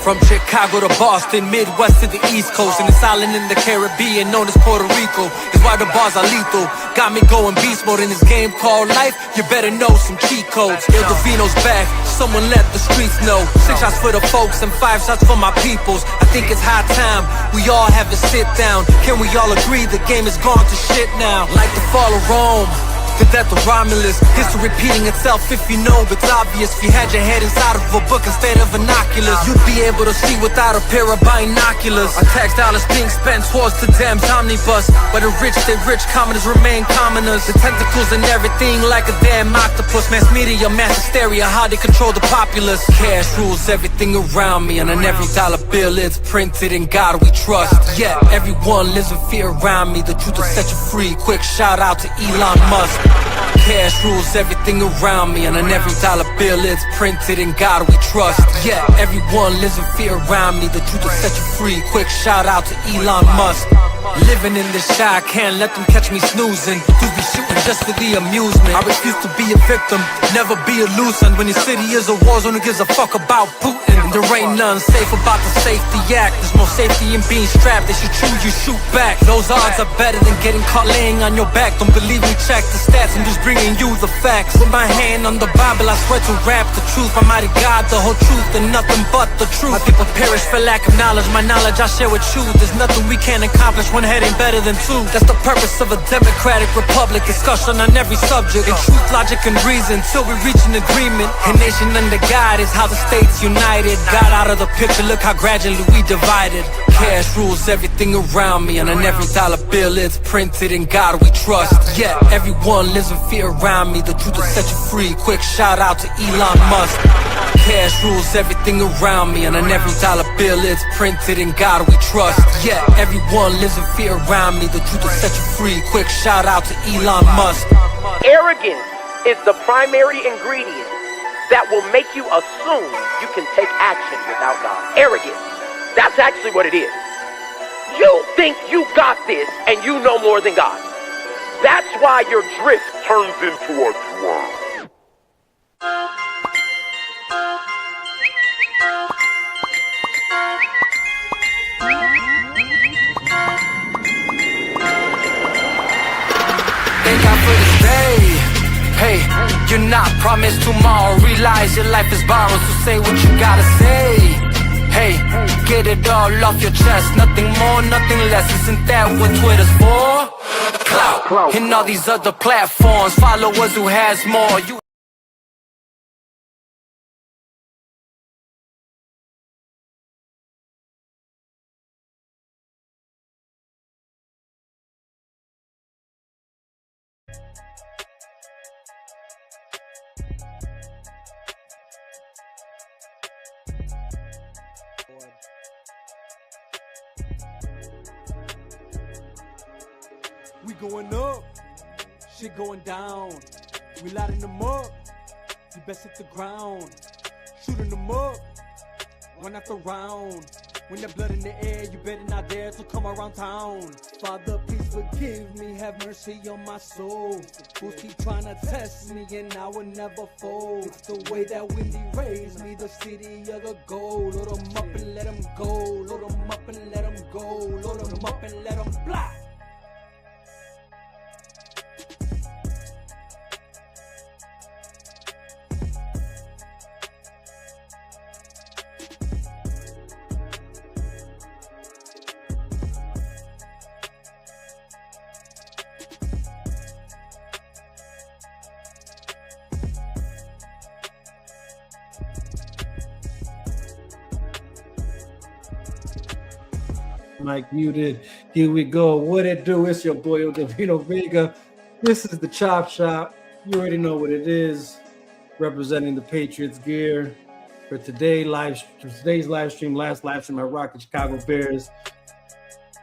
From Chicago to Boston, Midwest to the East Coast, and this island in the Caribbean known as Puerto Rico is why the bars are lethal. Got me going beast mode in this game called life. You better know some cheat codes. Il Delfino's back, someone let the streets know. 6 shots for the folks and 5 shots for my peoples. I think it's high time we all have a sit down. Can we all agree the game is gone to shit now? Like the fall of Rome, the death of Romulus, history repeating itself if you know it's obvious. If you had your head inside of a book instead of binoculars, you'd be able to see without a pair of binoculars. Our tax dollars being spent towards the damn omnibus, where the rich stay rich, commoners remain commoners. The tentacles and everything like a damn octopus. Mass media, mass hysteria, how they control the populace. Cash rules everything around me, and on every dollar bill it's printed in God we trust. Yeah, everyone lives in fear around me. The truth will set you free. Quick shout out to Elon Musk. Cash rules everything around me, and on every dollar bill it's printed in God we trust. Yeah, everyone lives in fear around me. The truth will set you free. Quick shout out to Elon Musk. Living in this shy, can't let them catch me snoozing. Dudes be shooting just for the amusement. I refuse to be a victim, never be a loosen. When your city is a war zone, who gives a fuck about Putin? There ain't nothing safe about the safety act. There's more safety in being strapped. They should choose you, shoot back. Those odds are better than getting caught laying on your back. Don't believe me, check the stats. I'm just bringing you the facts. With my hand on the Bible, I swear to rap the truth. Almighty God, the whole truth and nothing but the truth. My people perish for lack of knowledge. My knowledge I share with you. There's nothing we can't accomplish. One head ain't better than two. That's the purpose of a democratic republic. Discussion on every subject, in truth, logic, and reason, till we reach an agreement. A nation under God is how the states united. Got out of the picture, look how gradually we divided. Cash rules everything around me, and on every dollar bill it's printed in God we trust. Yeah, everyone lives in fear around me. The truth will set you free. Quick shout out to Elon Musk. Cash rules everything around me, and on every dollar bill it's printed in God we trust. Yeah, everyone lives in fear around me. The truth will set you free. Quick shout out to Elon Musk. Arrogance is the primary ingredient that will make you assume you can take action without God. Arrogance. That's actually what it is. You think you got this and you know more than God. That's why your drift turns into a twirl. Thank God for this day. Hey, you're not promised tomorrow. Realize your life is borrowed, so say what you gotta say. Hey, get it all off your chest. Nothing more, nothing less. Isn't that what Twitter's for? Clout. And all these other platforms. Followers who has more. You We going up, shit going down. We lighting them up, you best hit the ground. Shooting them up, one after round. When that blood in the air, you better not dare to come around town. Father, please forgive me, have mercy on my soul. Fools keep trying to test me and I will never fold. It's the way that Wendy raised me, the city of the gold. Load them up and let them go, load them up and let them go, load them up and let them fly. Mic muted. Here we go. What it do? It's your boy Odavino Vega. This is the Chop Shop. You already know what it is. Representing the Patriots gear for today's live stream. Last live stream I rocked the Chicago Bears.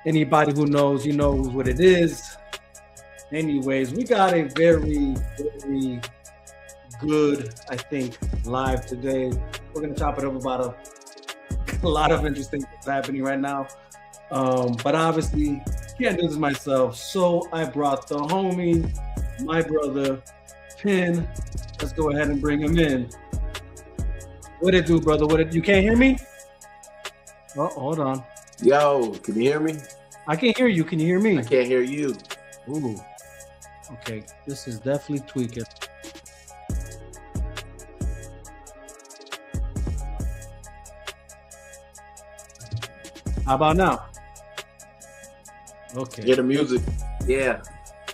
Anybody who knows, you know what it is. Anyways, we got a very, very good, I think, live today. We're gonna chop it up about a lot of interesting things happening right now. But obviously, can't do this myself. So I brought the homie, my brother, Pin. Let's go ahead and bring him in. What it do, brother? You can't hear me? Oh, hold on. Yo, can you hear me? I can hear you. Can you hear me? I can't hear you. Ooh. Okay, this is definitely tweaking. How about now? Okay. Hear the music? Yeah.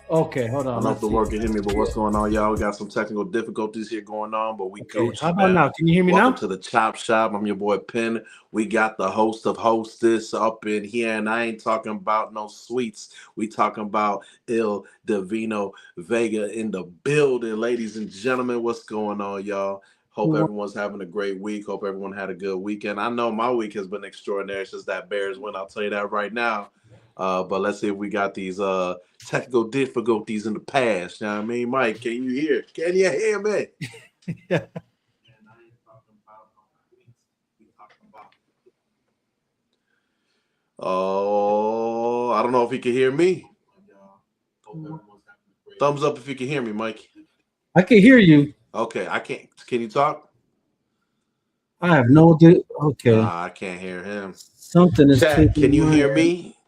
Okay, hold I on. don't know if Let's the see. work can hear me, but what's going on, y'all? We got some technical difficulties here going on, but we Okay, coach. how about now? Can you hear me Welcome now? to the Chop Shop. I'm your boy Penn. We got the host of Hostess up in here, and I ain't talking about no sweets. We talking about Il Divino Vega in the building, ladies and gentlemen. What's going on, y'all? Hope everyone's having a great week. Hope everyone had a good weekend. I know my week has been extraordinary since that Bears win. I'll tell you that right now. But let's see if we got these technical difficulties in the past. You know what I mean? Mike, can you hear? Can you hear me? Yeah. Oh, I don't know if he can hear me. Thumbs up if you can hear me, Mike. I can hear you. Okay, I can't. Can you talk? I have no idea. Okay. I can't hear him. Something is Chat, tweaking can you my hear end. me?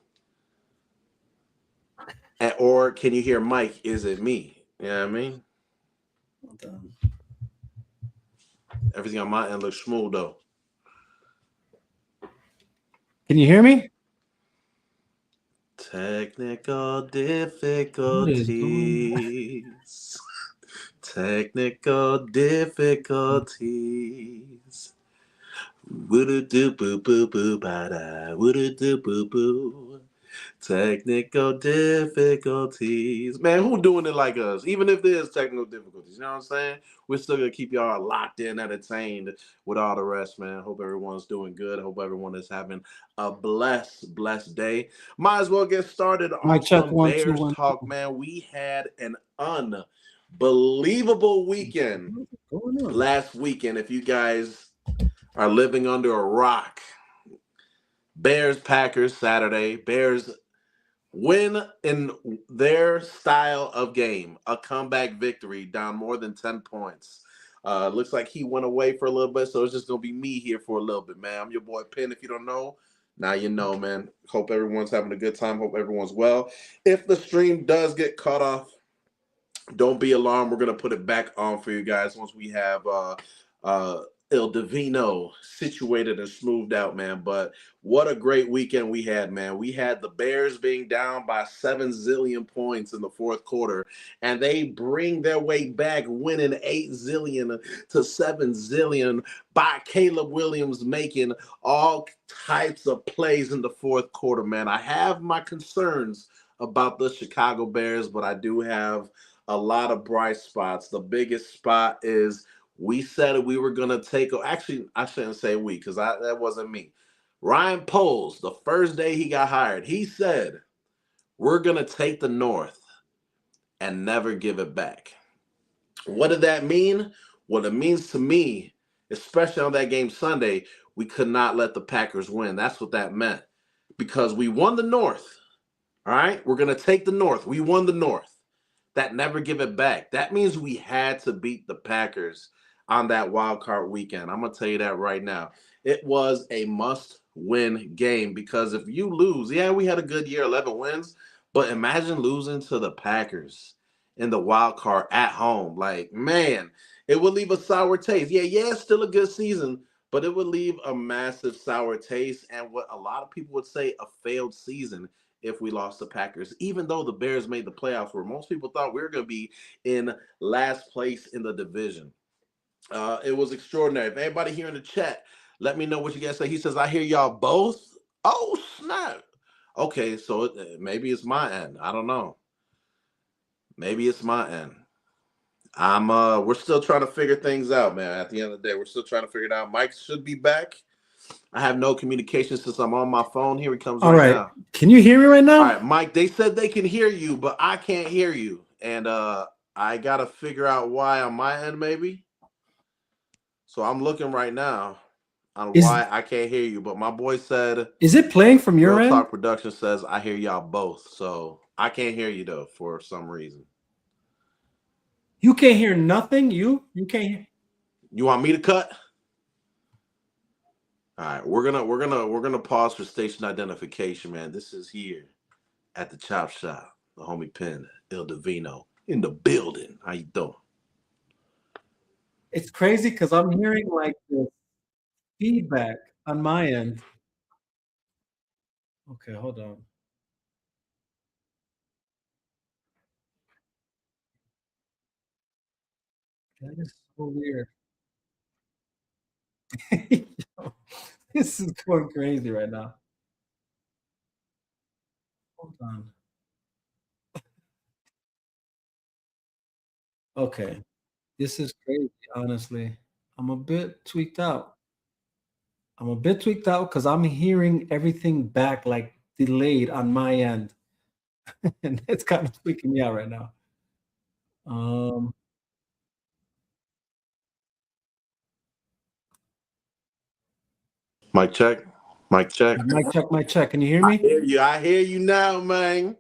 Or can you hear Mike? Is it me? You know what I mean? Hold on. Everything on my end looks smooth, though. Can you hear me? Technical What is difficulties. Technical difficulties. Woulda do boo boo boo bada. Woulda do boo boo. Technical difficulties. Man, who doing it like us? Even if there's technical difficulties, you know what I'm saying? We're still gonna keep y'all locked in, entertained with all the rest, man. Hope everyone's doing good. Hope everyone is having a blessed day. Might as well get started Mic on check some 1 2 Bears 1 talk, 2. man. We had an unbelievable weekend What's going on? last weekend. If you guys are living under a rock, Bears Packers Saturday. Bears win in their style of game, a comeback victory, down more than 10 points. Looks like he went away for a little bit, so it's just going to be me here for a little bit, man. I'm your boy Penn. If you don't know, now you know, man. Hope everyone's having a good time. Hope everyone's well. If the stream does get cut off, don't be alarmed. We're going to put it back on for you guys once we have Il Divino situated and smoothed out, man. But what a great weekend we had, man. We had the Bears being down by 7 zillion points in the fourth quarter, and they bring their way back, winning 8 zillion to 7 zillion by Caleb Williams making all types of plays in the fourth quarter, man. I have my concerns about the Chicago Bears, but I do have a lot of bright spots. The biggest spot is we said we were going to take, actually, I shouldn't say we because that wasn't me. Ryan Poles, the first day he got hired, he said, we're going to take the North and never give it back. What did that mean? What it means to me, especially on that game Sunday, we could not let the Packers win. That's what that meant because we won the North. All right, we're going to take the North. We won the North. That never give it back. That means we had to beat the Packers on that wild card weekend. I'm going to tell you that right now. It was a must-win game because if you lose, yeah, we had a good year, 11 wins, but imagine losing to the Packers in the wild card at home. Like, man, it would leave a sour taste. Yeah, it's still a good season, but it would leave a massive sour taste and what a lot of people would say a failed season if we lost the Packers, even though the Bears made the playoffs where most people thought we were going to be in last place in the division. It was extraordinary. If anybody here in the chat, let me know what you guys say. He says, I hear y'all both. Oh, snap. Okay, so maybe it's my end. I don't know. Maybe it's my end. We're still trying to figure things out, man. At the end of the day, we're still trying to figure it out. Mike should be back. I have no communication since I'm on my phone. Here he comes right now. Can you hear me right now? All right, Mike, they said they can hear you, but I can't hear you. And I got to figure out why on my end, maybe. So I'm looking right now on why I can't hear you. But my boy said... Is it playing from your Real end? Talk Production says, I hear y'all both. So I can't hear you, though, for some reason. You can't hear nothing? You can't hear? You want me to cut? All right, we're gonna pause for station identification, man. This is here at the Chop Shop. The homie Penn, Il Divino in the building. How you doing? It's crazy because I'm hearing like this feedback on my end. Okay, hold on. That is so weird. This is going crazy right now. Hold on. Okay, this is crazy, honestly. I'm a bit tweaked out. I'm a bit tweaked out because I'm hearing everything back like delayed on my end. And it's kind of freaking me out right now. Um, Mic check. Mic check. mic check, mic check. Can you hear I me? hear you. I hear you now, man.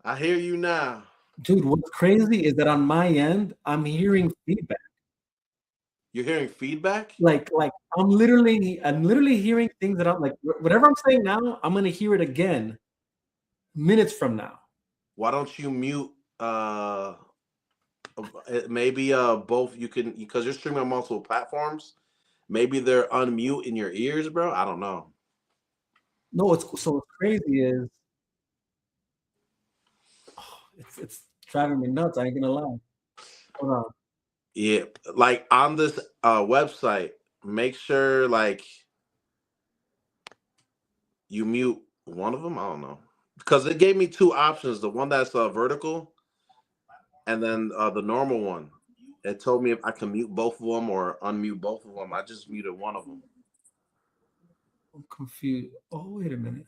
I hear you now. Dude, what's crazy is that on my end, I'm hearing feedback. You're hearing feedback? Like I'm literally hearing things that I'm like, whatever I'm saying now, I'm gonna hear it again minutes from now. Why don't you mute maybe both you can because you're streaming on multiple platforms. Maybe they're unmute in your ears, bro. I don't know. No, what's crazy is it's driving me nuts. I ain't gonna lie. Hold on. Yeah, like on this website, make sure like you mute one of them. I don't know because it gave me two options: the one that's vertical, and then the normal one. It told me if I can mute both of them or unmute both of them. I just muted one of them. I'm confused. Oh, wait a minute.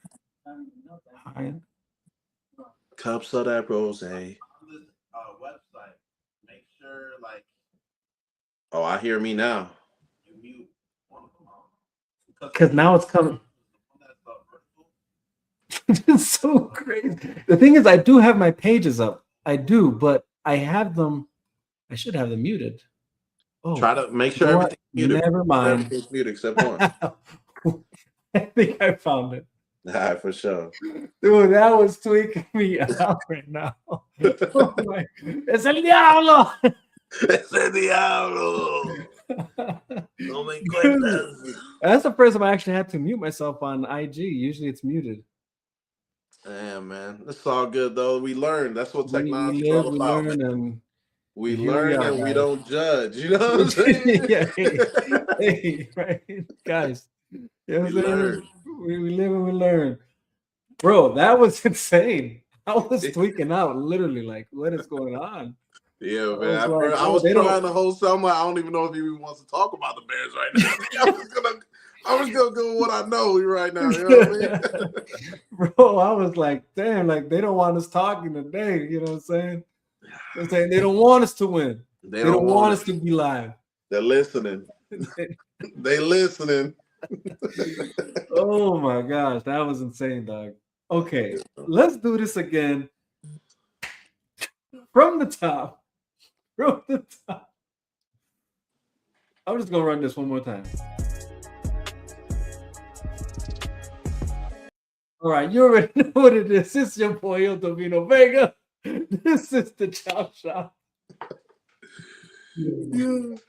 Hi. Cups of that rose. On this website, make sure like. Oh, I hear me now. You mute one of them. Because now it's coming. It's so crazy. The thing is, I do have my pages up. I do, but I have them. I should have them muted. Oh, try to make sure you know everything's muted. Never mind. Everything's muted except one. I think I found it. All right, for sure. Dude, that was tweaking me out right now. Oh my. ¡Es el diablo! ¡Es el diablo! No me cuentas. That's the first time I actually had to mute myself on IG. Usually it's muted. Damn, man. It's all good, though. We learned. That's what technology is all we about. learn, and we learn and we don't judge. You know what I'm saying? Yeah, hey, right, guys. You know what I'm saying? We live and we learn. Bro, that was insane. I was tweaking out, literally, like, what is going on? Yeah, man. I was trying to hold something. I don't even know if he even wants to talk about the Bears right now. I'm just gonna go with what I know right now. You know what I mean? Bro, I was like, damn, like they don't want us talking today. You know what I'm saying? They're saying they don't want us to win. They don't want us to be live. They're listening. They listening. Oh my gosh, that was insane, dog. Okay, let's do this again. From the top. From the top. I'm just gonna run this one more time. All right, you already know what it is. It's your boy Il Divino Vega. This is the Chop Shop. And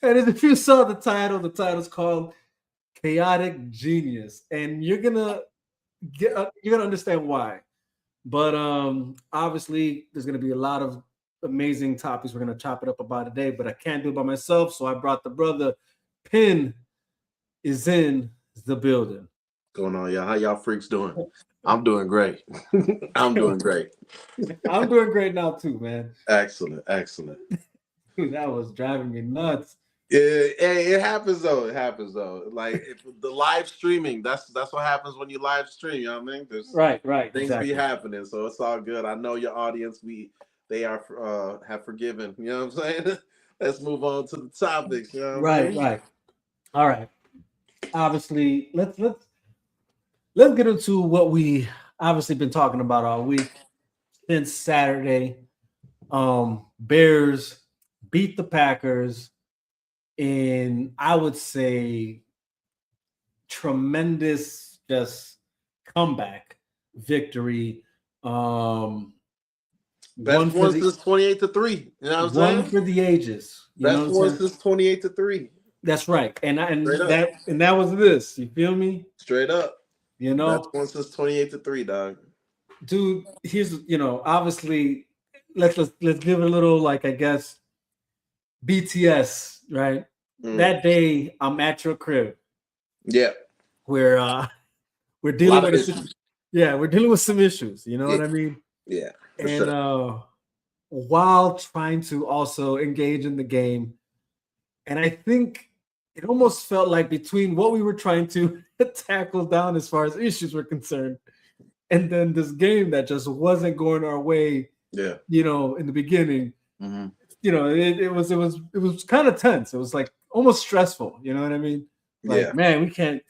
if you saw the title's called Chaotic Genius, and you're gonna understand why. But obviously, there's gonna be a lot of amazing topics we're gonna chop it up about today. But I can't do it by myself, so I brought the brother. Penn is in the building. Going on, y'all? How y'all freaks doing? I'm doing great. I'm doing great. I'm doing great now too, man. Excellent, excellent. Dude, that was driving me nuts. It happens though. It happens though. Like the live streaming, that's what happens when you live stream. You know what I mean? There's right. Things exactly. be happening, so it's all good. I know your audience. They are have forgiven. You know what I'm saying? Let's move on to the topics. You know what I mean? Right. All right. Obviously, let's get into what we obviously been talking about all week since Saturday. Bears beat the Packers in, I would say, tremendous just comeback victory. Best one since 28-3. You know what I'm one saying? for the ages. You know Best what I'm one saying? since 28-3. That's right. And Straight up. that was this. You feel me? Straight up. You Best know, one since 28-3, dog. dude. Here's obviously, let's give it a little, like, I guess, BTS, right? That day I'm at your crib. Yeah. Where we're dealing with we're dealing with some issues. You know what I mean? Yeah. And while trying to also engage in the game, and I think it almost felt like between what we were trying to tackle down as far as issues were concerned, and then this game that just wasn't going our way. Yeah. In the beginning, it was kind of tense. It was like almost stressful. You know what I mean? Like, man, we can't.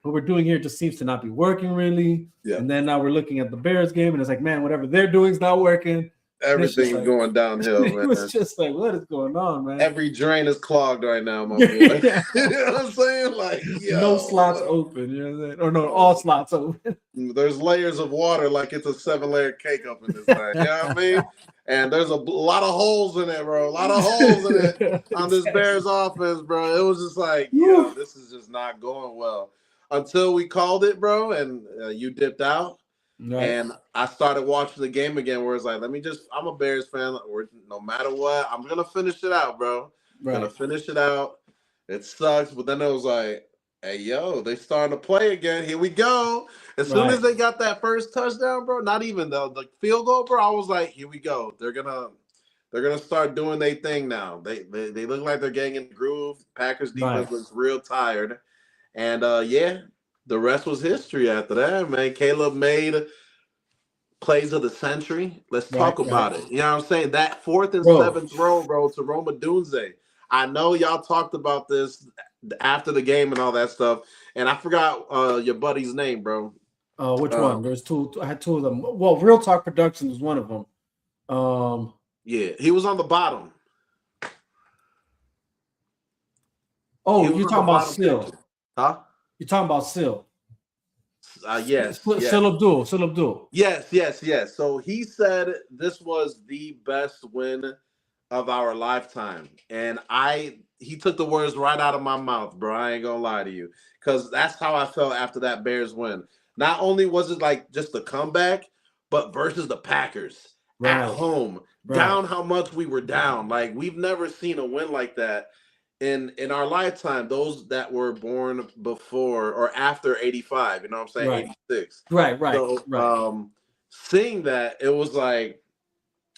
What we're doing here just seems to not be working really. Yeah. And then now we're looking at the Bears game, and it's like, man, whatever they're doing is not working. Everything's like, going downhill, man. It was just like, what is going on, man? Every drain is clogged right now, my boy. You know what I'm saying? Like, no slots open. You know what I'm saying? Or no, all slots open. There's layers of water, like it's a 7-layer cake up in this thing. You know what I mean? And there's a lot of holes in it, bro. A lot of holes in it on this Bears offense, bro. It was just like, this is just not going well. Until we called it, bro, and you dipped out. Right. And I started watching the game again where it's like, I'm a Bears fan. No matter what, I'm going to finish it out, bro. Right. Going to finish it out. It sucks. But then it was like, hey, yo, they starting to play again. Here we go. As soon as they got that first touchdown, bro, not even the field goal, bro, I was like, here we go. They're gonna start doing their thing now. They look like they're getting in the groove. Packers defense looks real tired. And, the rest was history after that, man. Caleb made plays of the century. Let's talk about it. You know what I'm saying? That 4th and 7th throw, bro, to Rome Odunze. I know y'all talked about this after the game and all that stuff, and I forgot your buddy's name, bro. Which one? There's two. I had two of them. Well, Real Talk Productions was one of them. Yeah, he was on the bottom. Oh, you're talking about Sil. Huh? You're talking about Sil. Yes. Sil Abdul. Yes. So he said this was the best win of our lifetime. And he took the words right out of my mouth, bro. I ain't gonna lie to you. Because that's how I felt after that Bears win. Not only was it like just a comeback, but versus the Packers at home. Down how much we were down. Like, we've never seen a win like that in our lifetime, those that were born before or after 85, you know what I'm saying? 86. Right. So seeing that, it was like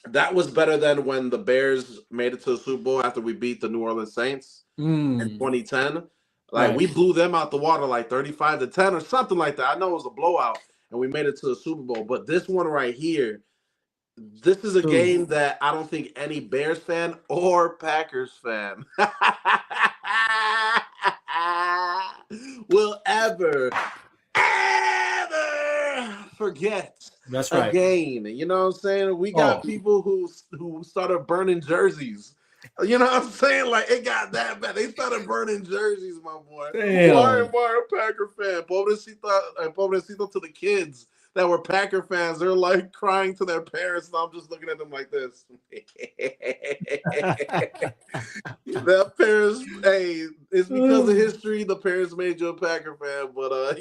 that was better than when the Bears made it to the Super Bowl after we beat the New Orleans Saints in 2010. Like, we blew them out the water like 35-10 or something like that. I know it was a blowout and we made it to the Super Bowl, but this one right here, this is a game that I don't think any Bears fan or Packers fan will ever forget. That's right. Again, you know what I'm saying? We got people who started burning jerseys. You know what I'm saying? Like, it got that bad. They started burning jerseys, my boy. Why am I a Packer fan? Pobrecito to the kids that were Packer fans. They're like crying to their parents, and I'm just looking at them like this. The parents, hey, it's because of history. The parents made you a Packer fan, but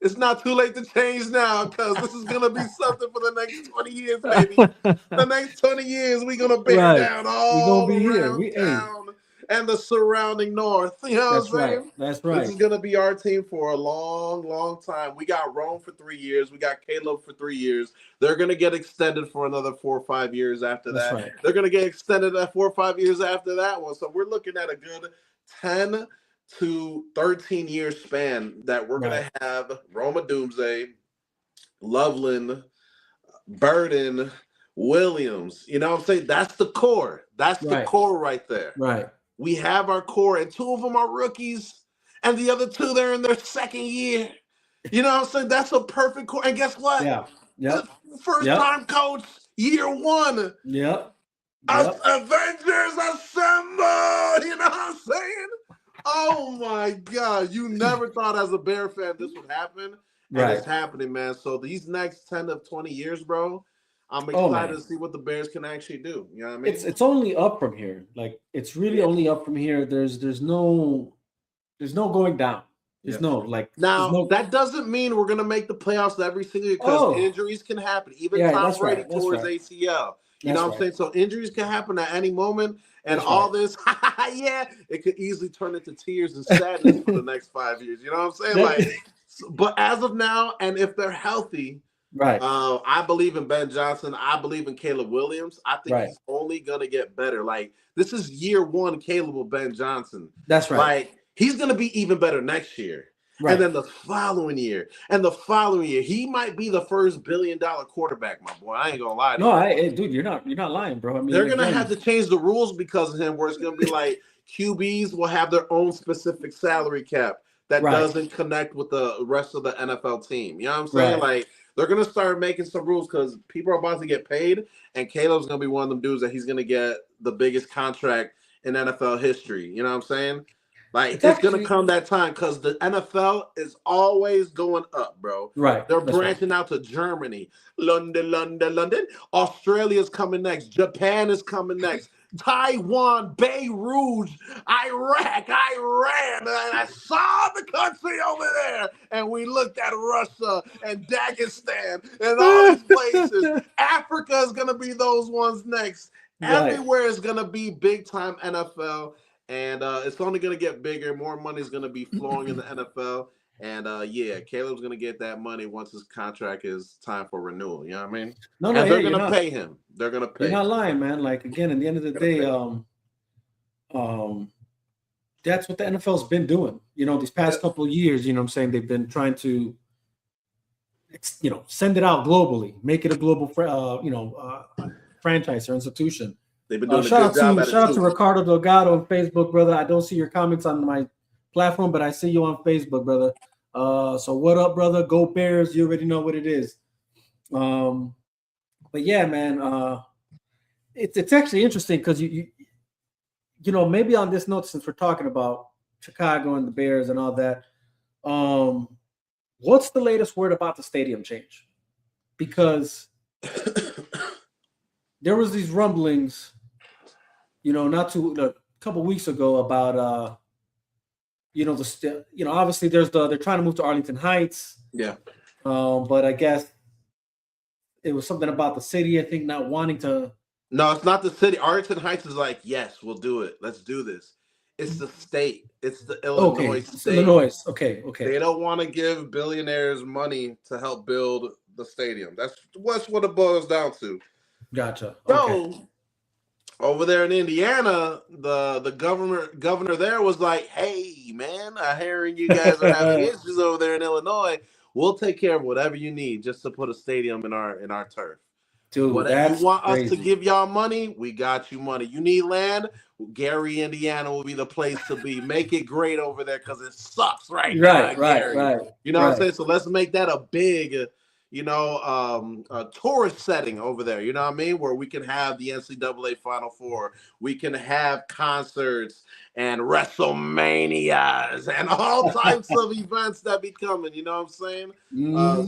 it's not too late to change now, because this is gonna be something for the next 20 years, baby. The next 20 years, we're gonna bear down all around town and the surrounding north. You know what I'm saying? That's right. This is gonna be our team for a long, long time. We got Rome for 3 years. We got Caleb for 3 years. They're gonna get extended for another 4 or 5 years after that. Right. They're gonna get extended at 4 or 5 years after that one. So we're looking at a good 10 to 13-year span that we're gonna have Rome Odunze, Loveland, Burden, Williams. You know what I'm saying? That's the core. That's the core right there. Right. We have our core, and 2 of them are rookies, and the other 2, they're in their 2nd year. You know what I'm saying? That's a perfect core. And guess what? First time coach, year 1. Avengers assemble. You know what I'm saying? Oh my God! You never thought as a Bear fan this would happen, and Right. it's happening, man. So these next 10 to 20 years, bro, I'm Oh excited man. to see what the Bears can actually do. You know what I It's mean? it's only up from here. Like it's really Yeah. only up from here. There's no going down. Yeah. There's Now, no that doesn't mean we're going to make the playoffs every single year because oh injuries can happen. Even yeah, Tom that's Brady right. That's tore his right. ACL. You know That's what I'm right. saying? So injuries can happen at any moment. And That's all right. this, yeah, it could easily turn into tears and sadness for the next 5 years. You know what I'm saying? Like, but as of now, and if they're healthy, right. I believe in Ben Johnson. I believe in Caleb Williams. I think Right. he's only gonna get better. Like this is year one, Caleb with Ben Johnson. That's right. Like he's gonna be even better next year. Right. And then the following year, and the following year, he might be the first $1 billion quarterback, my boy. I ain't gonna lie to you. Dude, you're not lying, bro. I mean, They're gonna have again, to change the rules because of him, where it's gonna be like QBs will have their own specific salary cap that right. doesn't connect with the rest of the NFL team. You know what I'm saying? Right. Like they're gonna start making some rules because people are about to get paid, and Caleb's gonna be one of them dudes that he's gonna get the biggest contract in NFL history. You know what I'm saying? Like it's gonna come that time because the NFL is always going up, bro. Right. They're That's right. branching out to Germany, London. Australia's coming next. Japan is coming next. Taiwan, Beirut, Iraq, Iran. And I saw the country over there, and we looked at Russia and Dagestan and all these places. Africa is gonna be those ones next. Right. Everywhere is gonna be big time NFL. And it's only going to get bigger. More money is going to be flowing in the NFL. And yeah, Caleb's going to get that money once his contract is time for renewal. You know what I mean? No, and they're you're going to not. pay him. They're going to pay You're not him. lying, man. Like again, at the end of the day, that's what the NFL's been doing. You know, these past couple of years, you know what I'm saying, they've been trying to send it out globally, make it a global franchise or institution. They've been doing a shout good job at it. Shout out to Ricardo Delgado on Facebook, brother. I don't see your comments on my platform, but I see you on Facebook, brother. So what up, brother? Go Bears! You already know what it is. But yeah, man, it's actually interesting because you maybe on this note, since we're talking about Chicago and the Bears and all that, what's the latest word about the stadium change? Because there was these rumblings, a couple weeks ago about obviously they're trying to move to Arlington Heights. Yeah. But I guess it was something about the city, I think, not wanting to. No, it's not the city. Arlington Heights is like, yes, we'll do it. Let's do this. It's the state. It's the Illinois state. Illinois. Okay. They don't want to give billionaires money to help build the stadium. That's what it boils down to. Gotcha. So over there in Indiana, the governor there was like, "Hey, man, I hearing you guys are having issues over there in Illinois. We'll take care of whatever you need just to put a stadium in our turf. Dude, whatever you want crazy. us to give y'all money, we got you money. You need land, Gary, Indiana will be the place to be. Make it great over there because it sucks right now. Right. You know what I'm saying? So let's make that a big, a tourist setting over there. You know what I mean? Where we can have the NCAA Final Four, we can have concerts and WrestleManias and all types of events that be coming. You know what I'm saying?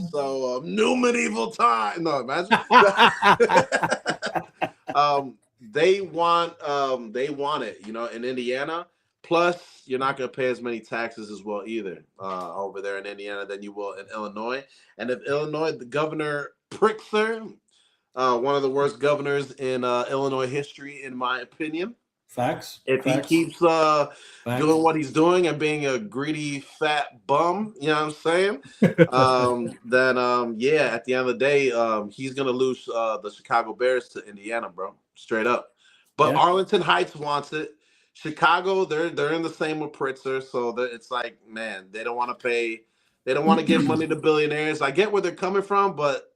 So new medieval time. No, imagine. They want it, in Indiana. Plus, you're not going to pay as many taxes as well either over there in Indiana than you will in Illinois. And if Illinois, the governor Pritzker, one of the worst governors in Illinois history, in my opinion. Facts. If he keeps doing what he's doing and being a greedy fat bum, you know what I'm saying? Then at the end of the day, he's gonna lose the Chicago Bears to Indiana, bro. Straight up. But Arlington Heights wants it. Chicago, they're in the same with Pritzker, so it's like, man, they don't want to pay, they don't want to give money to billionaires. I get where they're coming from, but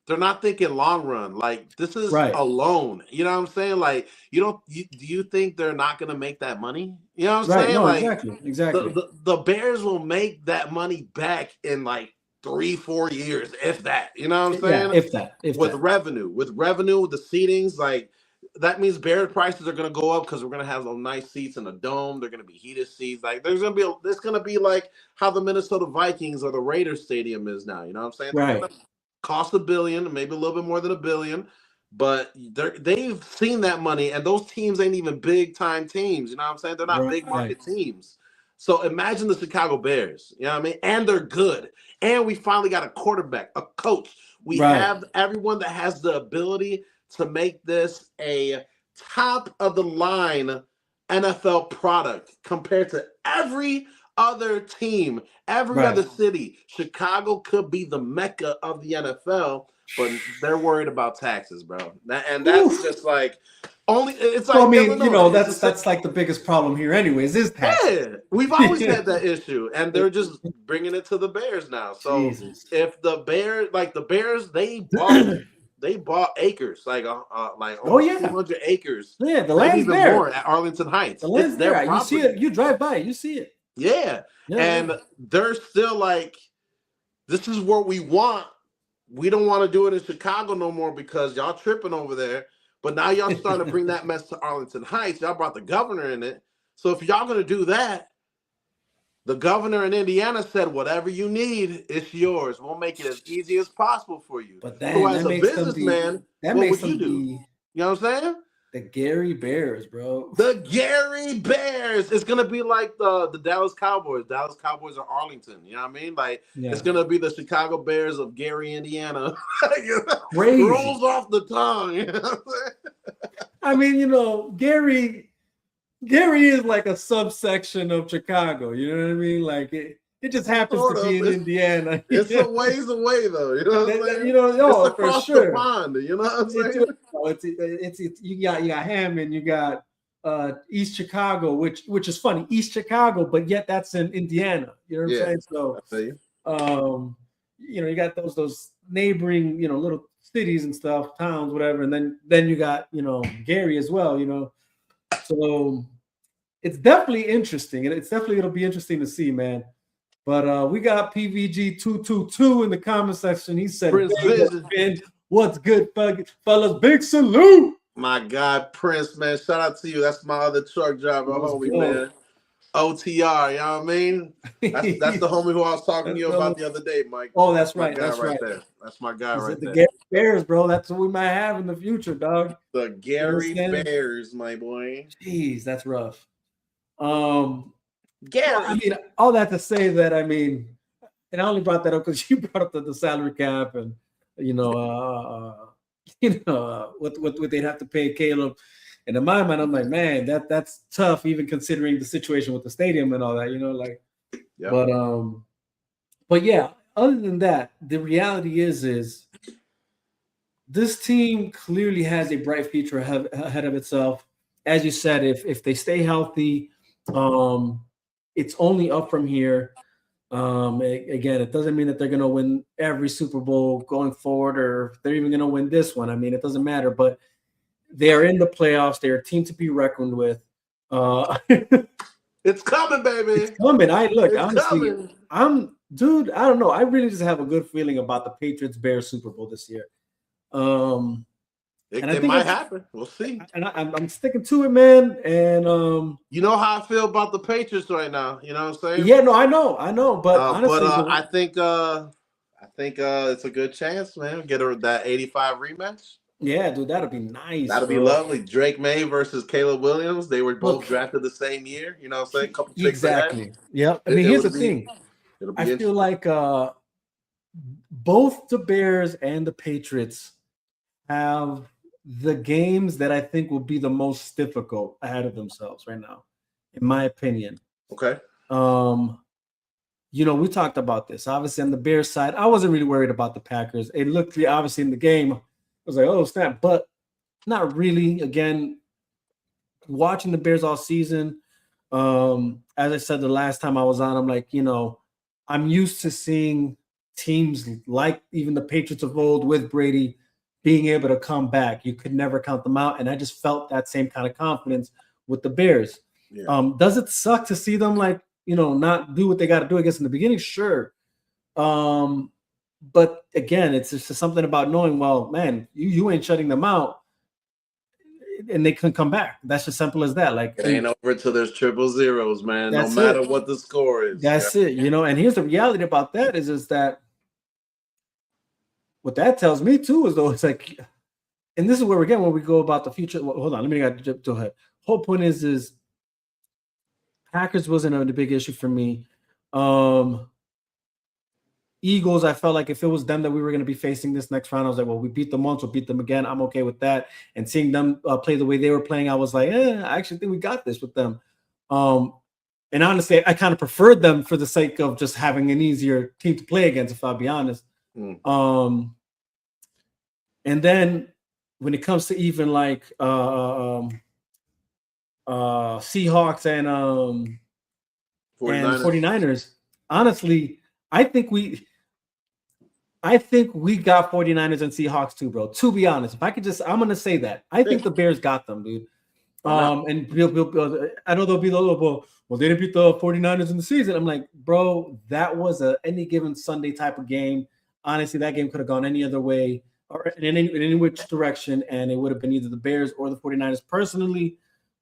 they're not thinking long run. Like this is a loan. You know what I'm saying? Like do you think they're not going to make that money? You know what I'm saying? No, like exactly. The Bears will make that money back in like 3-4 years, if that. You know what I'm saying? Yeah, if that. With revenue, the seatings, like that means Bears prices are going to go up because we're going to have those nice seats in the dome. They're going to be heated seats. Like there's going to be like how the Minnesota Vikings or the Raiders stadium is now. You know what I'm saying? They're Right. going to cost $1 billion, maybe a little bit more than $1 billion. But they've seen that money, and those teams ain't even big time teams. You know what I'm saying? They're not big market teams. So imagine the Chicago Bears. You know what I mean? And they're good. And we finally got a quarterback, a coach. We have everyone that has the ability to make this a top of the line NFL product compared to every other team, every other city. Chicago could be the mecca of the NFL. But they're worried about taxes, bro. And that's just like only. It's like, well, I mean, you know, that's like the biggest problem here, anyways. Is taxes? Yeah, we've always had that issue, and they're just bringing it to the Bears now. So if the Bears, they bought acres, like almost 200 acres. Yeah, the land's even there. More at Arlington Heights. The land's there. You see it. You drive by, you see it. Yeah, and they're still like, this is what we want. We don't want to do it in Chicago no more because y'all tripping over there. But now y'all starting to bring that mess to Arlington Heights. Y'all brought the governor in it. So if y'all going to do that, the governor in Indiana said, whatever you need, it's yours. We'll make it as easy as possible for you. But then, so as a businessman, what would you do? You know what I'm saying? The Gary Bears, bro. The Gary Bears. It's gonna be like the Dallas Cowboys. Dallas Cowboys are Arlington. You know what I mean? Like it's gonna be the Chicago Bears of Gary, Indiana. Crazy. Rolls off the tongue. You know what I'm saying? I mean, you know, Gary is like a subsection of Chicago. You know what I mean? Like it just happens to be in Indiana. It's a ways away, though. You know what I'm saying? You know, no, it's across for sure. the pond. You know what I'm saying? It's you got Hammond, you got East Chicago, which is funny, East Chicago, but yet that's in Indiana. You know what I'm saying? So, you know, you got those neighboring, you know, little cities and stuff, towns, whatever, and then you got, you know, Gary as well. You know, so it's definitely interesting, and it'll be interesting to see, man. But we got PVG222 in the comment section. He said, "What's good, fellas? Big salute." My God, Prince, man. Shout out to you. That's my other truck driver, homie, man. OTR, you know what I mean? That's the homie who I was talking to you about the other day, Mike. Oh, that's right. That's right. There. That's my guy right there. The Gary Bears, bro. That's what we might have in the future, dog. The Gary Bears, my boy. Jeez, that's rough. Gary. I mean, all that to say that, I mean, and I only brought that up because you brought up the salary cap and, you know, what they'd have to pay Caleb. And in my mind, I'm like, man, that's tough, even considering the situation with the stadium and all that, you know, like, but yeah, other than that, the reality is this team clearly has a bright future ahead of itself. As you said, if they stay healthy, it's only up from here. Again, it doesn't mean that they're going to win every Super Bowl going forward, or if they're even going to win this one. I mean, it doesn't matter, but they are in the playoffs. They're a team to be reckoned with. It's coming, baby. It's coming. Honestly, dude, I don't know. I really just have a good feeling about the Patriots-Bears Super Bowl this year. It might happen. We'll see. And I'm sticking to it, man. And you know how I feel about the Patriots right now. You know what I'm saying? Yeah, no, I know. But honestly, I think it's a good chance, man. Get that 85 rematch. Yeah, dude, that'd be nice. That'd be lovely. Drake May versus Caleb Williams. They were both drafted the same year. You know what I'm saying? Couple exactly. Yep. I mean, here's the thing. I feel like both the Bears and the Patriots have the games that I think will be the most difficult ahead of themselves right now, in my opinion. Okay. You know, we talked about this. Obviously, on the Bears side, I wasn't really worried about the Packers. It looked obviously in the game, I was like, oh, snap, but not really. Again, watching the Bears all season, as I said the last time I was on, I'm like, you know, I'm used to seeing teams like even the Patriots of old with Brady being able to come back. You could never count them out. And I just felt that same kind of confidence with the Bears. Yeah. Does it suck to see them, like, you know, not do what they got to do, I guess, in the beginning? Sure. But again, it's just something about knowing, well, man, you ain't shutting them out. and they can come back. That's as simple as that. Like It ain't over till there's triple zeros, man. No That's matter it. what the score is. That's it. And here's the reality about that is that what that tells me too is though it's like, and this is where again when we go about the future. Well, hold on, let me go ahead. Whole point is Packers wasn't a big issue for me. Eagles, I felt like if it was them that we were going to be facing this next round, I was like, well, we beat them once, we'll beat them again. I'm okay with that. And seeing them play the way they were playing, I was like, I actually think we got this with them. And honestly, I kind of preferred them for the sake of just having an easier team to play against, if I'll be honest. And then when it comes to even like Seahawks and 49ers, honestly, I think we got 49ers and Seahawks too, bro. To be honest, if I could I'm going to say that. I think the Bears got them, dude. And I know they'll be a little, well, they didn't beat the 49ers in the season. I'm like, bro, that was any given Sunday type of game. Honestly, that game could have gone any other way or in any which direction, and it would have been either the Bears or the 49ers. Personally,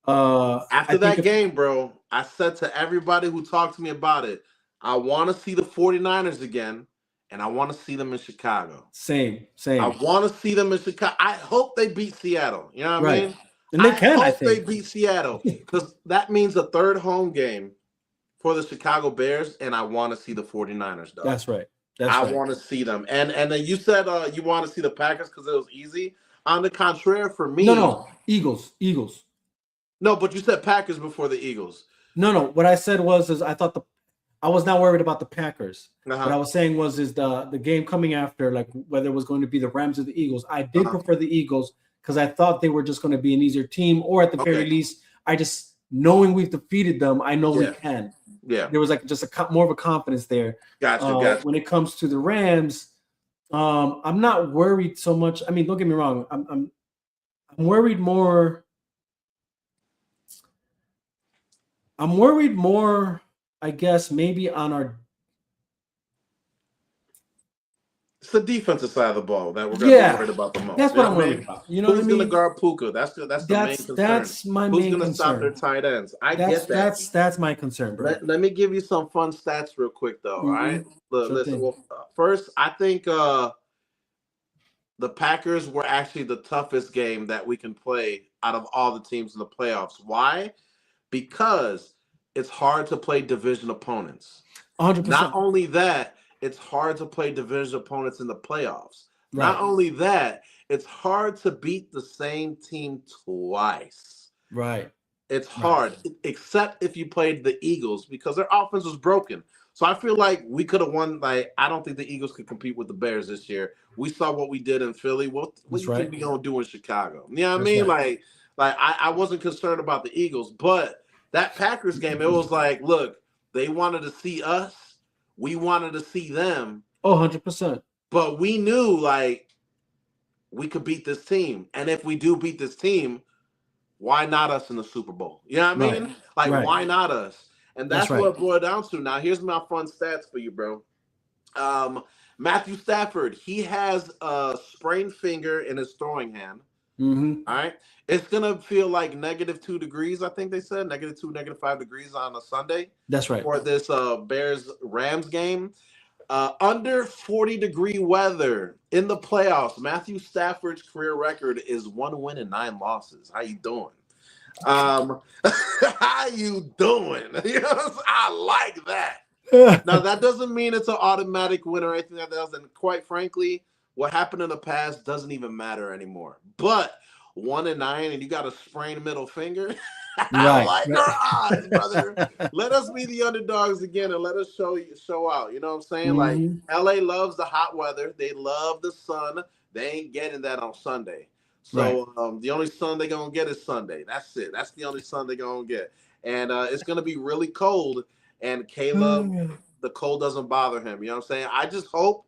after that game, bro, I said to everybody who talked to me about it, I want to see the 49ers again, and I want to see them in Chicago. Same. I want to see them in Chicago. I hope they beat Seattle. You know what I mean? And they can, I think. They beat Seattle because that means a third home game for the Chicago Bears, and I want to see the 49ers, dog. That's right. I want to see them. And then you said you want to see the Packers because it was easy. On the contrary, for me. No. Eagles. No, but you said Packers before the Eagles. No. What I said was I thought I was not worried about the Packers. What I was saying was the game coming after, like whether it was going to be the Rams or the Eagles. I did prefer the Eagles because I thought they were just going to be an easier team, or at the very least, I just knowing we've defeated them, I know we can. Yeah, there was like just more of a confidence there. Gotcha. When it comes to the Rams, I'm not worried so much. I mean, don't get me wrong. I'm worried more. I'm worried more, I guess, maybe on our. It's the defensive side of the ball that we're going to be worried about the most. That's what I'm worried about. You know who's going to guard Puka? That's the main concern. That's my main concern. Who's going to stop their tight ends? I get that. That's my concern, bro. Let me give you some fun stats real quick, though. All right. Listen. Well, first, I think the Packers were actually the toughest game that we can play out of all the teams in the playoffs. Why? Because it's hard to play division opponents. 100%. Not only that, it's hard to play division opponents in the playoffs. Right. Not only that, it's hard to beat the same team twice. Right. It's hard, except if you played the Eagles because their offense was broken. So I feel like we could have won. Like, I don't think the Eagles could compete with the Bears this year. We saw what we did in Philly. What do you think we're going to do in Chicago? You know what I mean? Right. Like I wasn't concerned about the Eagles, but that Packers game, it was like, look, they wanted to see us. We wanted to see them. 100%. But we knew, like, we could beat this team. And if we do beat this team, why not us in the Super Bowl? You know what I mean? Like, why not us? And that's what it boiled down to. Now, here's my fun stats for you, bro. Matthew Stafford, he has a sprained finger in his throwing hand. Mm-hmm. All right. It's going to feel like -2 degrees, I think they said. -2, -5 degrees on a Sunday. That's right. For this Bears-Rams game. Under 40-degree weather in the playoffs, Matthew Stafford's career record is 1 win and 9 losses. How you doing? How you doing? I like that. Now, that doesn't mean it's an automatic win or anything like that. And quite frankly, what happened in the past doesn't even matter anymore. But 1 and 9, and you got a sprained middle finger. I like our odds, brother. Let us be the underdogs again, and let us show out. You know what I'm saying? Like, LA loves the hot weather. They love the sun. They ain't getting that on Sunday. So the only sun they're gonna get is Sunday. That's it. That's the only sun they're gonna get. And it's gonna be really cold. And Caleb, the cold doesn't bother him. You know what I'm saying? I just hope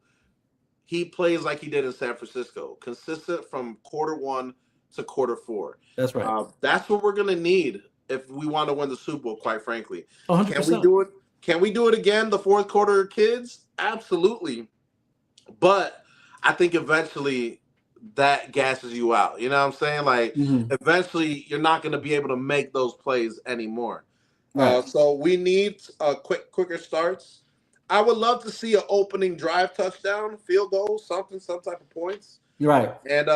he plays like he did in San Francisco, consistent from Q1 to Q4. That's right. That's what we're gonna need if we want to win the Super Bowl. Quite frankly, 100%. Can we do it? Can we do it again? The fourth quarter, kids, absolutely. But I think eventually that gasses you out. You know what I'm saying? Like Mhm. eventually you're not going to be able to make those plays anymore. Right. So we need quicker starts. I would love to see an opening drive touchdown, field goal, something, some type of points. You're right. And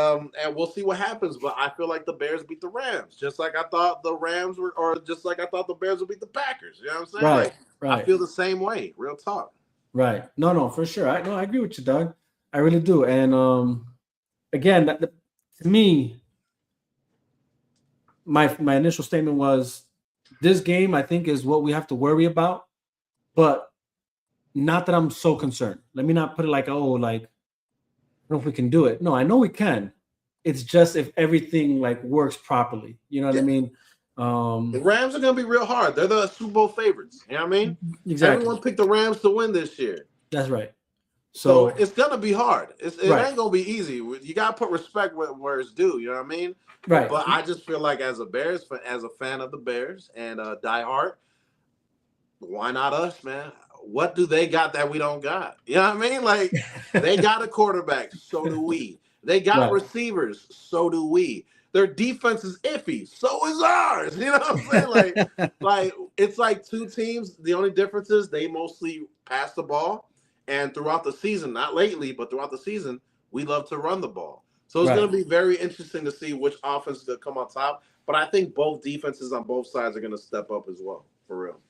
we'll see what happens. But I feel like the Bears beat the Rams, just like I thought the Rams were, or just like I thought the Bears would beat the Packers. You know what I'm saying? Right. Like Right. I feel the same way. Real talk. Right. No, for sure. I agree with you, Doug. I really do. And again, to me, my initial statement was this game, I think, is what we have to worry about, but not that I'm so concerned. Let me not put it like, oh, like, I don't know if we can do it. No, I know we can. It's just if everything like works properly. You know what I mean? The Rams are going to be real hard. They're the Super Bowl favorites. You know what I mean? Exactly. Everyone picked the Rams to win this year. That's right. So it's going to be hard. It Right. ain't going to be easy. You got to put respect where it's due. You know what I mean? Right. But I just feel like as a fan of the Bears and diehard, why not us, man? What do they got that we don't got? You know what I mean? Like they got a quarterback, so do we. They got Right. receivers, so do we. Their defense is iffy, so is ours. You know what I'm saying? Like it's like two teams. The only difference is they mostly pass the ball, and throughout the season, not lately, but throughout the season, we love to run the ball. So it's Right. going to be very interesting to see which offense is going to come on top. But I think both defenses on both sides are going to step up as well, for real.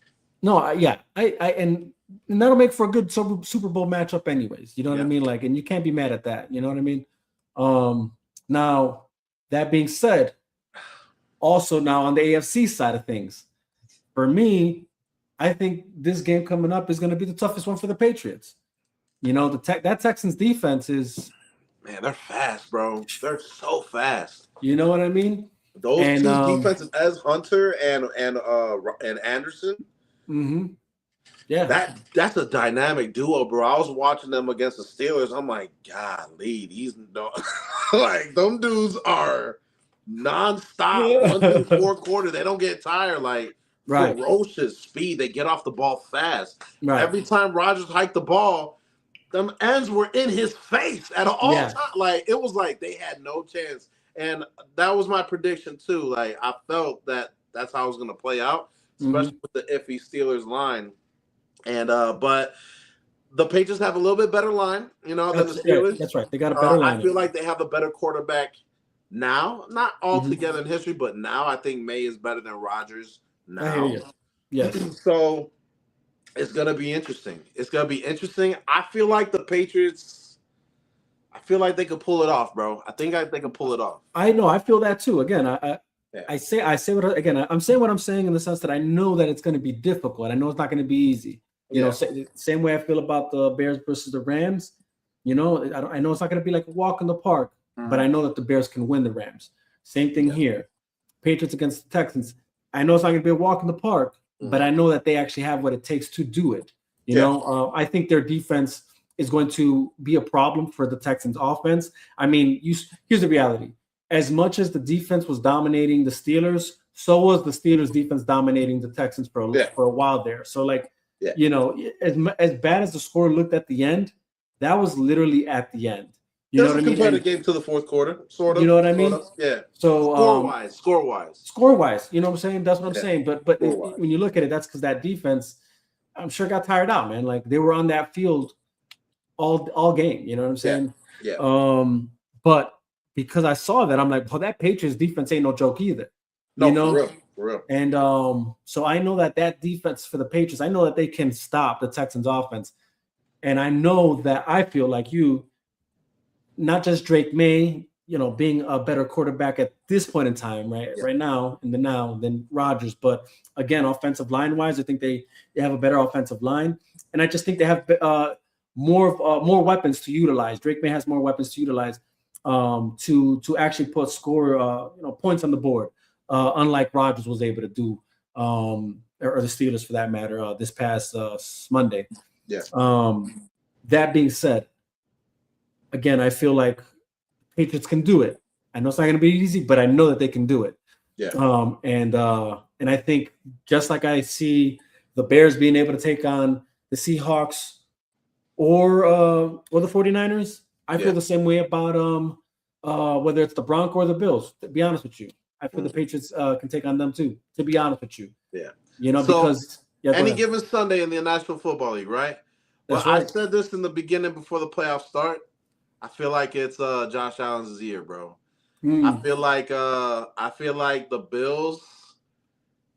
No, and that'll make for a good Super Bowl matchup, anyways. You know what I mean? Like, and you can't be mad at that. You know what I mean? Now that being said, also now on the AFC side of things, for me, I think this game coming up is going to be the toughest one for the Patriots. You know, that Texans defense is, man, they're fast, bro. They're so fast. You know what I mean? Those two defenses, as Hunter and Anderson. Mm-hmm. Yeah, that's a dynamic duo, bro. I was watching them against the Steelers. I'm like, golly, these like them dudes are nonstop. 1 through 4 quarters, they don't get tired. Like ferocious speed. They get off the ball fast. Right. Every time Rodgers hiked the ball, them ends were in his face at all time. Like it was like they had no chance. And that was my prediction too. Like I felt that that's how it was going to play out, especially with the iffy Steelers line. And but the Patriots have a little bit better line, you know, than the Steelers. Yeah, that's right. They got a better line. I feel like they have a better quarterback now. Not altogether in history, but now I think May is better than Rodgers now. I hear you. Yes. So it's gonna be interesting. It's gonna be interesting. I feel like the Patriots. I feel like they could pull it off, bro. I think they can pull it off. I know. I feel that too. Again, I say I'm saying what I'm saying in the sense that I know that it's going to be difficult. I know it's not going to be easy. You know, same way I feel about the Bears versus the Rams. You know, I know it's not going to be like a walk in the park, but I know that the Bears can win the Rams. Same thing here. Patriots against the Texans. I know it's not going to be a walk in the park, but I know that they actually have what it takes to do it. You know, I think their defense is going to be a problem for the Texans offense. I mean, here's the reality. As much as the defense was dominating the Steelers, so was the Steelers defense dominating the Texans for a while there. So like, you know, as bad as the score looked at the end, that was literally at the end. You know what I mean? Compare the game to the fourth quarter, sort of. You know what I mean? Yeah. So score wise, you know what I'm saying? That's what I'm saying. But when you look at it, that's because that defense, I'm sure, got tired out, man. Like they were on that field all game. You know what I'm saying? Yeah. But because I saw that, I'm like, well, that Patriots defense ain't no joke either. No, you know? For real. And so I know that defense for the Patriots, I know that they can stop the Texans offense. And I know that I feel like not just Drake May, you know, being a better quarterback at this point in time, right now, in the now, than Rodgers. But again, offensive line wise, I think they have a better offensive line. And I just think they have more weapons to utilize. Drake May has more weapons to utilize to actually put points on the board, unlike Rodgers was able to do, or the Steelers for that matter, this past Monday. That being said, again, I feel like Patriots can do it. I know it's not going to be easy, but I know that they can do it. And I think just like I see the Bears being able to take on the Seahawks or the 49ers, I feel the same way about whether it's the Broncos or the Bills. To be honest with you, I feel the Patriots can take on them too. To be honest with you, Yeah. so, because go any ahead. given Sunday in the National Football League, right? That's Well, right. I said this in the beginning before the playoffs start. I feel like it's Josh Allen's year, bro. I feel like the Bills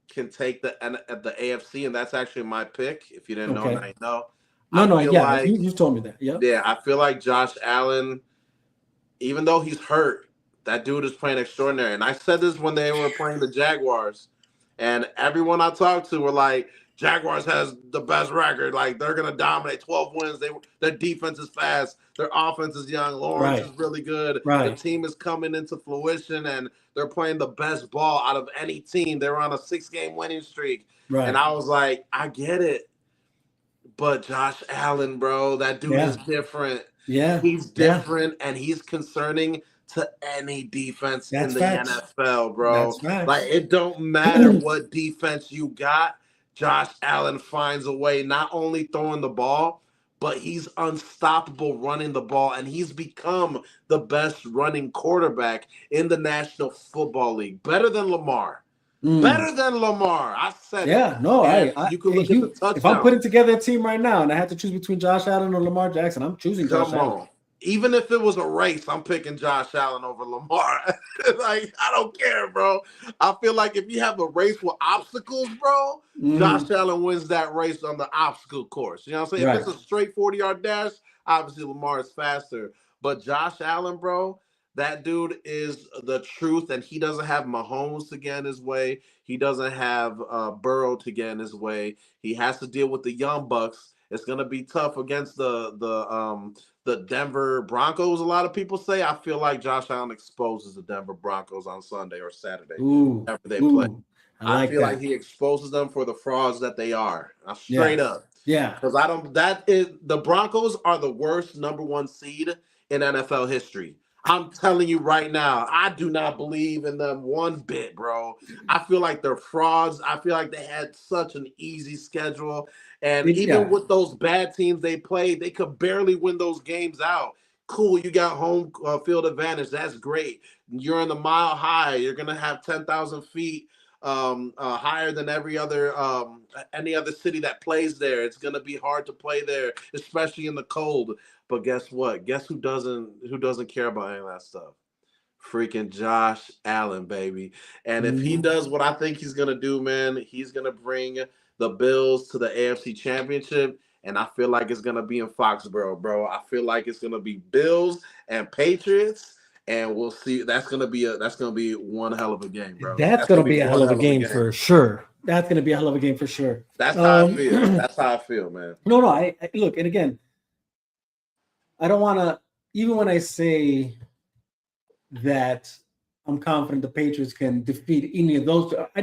can take the AFC, and that's actually my pick. If you didn't know, now you know. You told me that. Yeah. Yeah, I feel like Josh Allen, even though he's hurt, that dude is playing extraordinary. And I said this when they were playing the Jaguars, and everyone I talked to were like, Jaguars has the best record. Like, they're going to dominate 12 wins. Their defense is fast. Their offense is young. Lawrence is really good. Right. The team is coming into fruition, and they're playing the best ball out of any team. They were on a 6-game winning streak. Right. And I was like, I get it. But Josh Allen, bro, that dude is different. Yeah. He's different, and he's concerning to any defense in the NFL, bro. Like, it don't matter what defense you got. Josh Allen finds a way, not only throwing the ball, but he's unstoppable running the ball, and he's become the best running quarterback in the National Football League. Better than Lamar. Better than Lamar. I said it. No, you can look at the touchdown. If I'm putting together a team right now and I have to choose between Josh Allen or Lamar Jackson, I'm choosing Josh Allen. Even if it was a race, I'm picking Josh Allen over Lamar. Like, I don't care, bro. I feel like if you have a race with obstacles, bro, Josh Allen wins that race on the obstacle course. You know what I'm saying? If it's a straight 40-yard dash, obviously Lamar is faster. But Josh Allen, bro, that dude is the truth, and he doesn't have Mahomes to get in his way. He doesn't have Burrow to get in his way. He has to deal with the young bucks. It's gonna be tough against the Denver Broncos. A lot of people say. I feel like Josh Allen exposes the Denver Broncos on Sunday or Saturday after they play. I feel like he exposes them for the frauds that they are. Straight up. Yeah. Because the Broncos are the worst number 1 seed in NFL history. I'm telling you right now, I do not believe in them one bit, bro. I feel like they're frauds. I feel like they had such an easy schedule. And even with those bad teams they played, they could barely win those games out. Cool, you got home field advantage. That's great. You're in the Mile High. You're going to have 10,000 feet higher than any other city that plays there. It's going to be hard to play there, especially in the cold. But guess what? Guess who doesn't care about any of that stuff? Freaking Josh Allen, baby. And if he does what I think he's going to do, man, he's going to bring the Bills to the AFC Championship. And I feel like it's going to be in Foxborough, bro. I feel like it's going to be Bills and Patriots. And we'll see. That's gonna be one hell of a game, bro. That's gonna be a hell of a game for sure. That's gonna be a hell of a game for sure. That's how I feel. That's how I feel, man. No, I look, and again, I don't want to. Even when I say that I'm confident the Patriots can defeat any of those, I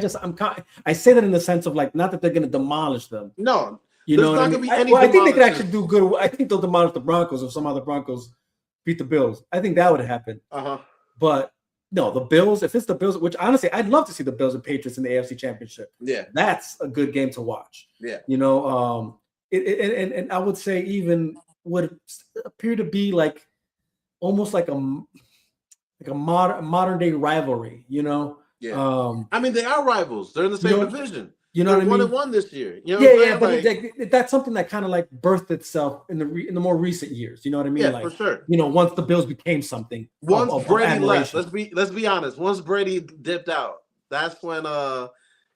say that in the sense of like, not that they're gonna demolish them. No, you know what I mean. I think they could actually do good. I think they'll demolish the Broncos if some other Broncos beat the Bills. I think that would happen. But no, the Bills, if it's the Bills, which honestly, I'd love to see the Bills and Patriots in the AFC Championship. Yeah. That's a good game to watch. Yeah. You know, and I would say even would appear to be like almost like a modern day rivalry, you know? Yeah. I mean, they are rivals. They're in the same division. You know what I mean? 1-1 this year. You know but that's something that kind of like birthed itself in the more recent years. You know what I mean? Yeah, like, for sure. You know, once the Bills became something. Once Brady left, let's be honest. Once Brady dipped out, that's when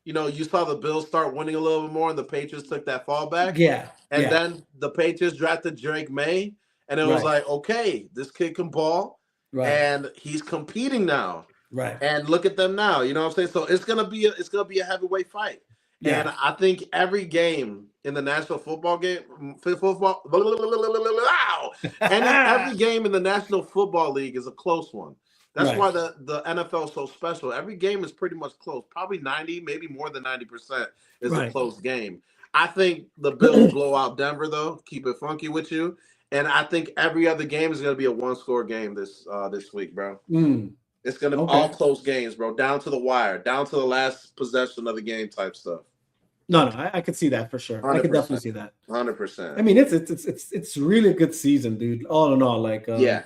you saw the Bills start winning a little bit more, and the Patriots took that fallback. Yeah. And then the Patriots drafted Drake May, and it was like, okay, this kid can ball, and he's competing now. Right. And look at them now. You know what I'm saying? So it's gonna be a heavyweight fight. Yeah. And I think every game in the National Football game, every game in the National Football League is a close one. That's why the NFL is so special. Every game is pretty much close. Probably 90, maybe more than 90% is a close game. I think the Bills blow out Denver, though. Keep it funky with you. And I think every other game is going to be a one-score game this week, bro. It's going to be all close games, bro. Down to the wire, down to the last possession of the game type stuff. No, I could see that for sure. 100%. I could definitely see that. 100%. I mean, it's really a good season, dude. All in all, like yeah.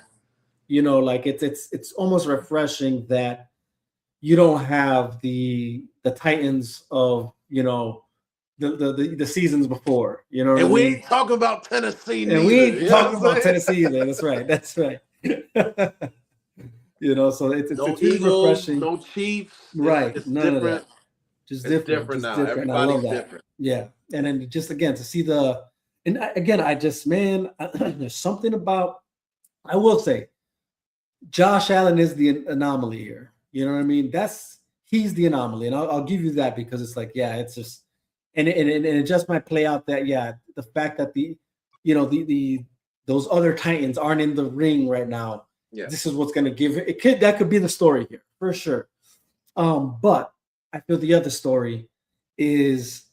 You know, like it's almost refreshing that you don't have the Titans of, you know, the seasons before. You know what I And we mean? ain't talking about Tennessee And we neither. ain't You know talking what I'm about saying? Tennessee either. That's right. That's right. You know, so No it's really Eagles, refreshing. no Chiefs. Right. It's None of different. that. Just It's different. different Just now. different. I love Everybody's that. different. Yeah. And then just again to see again, I just, man, there's something about, I will say, Josh Allen is the anomaly here. You know what I mean? He's the anomaly, and I'll give you that, because it's like, yeah, it's just, and it just might play out that, yeah, the fact that those other Titans aren't in the ring right now. Yeah. This is what's going to give it. That could be the story here for sure. But I feel the other story is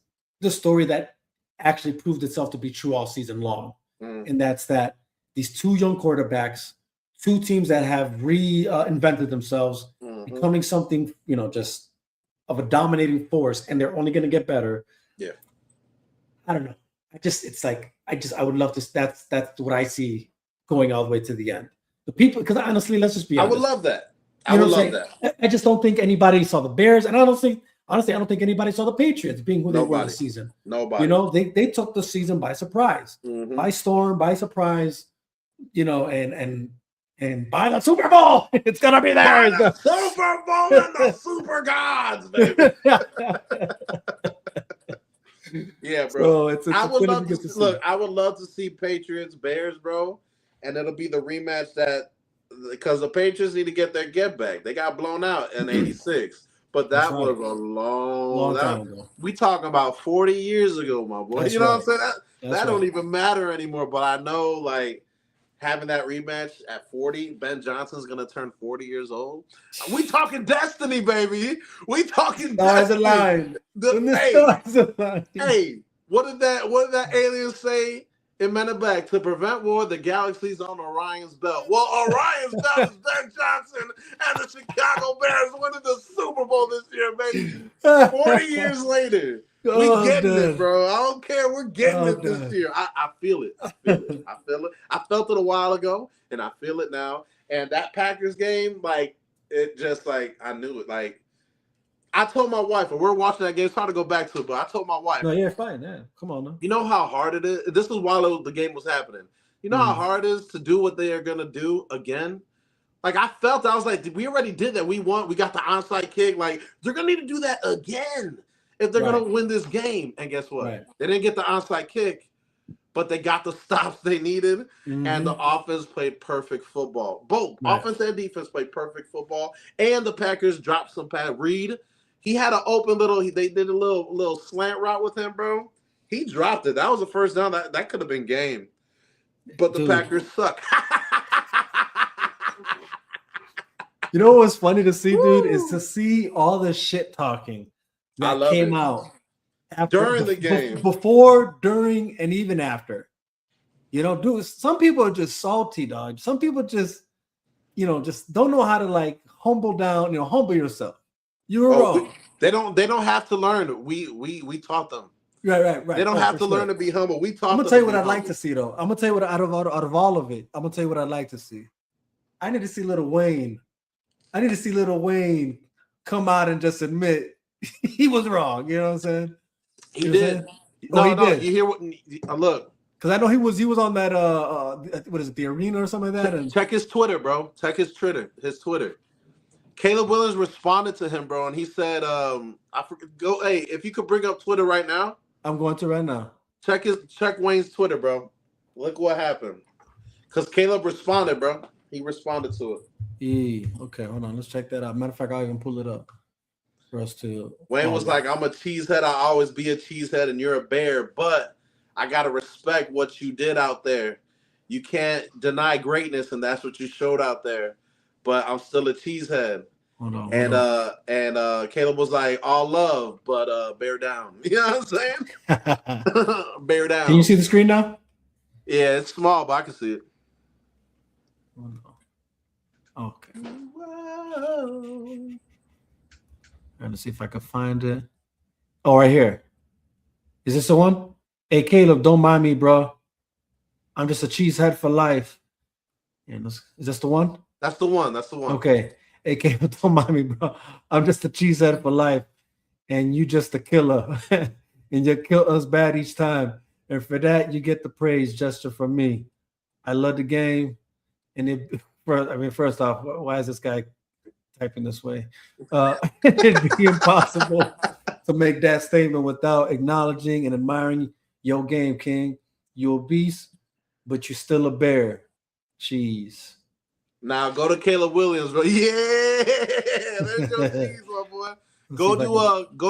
the story that actually proved itself to be true all season long, and that's that these two young quarterbacks, two teams that have reinvented themselves, becoming something, you know, just of a dominating force, and they're only going to get better. Yeah. I don't know. I would love to. That's what I see going all the way to the end. The people, because honestly, let's just be honest. I would love that. I would love that. I just don't think anybody saw the Bears, and honestly, I don't think anybody saw the Patriots being who they were this season. Nobody. You know, they took the season by surprise, by storm, by surprise. You know, and by the Super Bowl, it's gonna be there. The Super Bowl and the Super Gods, baby. Yeah, bro. So I would love to look. I would love to see Patriots Bears, bro, and it'll be the rematch that, because the Patriots need to get their get back. They got blown out in '86, but that was a long time ago. We talking about 40 years ago, my boy. That's you know right. what I'm saying? That don't even matter anymore. But I know, like, having that rematch at 40, Ben Johnson's gonna turn 40 years old. We talking destiny, baby. We talking stars destiny. aligned. Hey, what did that alien say in Men in Black? To prevent war, the galaxy's on Orion's belt. Well, Orion's belt is Ben Johnson and the Chicago Bears winning the Super Bowl this year, baby. 40 years later. We getting it, bro. I don't care. We're getting it this year. I feel it. I feel it. I feel it. I felt it a while ago, and I feel it now. And that Packers game, like, it just, like, I knew it. Like, I told my wife, and we're watching that game. It's hard to go back to it, but I told my wife. No, you're fine. Yeah, come on, now. You know how hard it is? This was while the game was happening. You know how hard it is to do what they are going to do again? Like, I was like, we already did that. We won. We got the onside kick. Like, they're going to need to do that again if they're going to win this game. And guess what? They didn't get the onside kick, but they got the stops they needed, and the offense played perfect football. Both offense and defense played perfect football, and the Packers dropped some pass. Reed, he had an open they did a little slant route with him, bro. He dropped it. That was the first down. That could have been game. But the Packers suck. You know what's funny to see, dude, is to see all the shit talking that came out during the game, before, during, and even after. You know, dude, some people are just salty, dog. Some people just, you know, just don't know how to, like, humble yourself. You were wrong. They don't have to learn. We taught them. Right. They don't have to learn to be humble. We taught them. I'm gonna tell you what I'd like to see, though. I'm gonna tell you what out of all of it, I'm gonna tell you what I'd like to see. I need to see Lil Wayne. Come out and just admit he was wrong. You know what I'm saying? He did. No, did. You hear what? Look, because I know he was on that. What is it? The Arena or something like that. And check his Twitter, bro. Check his Twitter. Caleb Williams responded to him, bro, and he said, Hey, if you could bring up Twitter right now. I'm going to right now. Check Wayne's Twitter, bro. Look what happened. Because Caleb responded, bro. He responded to it. Okay, hold on. Let's check that out. Matter of fact, I'll even pull it up for us to. Wayne was like, I'm a cheesehead. I'll always be a cheesehead, and you're a bear. But I got to respect what you did out there. You can't deny greatness, and that's what you showed out there. But I'm still a cheesehead. Hold on. And Caleb was like, all love, but bear down. You know what I'm saying? Bear down. Can you see the screen now? Yeah, it's small, but I can see it. Okay. Trying to see if I can find it. Oh, right here. Is this the one? Hey, Caleb, don't mind me, bro. I'm just a cheesehead for life. And is this the one? That's the one. That's the one. Okay. AK, don't mind me, bro. I'm just a cheesehead for life, and you just a killer. And you kill us bad each time. And for that, you get the praise gesture from me. I love the game. And first off, why is this guy typing this way? It'd be impossible to make that statement without acknowledging and admiring your game, King. You're a beast, but you're still a bear. Cheese. Now go to Caleb Williams, bro. Yeah, there's your cheese, my boy. Go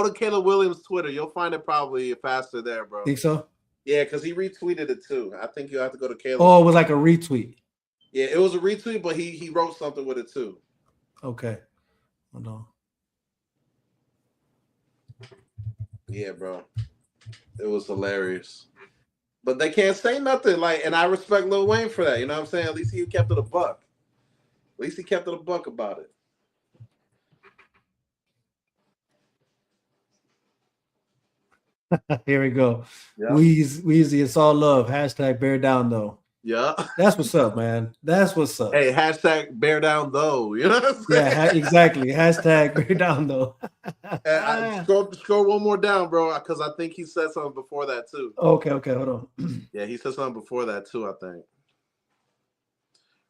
to Caleb Williams' Twitter. You'll find it probably faster there, bro. Think so? Yeah, because he retweeted it too. I think you have to go to Caleb. Oh, it was like a retweet. Yeah, it was a retweet, but he wrote something with it too. Okay. Hold on. Yeah, bro. It was hilarious. But they can't say nothing. And I respect Lil Wayne for that. You know what I'm saying? At least he kept it a buck. At least he kept it a buck about it. Here we go. Yeah. Weezy, it's all love. Hashtag bear down though. Yeah. That's what's up, man. That's what's up. Hey, hashtag bear down though. You know what I'm saying? Yeah, exactly. Hashtag bear down though. Scroll one more down, bro, because I think he said something before that too. Okay, hold on. Yeah, he said something before that too, I think.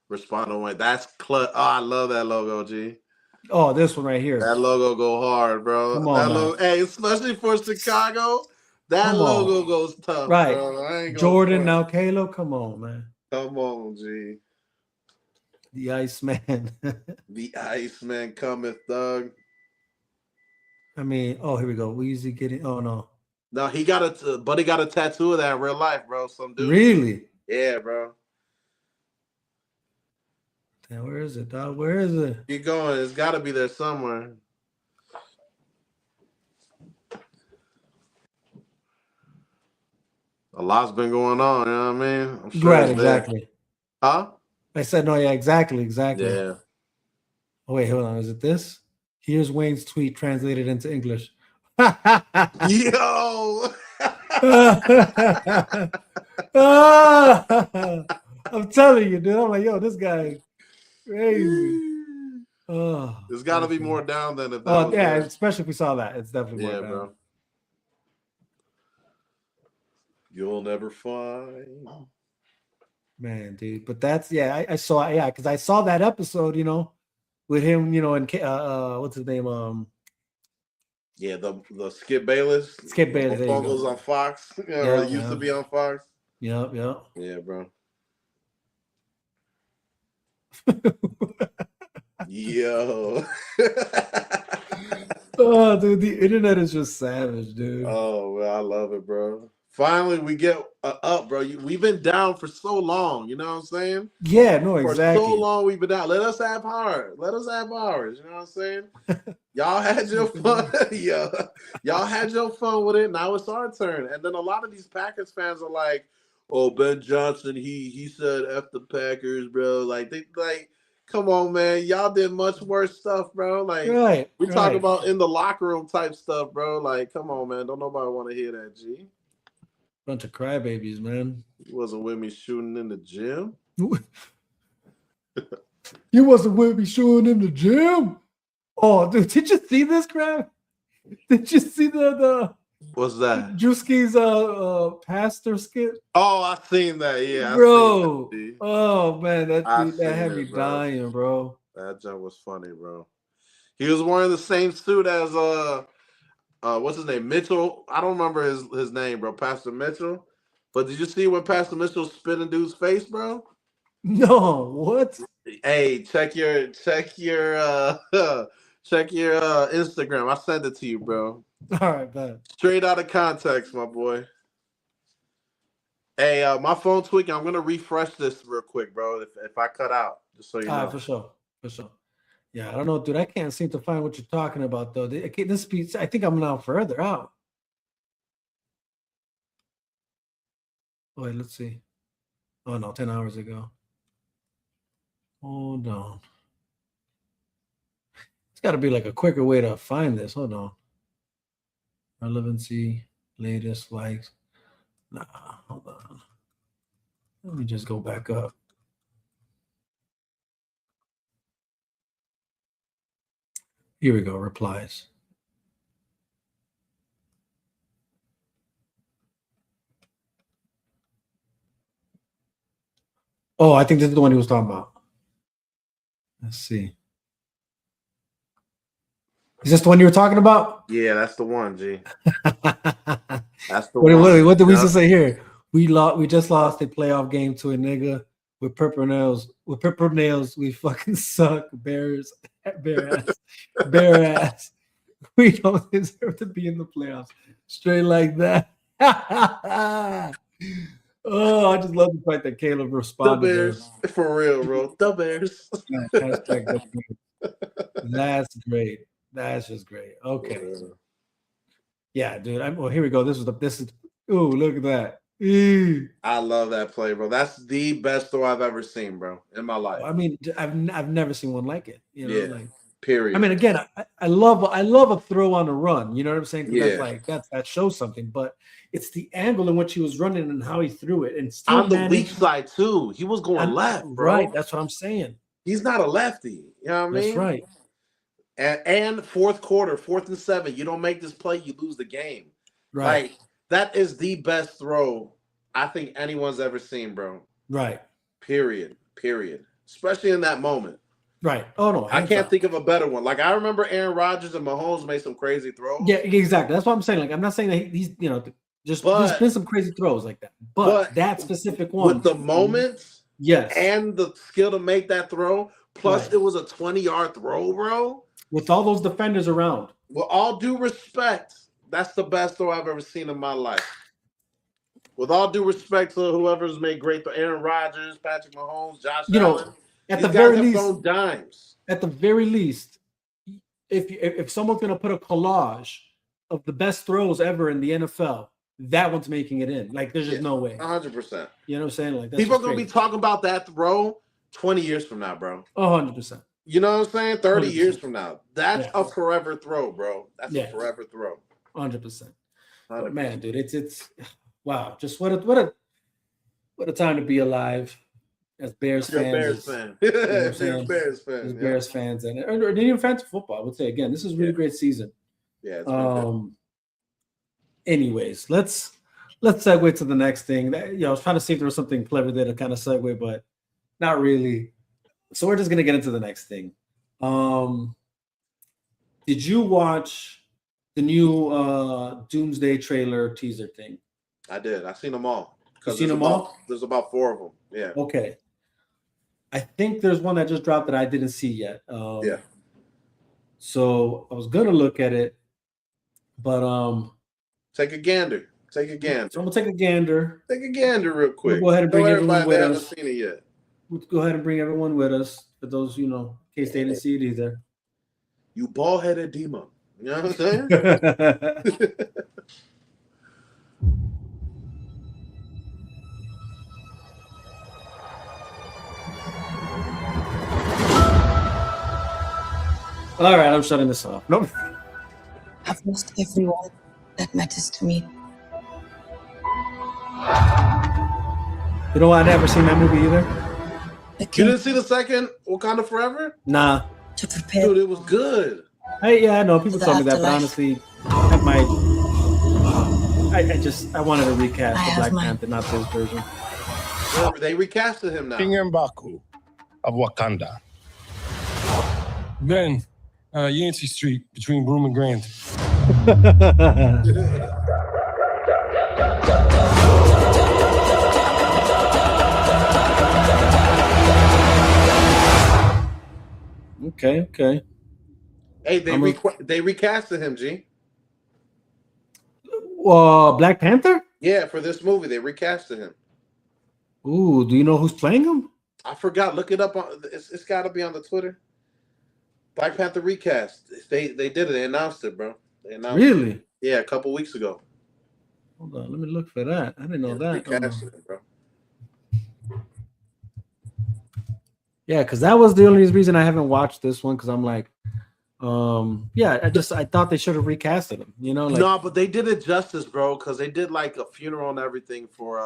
Respond on that's clutch. Oh, I love that logo, G. Oh, this one right here. That logo go hard, bro. Come on, logo, hey, especially for Chicago, that logo goes tough, right? Bro. Jordan, now Kalo, come on, man. Come on, G. The Iceman. The Iceman cometh, Doug. I mean, here we go. Weezy getting. Oh no. No, Buddy got a tattoo of that in real life, bro. Some dude. Really? Yeah, bro. Damn, where is it, dog? Where is it? Keep going. It's got to be there somewhere. A lot's been going on. You know what I mean? I'm sure right, exactly. Huh? I said no. Yeah, exactly. Yeah. Oh wait, hold on. Is it this? Here's Wayne's tweet translated into English. Yo. I'm telling you, dude. I'm like, yo, this guy crazy. Oh, there's got to be more down than if. Oh yeah, especially if we saw that. It's definitely more down. Bro. You'll never find. Man, dude. But that's I saw because I saw that episode, with him, and what's his name? Yeah, the Skip Bayless. Skip Bayless. Goes on Fox. Or it used to be on Fox. Yep. Yeah, bro. Yo. Oh, dude, the internet is just savage, dude. Oh, man, I love it, bro. Finally, we get up, bro. We've been down for so long. You know what I'm saying? Yeah, no, exactly. For so long, we've been down. Let us have ours. You know what I'm saying? Y'all had your fun. Yeah, y'all had your fun with it. Now it's our turn. And then a lot of these Packers fans are like, "Oh, Ben Johnson, he said F the Packers, bro." Come on, man. Y'all did much worse stuff, bro. We talk about in the locker room type stuff, bro. Come on, man. Don't nobody want to hear that, G. Bunch of crybabies, man. You wasn't with me shooting in the gym. You wasn't with me shooting in the gym. Oh, dude, did you see this crap? Did you see the what's that? Drewski's pastor skit? Oh, I seen that. Yeah, bro. That, oh man, that had me dying, bro. That joke was funny, bro. He was wearing the same suit as what's his name? Mitchell. I don't remember his name, bro. Pastor Mitchell. But did you see when Pastor Mitchell spit in dude's face, bro? No, what? Hey, check your Instagram. I sent it to you, bro. All right, man. Straight out of context, my boy. Hey, my phone tweaking. I'm gonna refresh this real quick, bro. If I cut out, just so you know. For sure. Yeah, I don't know, dude. I can't seem to find what you're talking about, though. This piece, I think I'm now further out. Wait, let's see. Oh no, 10 hours ago. Hold on. It's got to be like a quicker way to find this. Hold on. Relevancy, latest likes. Nah, hold on. Let me just go back up. Here we go. Replies. Oh, I think this is the one he was talking about. Let's see. Is this the one you were talking about? Yeah, that's the one, G. what, That's the one. what did we Yeah. just say here? We just lost a playoff game to a nigga with purple nails. With purple nails, we fucking suck. Bare ass. We don't deserve to be in the playoffs. Straight like that. Oh, I just love the fact that Caleb The responded. Bears. For real, bro. The Bears. Hashtag the Bears. That's great. That's just great. Okay. Yeah, dude. Well, here we go. This is. Oh, look at that. Ew. I love that play, bro. That's the best throw I've ever seen, bro, in my life. I mean, I've never seen one like it. You know, Yeah. like. Period. I mean, again, I love a throw on a run. You know what I'm saying? 'Cause Yeah. That's like that shows something. But it's the angle in which he was running and how he threw it, and still on the managed- weak side too. He was going left, bro. Right. That's what I'm saying. He's not a lefty. You know what I mean? That's right. And fourth quarter, 4th and 7, you don't make this play, you lose the game. Right. Like that is the best throw I think anyone's ever seen, bro. Right. Period. Especially in that moment. Right. Oh no, I can't think of a better one. Like I remember Aaron Rodgers and Mahomes made some crazy throws. Yeah, exactly. That's what I'm saying. Like, I'm not saying that he's there's been some crazy throws like that, but that specific one with the moments, yes, and the skill to make that throw. Plus, Right. it was a 20-yard throw, bro. with all those defenders around. With all due respect, that's the best throw I've ever seen in my life. With all due respect to whoever's made great throw, Aaron Rodgers, Patrick Mahomes, Josh Allen. At These the guys very have least, thrown dimes. at the very least, if someone's gonna put a collage of the best throws ever in the NFL, that one's making it in. Like, there's just no way. 100%. You know what I'm saying? Like, that's People are just going to be crazy. talking about that throw 20 years from now, bro. 100%. You know what I'm saying? 30 100%. years from now. That's Yeah. a forever throw, bro. That's Yeah. a forever throw. 100%. But 100%. man, dude, it's wow. Just what a time to be alive as Bears You're a fans. Bears as- fan. You know what I'm You're a saying? Bears as fan. Yeah. Bears fans or even fans of football. I would say again, this is a really Yeah. great season. Yeah, it's been good. Anyways, let's segue to the next thing. I was trying to see if there was something clever there to kind of segue, but not really. So we're just gonna get into the next thing. Did you watch the new Doomsday trailer teaser thing? I did. I seen them all. You seen them all? There's about 4 of them. Yeah. Okay. I think there's one that just dropped that I didn't see yet. Yeah. So I was gonna look at it, but Take a gander. so I'm gonna take a gander. Take a gander real quick. go ahead and Tell bring everyone everybody they with haven't us. seen it yet. Let's go ahead and bring everyone with us for those, in case they didn't see it either. You bald-headed demon. You know what I'm saying? All right, I'm shutting this off. Nope. I've lost everyone that matters to me. You know what? I never seen that movie either. I You came didn't see the second Wakanda Forever? Nah. to prepare. Dude, it was good. Hey, yeah, I know people The told me that, but afterlife. honestly, I might. I wanted to recast I the have Black mine. Panther, not this version. They recasted him now. King M'Baku of Wakanda. Ben, Yancey Street between Broome and Grand. Okay. Hey, I'm a- they recasted him, G. Black Panther? Yeah, for this movie, they recasted him. Ooh, do you know who's playing him? I forgot. Look it up on. It's got to be on the Twitter. Black Panther recast. They did it. They announced it, bro. They announced it. Really? Yeah, a couple weeks ago. Hold on, let me look for that. I didn't know that. Recasted it, bro. Yeah, because that was the only reason I haven't watched this one. Because I'm like, I thought they should have recasted him. No, but they did it justice, bro, because they did like a funeral and everything for.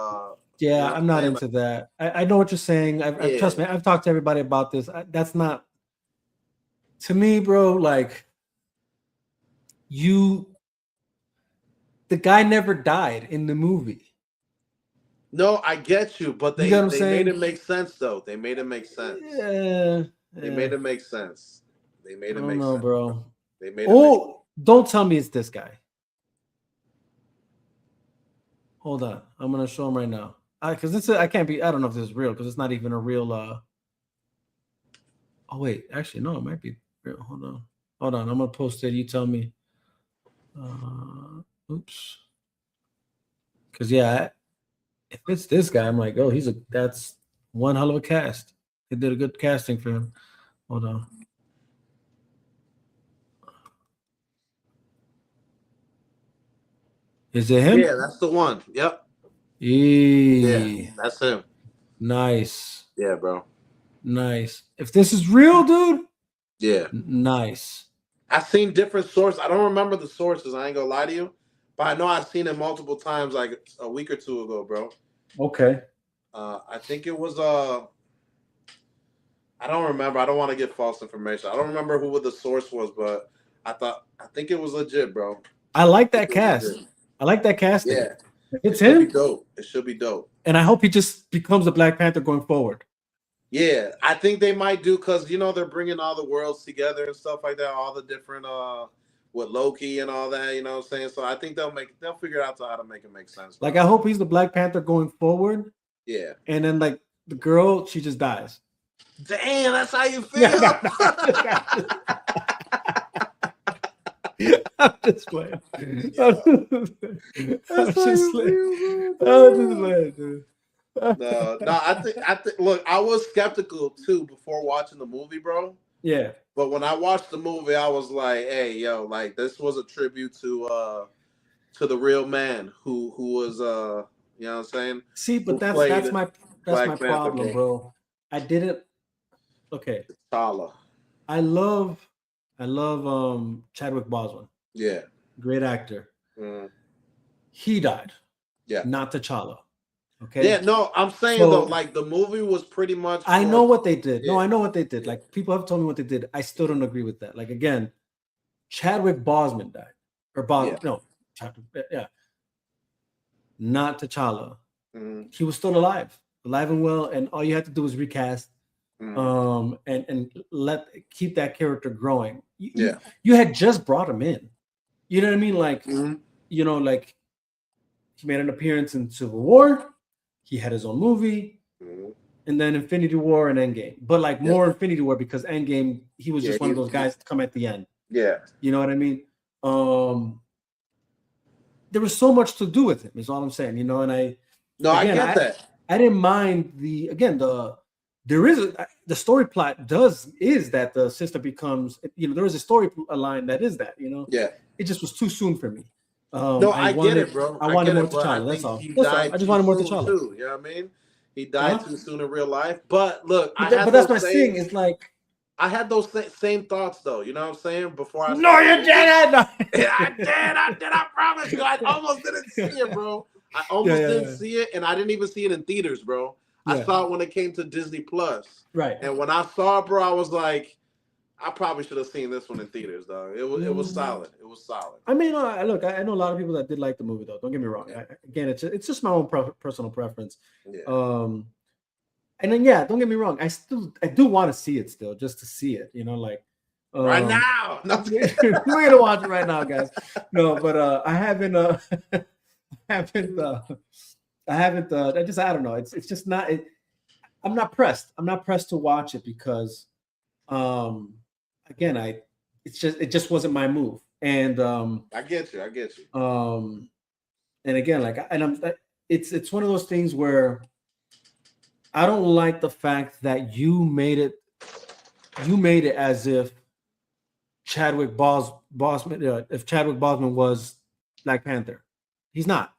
Yeah, Yeah, I'm not man, into that. I know what you're saying. Trust me, I've talked to everybody about this. That's not to me, bro. Like, the guy never died in the movie. No, I get you, but You they, get what I'm they saying? made it make sense though. They made it make sense. Yeah, They made it make sense. They made I it don't make know, sense, bro. They made it make sense. Don't tell me it's this guy. Hold on, I'm gonna show him right now. Because this I can't be. I don't know if this is real because it's not even a real. Oh wait, actually no, it might be real. Hold on. I'm gonna post it. You tell me. Oops. Because yeah, if it's this guy, I'm like, oh, that's one hell of a cast. They did a good casting for him. Hold on. Is it him? Yeah, that's the one. Yep. Yeah, that's him. Nice. Yeah, bro. Nice. If this is real, dude. Yeah. Nice. I've seen different sources. I don't remember the sources. I ain't gonna lie to you, but I know I've seen it multiple times, like a week or two ago, bro. Okay. I think it was I don't remember. I don't want to get false information. I don't remember who the source was, but I think it was legit, bro. I like that cast. I like that casting. Yeah. It's it should him. Be dope. It should be dope. And I hope he just becomes the Black Panther going forward. Yeah, I think they might do because they're bringing all the worlds together and stuff like that, all the different with Loki and all that. You know what I'm saying? So I think they'll figure out how to make it make sense. Like I hope he's the Black Panther going forward. Yeah. And then like the girl, she just dies. Damn, that's how you feel. I'm just playing. I'm just playing, dude. No, I think look, I was skeptical too before watching the movie, bro. Yeah. But when I watched the movie, I was like, hey, yo, like this was a tribute to the real man who was you know what I'm saying? See, but that's my problem, bro. I didn't okay. T'Challa. I love Chadwick Boseman. Yeah. Great actor. Mm. He died. Yeah. Not T'Challa. Okay. Yeah, no, I'm saying though, like the movie was pretty much. I know what they did. Yeah. No, I know what they did. Like people have told me what they did. I still don't agree with that. Like again, Chadwick Boseman died, or yeah, not T'Challa. Mm-hmm. He was still alive and well, and all you had to do was recast, and keep that character growing. You had just brought him in. You know what I mean? Like, like he made an appearance in Civil War. He had his own movie, and then Infinity War and Endgame. But like more Infinity War because Endgame, he was just one of those guys to come at the end. Yeah. You know what I mean? There was so much to do with him, is all I'm saying, and I get that. I didn't mind the story plot is that the sister becomes, there is a story line that is that, Yeah. It just was too soon for me. I get it, bro. I wanted more T'Challa. That's all. I just wanted more T'Challa. Too, you know what I mean? He died too soon in real life. But look, but that's my thing. It's like I had those same thoughts though. You know what I'm saying? Before I no, you didn't. No. I did. I promise you. I almost didn't see it, bro. I almost didn't see it, and I didn't even see it in theaters, bro. I saw it when it came to Disney Plus. Right. And when I saw it, bro, I was like, I probably should have seen this one in theaters, though. It was solid. It was solid. I mean, look, I know a lot of people that did like the movie, though. Don't get me wrong. Again, it's just my own personal preference. Yeah. And then don't get me wrong. I do want to see it still, just to see it. Right now. No. We're gonna watch it right now, guys. No, but I haven't. I don't know. It's just not. I'm not pressed. I'm not pressed to watch it because, again, it just wasn't my move. And I get you. And again, it's one of those things where I don't like the fact that you made it as if Chadwick Boseman, if Chadwick Boseman was Black Panther. He's not.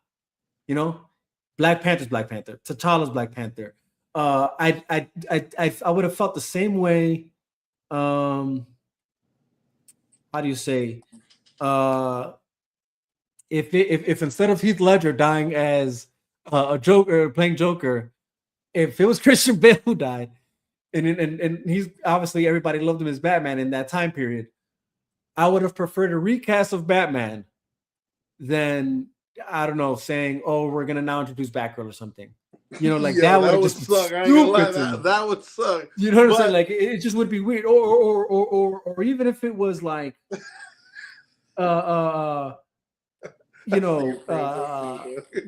Black Panther's Black Panther. T'Challa's Black Panther. I would have felt the same way. How do you say? If instead of Heath Ledger dying as a Joker, playing Joker, if it was Christian Bale who died, and he's obviously everybody loved him as Batman in that time period, I would have preferred a recast of Batman than, I don't know, saying, "Oh, we're gonna now introduce Batgirl" or something. You know, like Yo, that would have would just been suck. I ain't gonna lie, stupid to me. that would suck. You know what I'm But- saying? Like it just would be weird. Or even if it was like you know,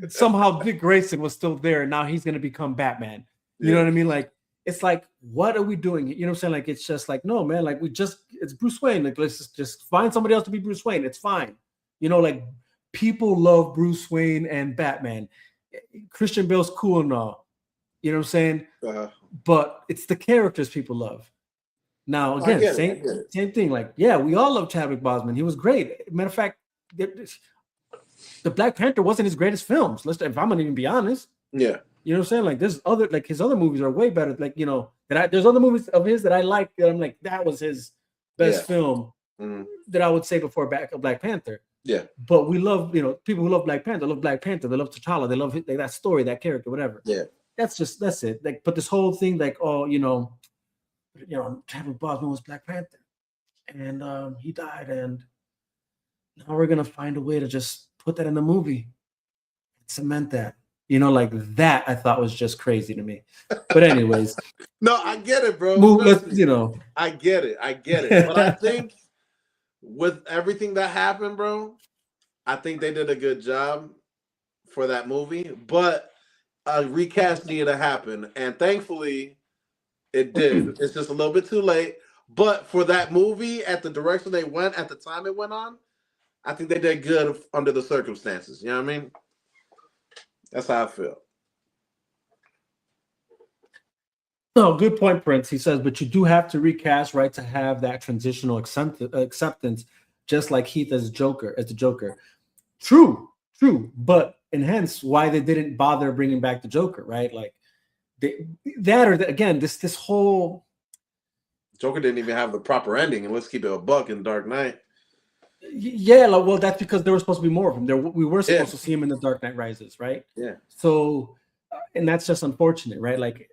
somehow Dick Grayson was still there and now he's gonna become Batman. You know what I mean? Like it's like, what are we doing? You know what I'm saying? Like it's just like, no, man, like it's Bruce Wayne. Like let's just find somebody else to be Bruce Wayne. It's fine. You know, like people love Bruce Wayne and Batman. Christian Bale's cool and all. You know what I'm saying? But it's the characters people love. Now, again, same thing. Like, yeah, we all love Chadwick Boseman. He was great. Matter of fact, the Black Panther wasn't his greatest films. If I'm gonna even be honest. Yeah. You know what I'm saying? Like, there's other, like his other movies are way better. Like, you know, there's other movies of his that I like that I'm like, that was his best film that I would say before Black Panther. Yeah. But we love, you know, people who love Black Panther, love Black Panther, they love T'Challa, they love like, that story, that character, whatever. Yeah. That's it. Like, but this whole thing, like, oh, you know, Chadwick Boseman was Black Panther, and he died, and now we're gonna find a way to just put that in the movie, cement that. You know, like that. I thought was just crazy to me. But anyways, no, I get it, bro. You know, I get it. But I think with everything that happened, bro, I think they did a good job for that movie. But a recast needed to happen, and thankfully, it did. It's just a little bit too late. But for that movie, at the direction they went, at the time it went on, I think they did good under the circumstances. You know what I mean? That's how I feel. No, good point, Prince. He says, but you do have to recast, right, to have that transitional acceptance, just like Heath as the Joker. True. But and hence why they didn't bother bringing back the Joker, right? Like again, this whole Joker didn't even have the proper ending, and let's keep it a buck in Dark Knight. Yeah, like, well, that's because there was supposed to be more of him. We were supposed to see him in the Dark Knight Rises, right? Yeah. So, and that's just unfortunate, right? Like,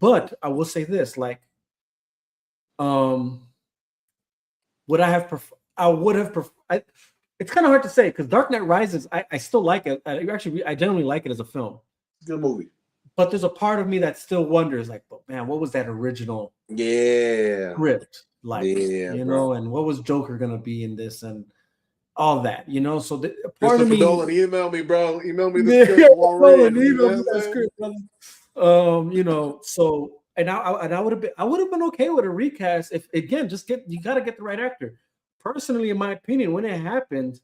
but I will say this, like, would I have it's kind of hard to say because Dark Knight Rises, I still like it. I generally like it as a film. Good movie. But there's a part of me that still wonders, like, but man, what was that original script like? You know, and what was Joker gonna be in this and all that, you know? So part of me, Nolan, email me, bro. Email me the script. You know, so and I would have been okay with a recast if, again, you got to get the right actor. Personally, in my opinion, when it happened,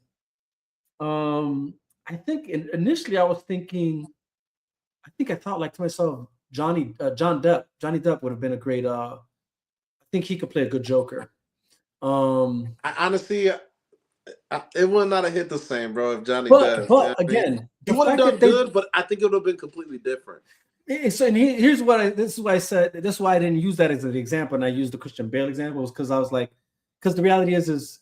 I think initially I was thinking, I thought like to myself, Johnny Depp would have been a great. I think he could play a good Joker. I honestly, it would not have hit the same, bro. If Johnny Depp, but again, he would have done good, but I think it would have been completely different. So, and here's what this is why I said this is why I didn't use that as an example, and I used the Christian Bale example, was because I was like, because the reality is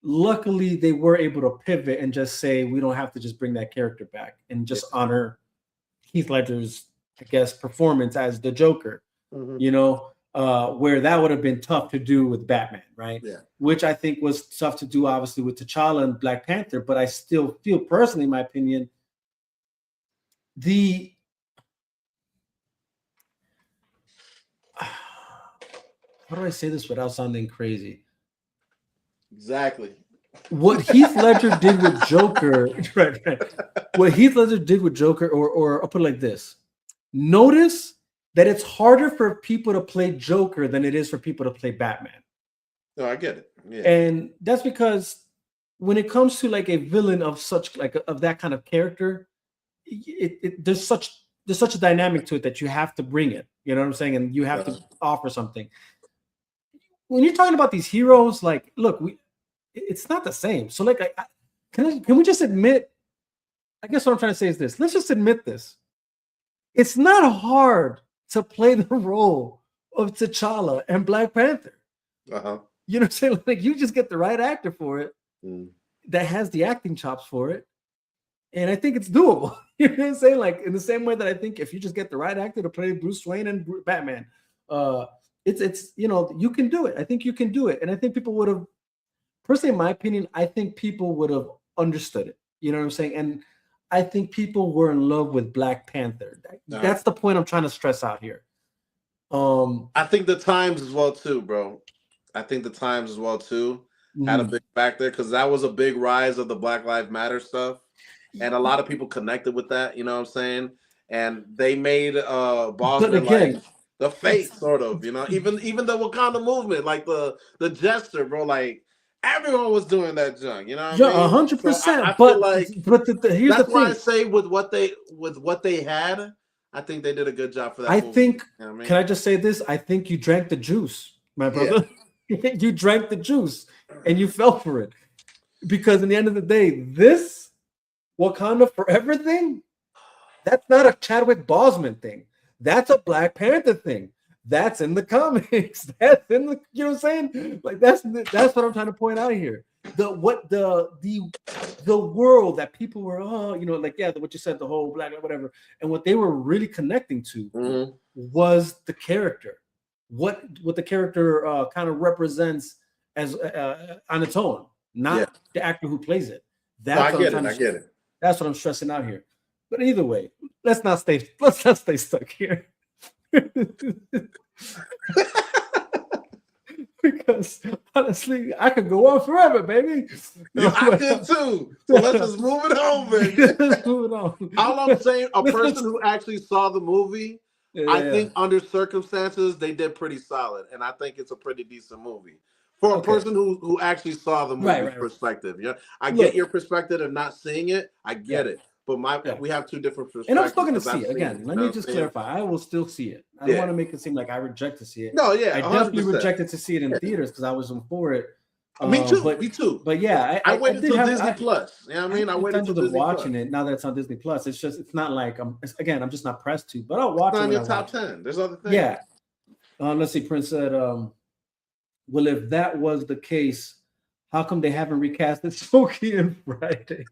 luckily they were able to pivot and just say we don't have to just bring that character back and just honor Heath Ledger's, I guess, performance as the Joker. You know, where that would have been tough to do with Batman, right? Yeah. Which I think was tough to do, obviously, with T'Challa and Black Panther. But I still feel, personally, in my opinion, how do I say this without sounding crazy? Exactly. What Heath Ledger did with Joker, right. What Heath Ledger did with Joker, or I'll put it like this: notice that it's harder for people to play Joker than it is for people to play Batman. No, I get it. Yeah. And that's because when it comes to like a villain of such of that kind of character, there's such a dynamic to it that you have to bring it. You know what I'm saying? And you have to offer something. When you're talking about these heroes, like, look, it's not the same. So, like, can we just admit? I guess what I'm trying to say is this: let's just admit this. It's not hard to play the role of T'Challa and Black Panther. You know what I'm saying? Like, you just get the right actor for it that has the acting chops for it, and I think it's doable. You know what I'm saying? Like, in the same way that I think if you just get the right actor to play Bruce Wayne and Batman, it's you know, you can do it. I think you can do it, and I think people would have personally, in my opinion, I think people would have understood it. You know what I'm saying? And I think people were in love with Black Panther. That's the point I'm trying to stress out here. I think the times as well too, bro. I think the times as well too had a big factor because that was a big rise of the Black Lives Matter stuff, and a lot of people connected with that. You know what I'm saying? And they made Bosman like the face, sort of. You know, even the Wakanda movement, like the gesture, bro. Like everyone was doing that junk. You know what I mean? 100%. I feel like here's that's the why thing. I say with what they had, I think they did a good job for that. I movie. think. You know what I mean? Can I just say this? I think you drank the juice, my brother. Yeah. You drank the juice, and you fell for it, because in the end of the day, this Wakanda Forever thing, that's not a Chadwick Boseman thing. That's a Black Panther thing. That's in the comics. That's in the, you know what I'm saying? Like that's what I'm trying to point out here. The world that people were, like, yeah, what you said, the whole Black whatever, and what they were really connecting to was the character. What the character kind of represents as on its own, not the actor who plays it. That's I get it. That's what I'm stressing out here. But either way, let's not stay stuck here. Because honestly, I could go on forever, baby. I could too. So let's just move it on, baby. Let's move it on. All I'm saying, a person who actually saw the movie, I think under circumstances they did pretty solid, and I think it's a pretty decent movie for a person who actually saw the movie perspective. Yeah, I get your perspective of not seeing it. I get it. But we have two different perspectives. And I'm still going to see it again. Let me just clarify. I will still see it. I don't want to make it seem like I reject to see it. No, yeah, I definitely rejected to see it in theaters because I wasn't for it. Me too. But yeah, I waited until Disney Plus. You know what I mean? I waited until Disney watching it now that it's on Disney Plus. It's not like I'm just not pressed to. But I'll watch it. It's on your top 10. There's other things. Yeah. Let's see. Prince said, "Well, if that was the case, how come they haven't recasted Smokey and Friday?"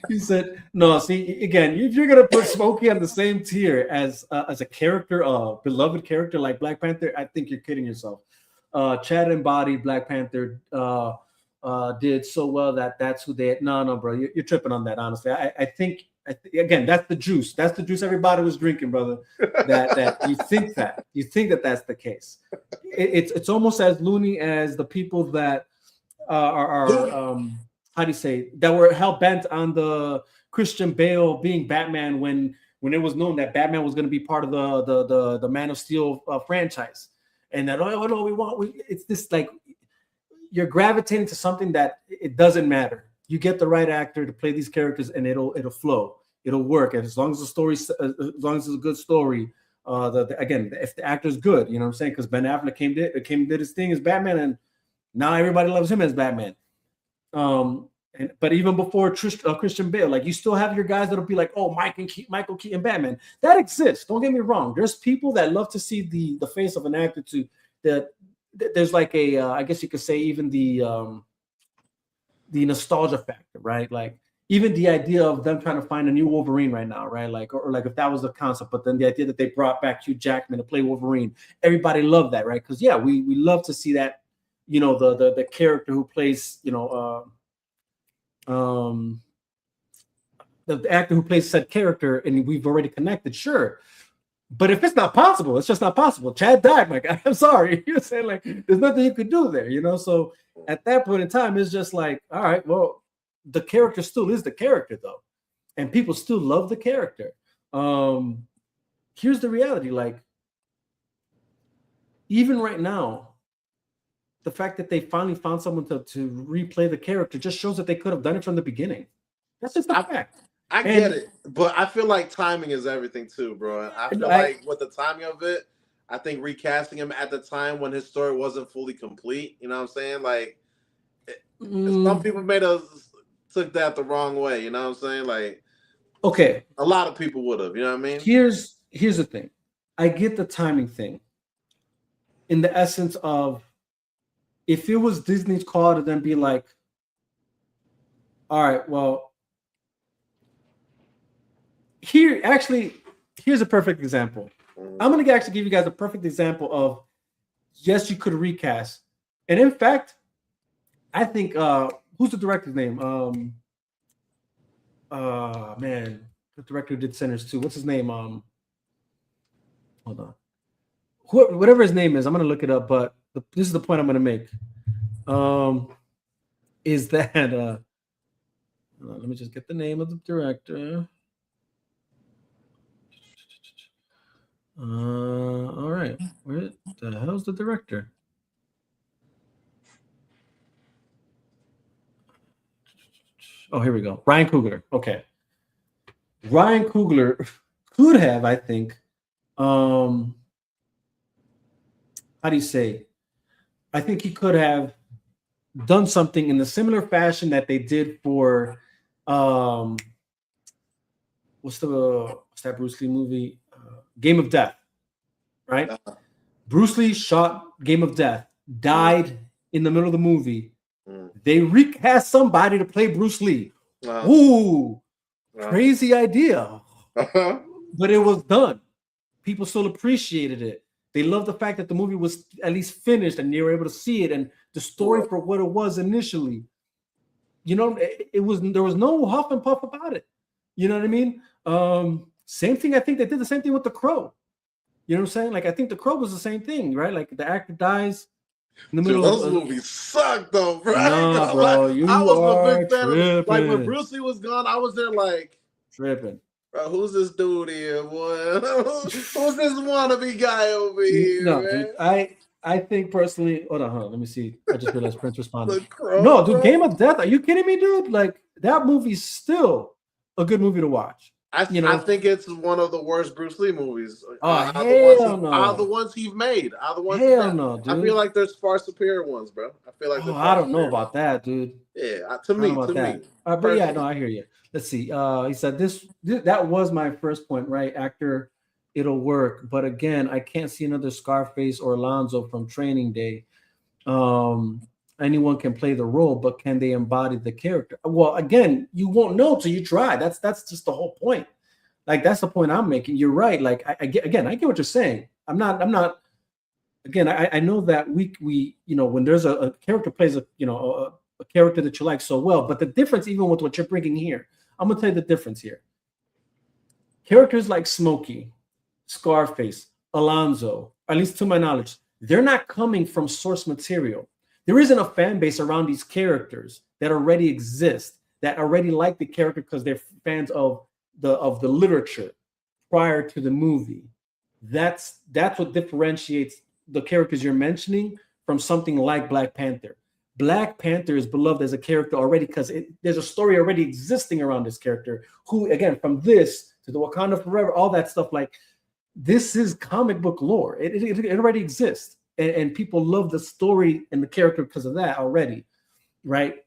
He said, "No, see, again, if you're gonna put Smokey on the same tier as a character, beloved character like Black Panther, I think you're kidding yourself." Chad embodied Black Panther did so well that's who they. No, bro, you're tripping on that. Honestly, I think again, that's the juice. That's the juice everybody was drinking, brother. That you think that's the case. It's almost as loony as the people that are how do you say, that were hell bent on the Christian Bale being Batman when it was known that Batman was going to be part of the Man of Steel franchise, and that it's this, like, you're gravitating to something that it doesn't matter. You get the right actor to play these characters, and it'll flow, it'll work, and as long as the story, as long as it's a good story. Again, if the actor's good, you know what I'm saying? Because Ben Affleck came did his thing as Batman, and now everybody loves him as Batman. But even before Christian Bale, like, you still have your guys that'll be like, oh, Michael Keaton Batman. That exists. Don't get me wrong. There's people that love to see the face of an actor there's like a I guess you could say even the nostalgia factor, right? Like, even the idea of them trying to find a new Wolverine right now, right? Like, or like if that was the concept, but then the idea that they brought back Hugh Jackman to play Wolverine, everybody loved that, right? Because we love to see that, you know, the character who plays, you know, the actor who plays said character, and we've already connected, sure. But if it's not possible, it's just not possible. Chad died, my guy. I'm sorry. You're saying, like, there's nothing you could do there, you know? So at that point in time, it's just like, all right, well, the character still is the character, though. And people still love the character. Here's the reality. Like, even right now, the fact that they finally found someone to replay the character just shows that they could have done it from the beginning. That's just a fact. I get it, but I feel like timing is everything too, bro. And I feel like with the timing of it, I think recasting him at the time when his story wasn't fully complete, you know what I'm saying? Like, some people took that the wrong way, you know what I'm saying? Like, okay, a lot of people would have, you know what I mean? Here's the thing. I get the timing thing in the essence of, if it was Disney's call to then be like, all right, well, here's a perfect example. I'm gonna actually give you guys a perfect example of yes, you could recast, and in fact, I think who's the director's name? Man, the director who did Sinners 2. What's his name? Hold on. Whatever his name is, I'm gonna look it up. But this is the point I'm gonna make. Is that let me just get the name of the director. All right, where the hell's the director? Oh, here we go. Ryan Coogler. Okay, Ryan Coogler could have, I think. How do you say? I think he could have done something in the similar fashion that they did for what's that Bruce Lee movie? Game of Death, right? Bruce Lee shot Game of Death, died in the middle of the movie. They recast somebody to play Bruce Lee. Ooh, crazy idea. But it was done. People still appreciated it. They loved the fact that the movie was at least finished and they were able to see it and the story for what it was initially. You know, there was no huff and puff about it. You know what I mean? Same thing. I think they did the same thing with The Crow. You know what I'm saying? Like I think The Crow was the same thing, right? Like the actor dies in the middle. Those movies suck, though, bro. Nah, bro, I was a big fan of, like when Bruce Lee was gone. I was there like tripping. Bro, who's this dude here, boy? Who's this wannabe guy over here? No, man? dude, I think personally. Hold on, let me see. I just realized Prince responded. The Crow, No, dude, bro. Game of Death. Are you kidding me, dude? Like that movie's still a good movie to watch. I think it's one of the worst Bruce Lee movies. Oh, hell no. Out of the ones he's made. Out of the ones Hell no, dude. I feel like there's far superior ones, bro. I feel like I don't know about that, dude. Yeah, to me. But yeah, no, I hear you. Let's see. He said that was my first point, right? Actor, it'll work. But again, I can't see another Scarface or Alonzo from Training Day. Anyone can play the role, but can they embody the character? Well, again, you won't know till you try. That's just the whole point. Like that's the point I'm making. You're right. Like I get what you're saying. I'm not. Again, I know that we when there's a character plays a character that you like so well, but the difference even with what you're bringing here, I'm gonna tell you the difference here. Characters like Smokey, Scarface, Alonzo, at least to my knowledge, they're not coming from source material. There isn't a fan base around these characters that already exist, that already like the character because they're fans of the literature prior to the movie. That's what differentiates the characters you're mentioning from something like Black Panther. Black Panther is beloved as a character already because there's a story already existing around this character who, again, from this to the Wakanda Forever, all that stuff, like this is comic book lore. It already exists. And people love the story and the character because of that already, right?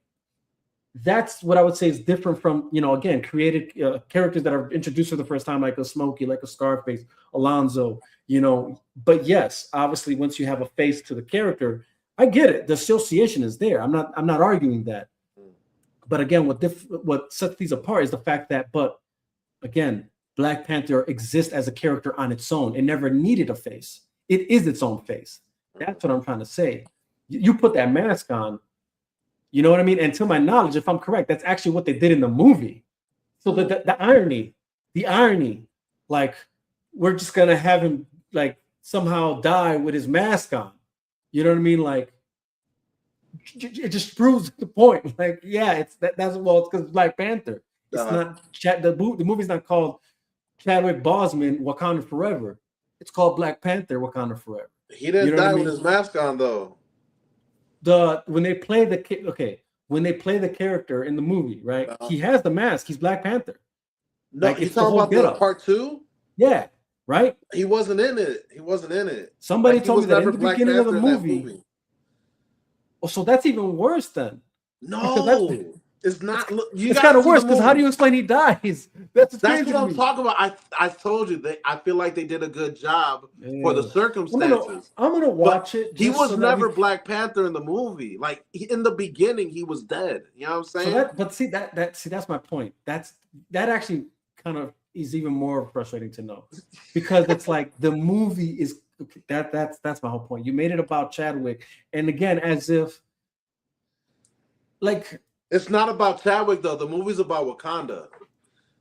That's what I would say is different from, again, created characters that are introduced for the first time, like a Smokey, like a Scarface, Alonzo, But yes, obviously, once you have a face to the character, I get it. The association is there. I'm not arguing that. But again, what sets these apart is the fact that, but again, Black Panther exists as a character on its own. It never needed a face. It is its own face. That's what I'm trying to say. You put that mask on, you know what I mean? And to my knowledge, if I'm correct, that's actually what they did in the movie. So the irony, like we're just gonna have him like somehow die with his mask on. You know what I mean? Like it just proves the point. Like, yeah, it's because Black Panther. It's not the movie's not called Chadwick Boseman Wakanda Forever. It's called Black Panther Wakanda Forever. He didn't die with his mask on though. When they play the character in the movie, right? He has the mask. He's Black Panther. No, like, he's talking about the part 2. Yeah, right. He wasn't in it. Somebody told me that in the beginning of the movie. Oh, so that's even worse then. No, it's not. It's kind of worse because how do you explain he dies? That's what I'm talking about. I told you that I feel like they did a good job for the circumstances. I'm gonna watch it. He was never Black Panther in the movie. Like in the beginning, he was dead. You know what I'm saying? That's my point. That actually kind of is even more frustrating to know, because it's like the movie is that's my whole point. You made it about Chadwick, and again, as if like It's not about Chadwick though. The movie's about Wakanda.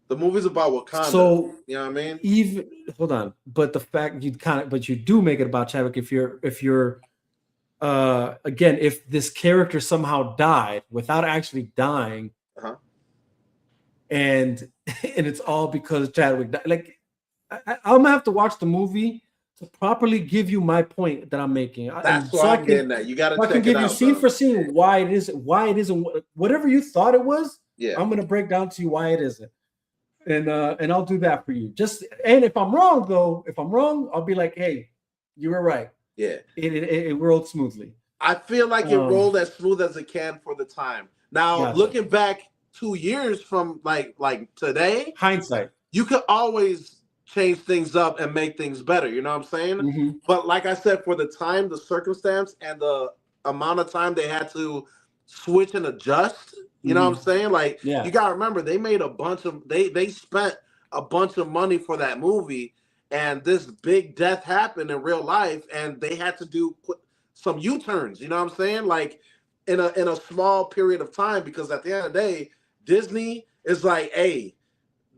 The movie's about Wakanda. So you know what I mean? even hold on, but the fact you do make it about Chadwick if you're again, if this character somehow died without actually dying, Uh-huh. and it's all because Chadwick died. Like I'm gonna have to watch the movie to properly give you my point that I'm making. That's what I'm getting at. You got to check I can give it you out, scene bro. for scene why it isn't whatever you thought it was. Yeah. I'm gonna break down to you why it isn't, and I'll do that for you. And if I'm wrong though, I'll be like, hey, you were right. Yeah. It rolled smoothly. I feel like it rolled as smooth as it can for the time. Now, looking back 2 years from like today, hindsight, you could always change things up and make things better. You know what I'm saying? Mm-hmm. But like I said, for the time, the circumstance, and the amount of time they had to switch and adjust, you know what I'm saying? Like, you gotta remember, they made they spent a bunch of money for that movie, and this big death happened in real life, and they had to do some U-turns, you know what I'm saying? Like in a small period of time, because at the end of the day, Disney is like, hey,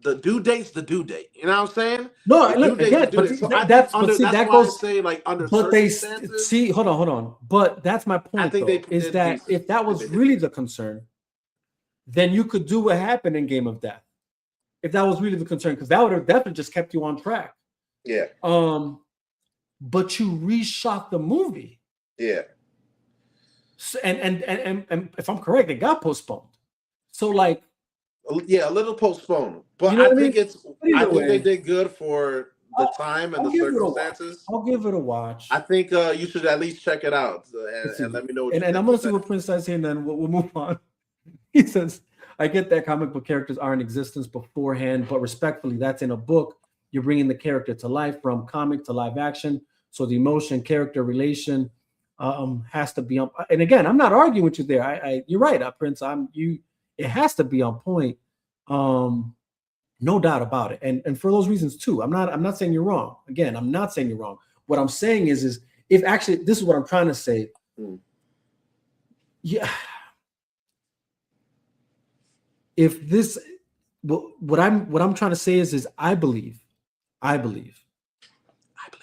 the due date's the due date. You know what I'm saying? No, the look, again, but so that goes. Say, like, under but they circumstances, see. Hold on. But that's my point. I think though, is that if that was really the concern, then you could do what happened in Game of Death. If that was really the concern, because that would have definitely just kept you on track. Yeah. But you reshot the movie. Yeah. So, and if I'm correct, it got postponed. So like, yeah, a little postponed, but you know I think I think way, they did good for the time and the circumstances. I'll give it a watch. I think you should at least check it out and let me know. And I'm gonna see what Prince says here, and then we'll move on. He says, "I get that comic book characters are in existence beforehand, but respectfully, that's in a book. You're bringing the character to life from comic to live action, so the emotion, character, relation." Has to be on. And again, I'm not arguing with you there. You're right, Prince. It has to be on point. No doubt about it. And for those reasons too. I'm not saying you're wrong. Again, I'm not saying you're wrong. What I'm saying is if actually this is what I'm trying to say. Yeah. If this what I'm trying to say is I believe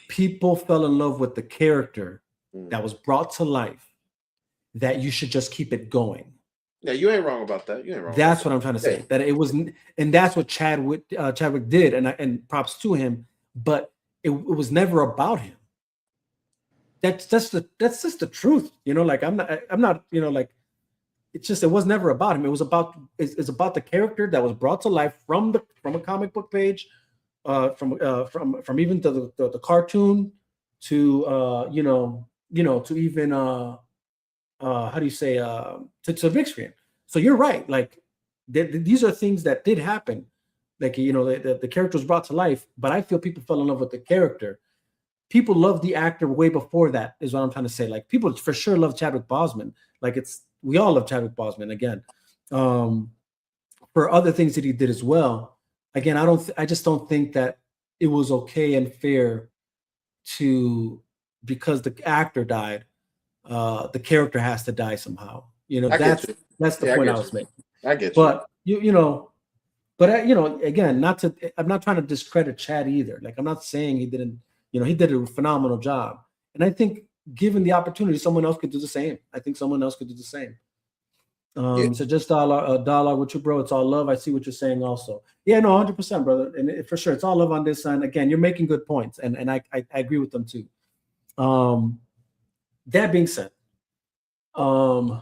people fell in love with the character that was brought to life, that you should just keep it going. Yeah, you ain't wrong about that. You ain't wrong. That's what I'm trying to say. That it was, and that's what Chadwick did, and props to him. But it was never about him. That's just the truth. You know, like I'm not. You know, like it's just it was never about him. It was about it's about the character that was brought to life from a comic book page, from even the cartoon to to even how do you say to big screen. So you're right. Like these are things that did happen. Like the character was brought to life, but I feel people fell in love with the character. People love the actor way before that, is what I'm trying to say. Like people for sure love Chadwick Boseman. Like we all love Chadwick Boseman again. For other things that he did as well. Again, I just don't think that it was okay and fair because the actor died, the character has to die somehow. That's the point I was making. I get you. But again, I'm not trying to discredit Chad either. Like I'm not saying he didn't. He did a phenomenal job, and I think given the opportunity, someone else could do the same. I think someone else could do the same. So just dollar with you, bro. It's all love. I see what you're saying also. Yeah, no, 100%, brother. And for sure, it's all love on this. And again, you're making good points, and I agree with them too. That being said, I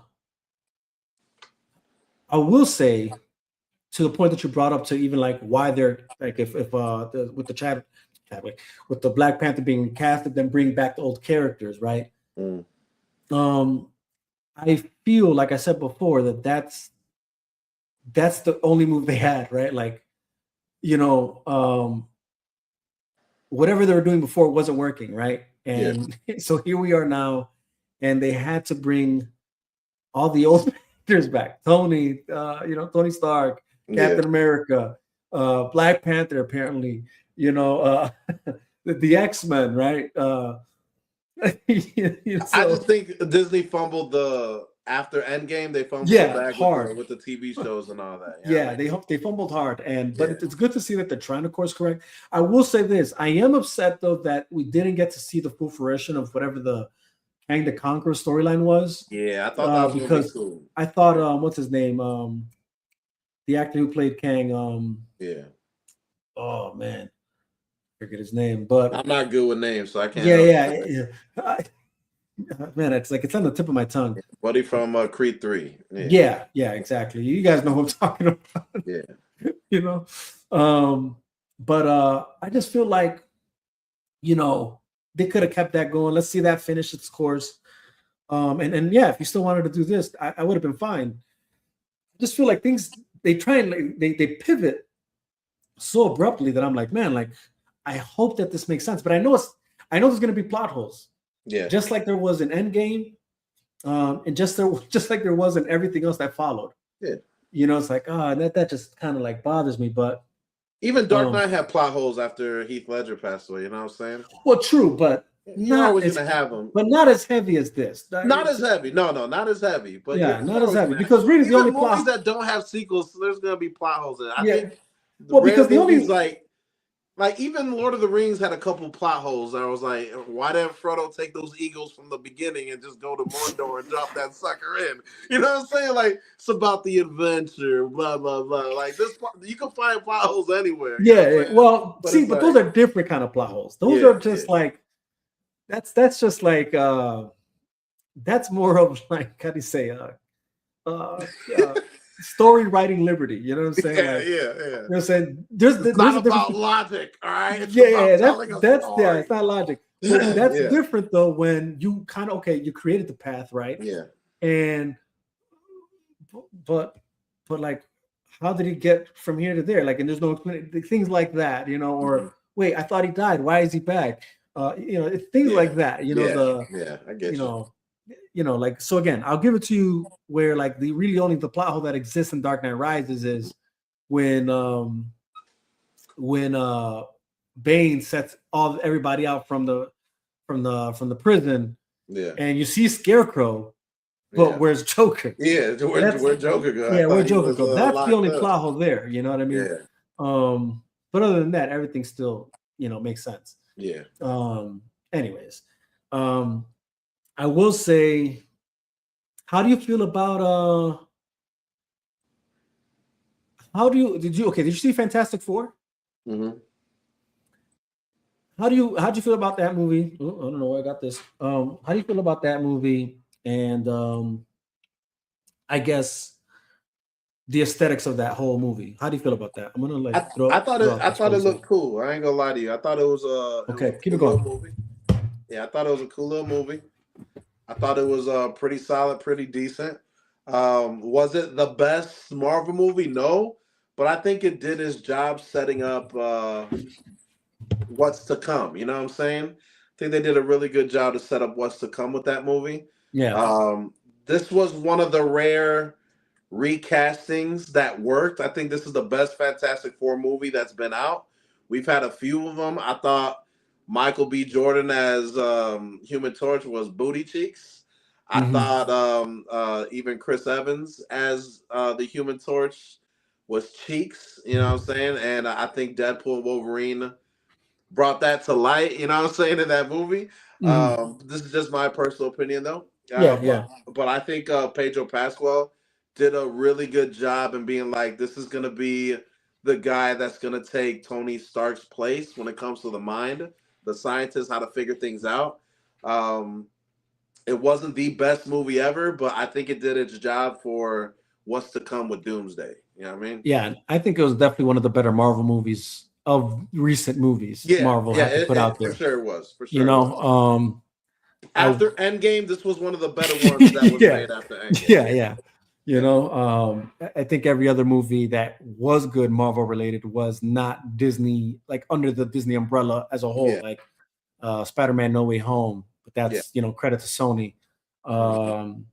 will say to the point that you brought up to even like why they're like with the Chadwick, with the Black Panther being casted, then bring back the old characters, right? I feel like I said before that's the only move they had, right? Like, whatever they were doing before wasn't working, right? And so here we are now, and they had to bring all the old actors back. Tony Stark, Captain America, Black Panther, apparently, the X-Men, right? I just think Disney fumbled after Endgame. They fumbled the bag hard. with the TV shows and all that. Yeah, they fumbled hard, but it's good to see that they're trying to course correct. I will say this: I am upset though that we didn't get to see the full fruition of whatever the Kang the Conqueror storyline was. Yeah, I thought that was because cool. I thought what's his name? The actor who played Kang. Oh man, I forget his name. But I'm not good with names, so I can't. Yeah. Man, it's on the tip of my tongue. Buddy from Creed 3. Yeah, exactly. You guys know who I'm talking about. Yeah. But I just feel like, they could have kept that going. Let's see that finish its course. And if you still wanted to do this, I would have been fine. I just feel like things they try and they pivot so abruptly that I'm like, man, like I hope that this makes sense. But I know there's gonna be plot holes. Yeah. Just like there was in Endgame, and just like there was in everything else that followed. Yeah. It's like, that just kind of like bothers me. But even Dark Knight had plot holes after Heath Ledger passed away. You know what I'm saying? Well, true, but you're always gonna have them, but not as heavy as this. Not as heavy. No, not as heavy. But not as heavy because really the only movies that don't have sequels, there's gonna be plot holes in it. I think because the only like even Lord of the Rings had a couple plot holes. I was like, why didn't Frodo take those eagles from the beginning and just go to Mordor and drop that sucker in? You know what I'm saying? Like it's about the adventure, blah blah blah. Like this, you can find plot holes anywhere. Yeah. Well, but those are different kind of plot holes. Those are just like that's just like that's more of like how do you say story writing liberty, you know what I'm saying? Yeah. You know what I'm saying? There's not about logic, all right? It's it's not logic. That's different though when you kind of you created the path, right? Yeah. And but like how did he get from here to there? Like, and there's no things like that, or wait, I thought he died. Why is he back? It's things like that, I get you. Like, so again, I'll give it to you where like the only plot hole that exists in Dark Knight Rises is when Bane sets everybody out from the prison, and you see Scarecrow, but where's Joker? Yeah, where Joker go? Yeah, where Joker go? That's the only plot hole there. You know what I mean? Yeah. But other than that, everything still makes sense. Yeah. Anyways, I will say, how do you feel about did you see Fantastic Four? Mm-hmm. How'd you feel about that movie? Oh, I don't know where I got this. How do you feel about that movie? And I guess the aesthetics of that whole movie. How do you feel about that? I'm gonna I thought it looked cool. I ain't gonna lie to you. I thought it was keep it going. Movie. Yeah, I thought it was a cool little movie. I thought it was pretty solid, pretty decent. Was it the best Marvel movie? No, but I think it did its job setting up what's to come. You know what I'm saying? I think they did a really good job to set up what's to come with that movie. Yeah. This was one of the rare recastings that worked. I think this is the best Fantastic Four movie that's been out. We've had a few of them. I thought Michael B. Jordan as Human Torch was booty cheeks. I thought even Chris Evans as the Human Torch was cheeks. You know what I'm saying? And I think Deadpool and Wolverine brought that to light. You know what I'm saying, in that movie. This is just my personal opinion, though. But I think Pedro Pascal did a really good job in being like, this is going to be the guy that's going to take Tony Stark's place when it comes to the mind, the scientist, how to figure things out. It wasn't the best movie ever, but I think it did its job for what's to come with Doomsday. You know what I mean? Yeah, I think it was definitely one of the better Marvel movies of recent movies. Marvel had to put out there. For sure it was. After Endgame, this was one of the better ones that was made after Endgame. I think every other movie that was good Marvel related was not Disney, like under the Disney umbrella as a whole, like Spider-Man No Way Home, but that's credit to Sony. And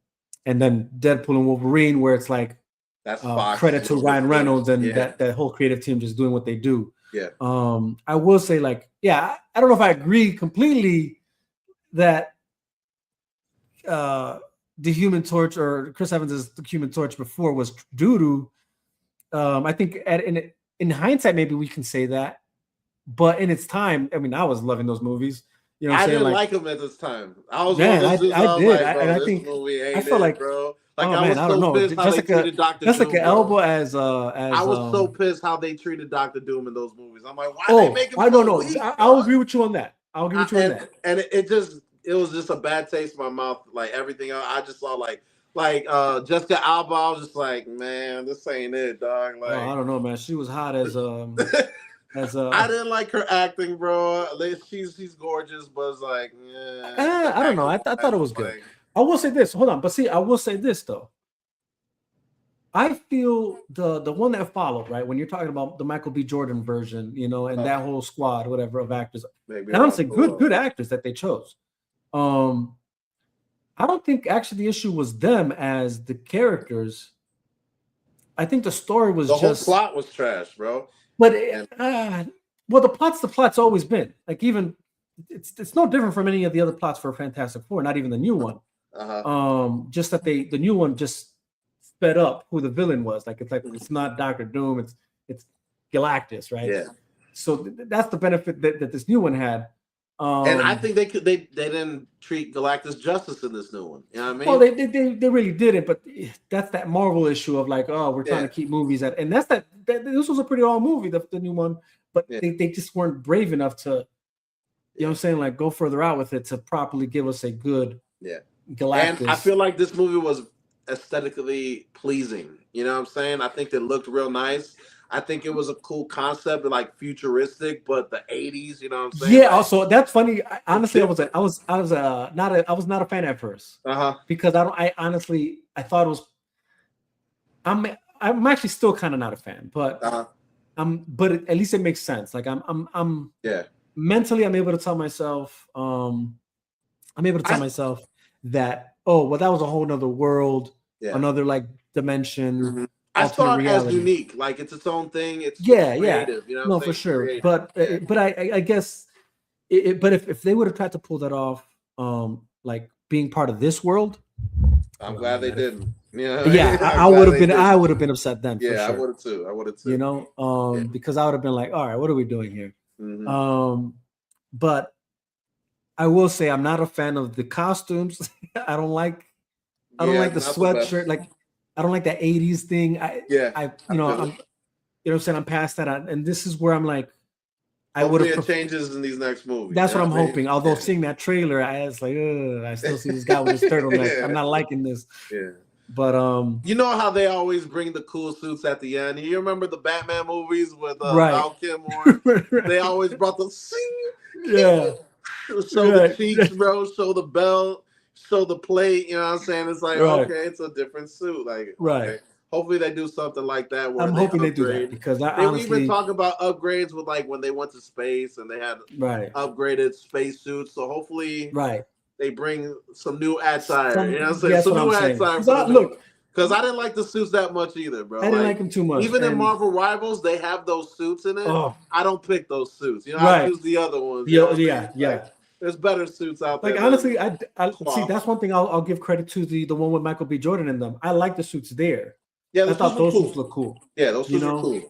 then Deadpool and Wolverine, where it's like That's Fox. Credit to Ryan Reynolds and Yeah. that whole creative team just doing what they do. Yeah. I will say, like, yeah, I don't know if I agree completely that the Human Torch or Chris Evans' the Human Torch before was doo-doo. I think in hindsight, maybe we can say that, but in its time, I mean, I was loving those movies. You know what I I'm saying? didn't like him at this time. I was Man, one of those dudes, I was did. like, bro, And I this think movie ain't I felt like, bro. Like oh I man, was I don't so know. pissed how they treated Dr. Jessica Doom, bro. Elba as I was so pissed how they treated Dr. Doom in those movies. I'm like, why they make him I so don't know. weak, I'll dog? agree with you on that. I'll agree with you on that. And it was just a bad taste in my mouth. Like everything else, I just saw like Jessica Alba. I was just like, man, this ain't it, dog. Like, I don't know, man. She was hot as I didn't like her acting, bro. She's gorgeous, but it's like, yeah. I don't know. I thought it was good. I will say this. Hold on, but see, I will say this though. I feel the one that followed, right? When you're talking about the Michael B. Jordan version, you know, and that whole squad, whatever, of actors. And honestly, good actors that they chose. I don't think actually the issue was them as the characters. I think the story was the just whole plot was trash, bro. But well, the plot's always been like, even it's no different from any of the other plots for Fantastic Four, not even the new one. Just that the new one just sped up who the villain was. Like it's not Doctor Doom, it's Galactus, right? Yeah. So that's the benefit that this new one had. And I think they didn't treat Galactus justice in this new one. You know what I mean? Well, they really didn't, but that's that Marvel issue of like, oh, we're trying to keep movies at, and that's that this was a pretty old movie, the new one, but they just weren't brave enough to, you know what I'm saying, like go further out with it to properly give us a good Galactus. And I feel like this movie was aesthetically pleasing. You know what I'm saying? I think it looked real nice. I think it was a cool concept, like futuristic, but the 80s, you know what I'm saying? Yeah, like, also that's funny. Honestly, I was not a fan at first. Because I honestly thought it was I'm actually still kind of not a fan, but but at least it makes sense. Like I'm mentally I'm able to tell myself that, oh, well, that was a whole nother world, another like dimension. I saw it as unique, like it's its own thing. It's creative, you know. No, for sure. But I guess, but if they would have tried to pull that off, like being part of this world, I'm glad they didn't. I would have been upset then. For sure. I would have too. You know, because I would have been like, all right, what are we doing here? But I will say I'm not a fan of the costumes. I don't like the sweatshirt. Like, I don't like that 80s thing. You know what I'm saying? I'm past that. And this is where I'm like, I would have changes in these next movies. That's what I'm hoping. Although seeing that trailer, I was like, I still see this guy with his turtleneck. I'm not liking this. Yeah. But you know how they always bring the cool suits at the end. You remember the Batman movies with Val Kilmer? They always brought the show the cheeks, bro, show the belt, show the plate. You know what I'm saying? It's like, okay, it's a different suit. Like, okay. Hopefully they do something like that. Where I'm hoping they do that, because we even talk about upgrades with like when they went to space and they had upgraded space suits. So hopefully they bring some new attire. You know what I'm saying? Some new attire. Look, because I didn't like the suits that much either, bro. I didn't like them too much. Even in Marvel Rivals, they have those suits in it. I don't pick those suits. You know, I use the other ones. Yeah. There's better suits out there. Like, honestly, I see, that's one thing I'll give credit to, the one with Michael B. Jordan in them. I like the suits there. Yeah, I thought those suits look cool. Yeah, those suits are cool.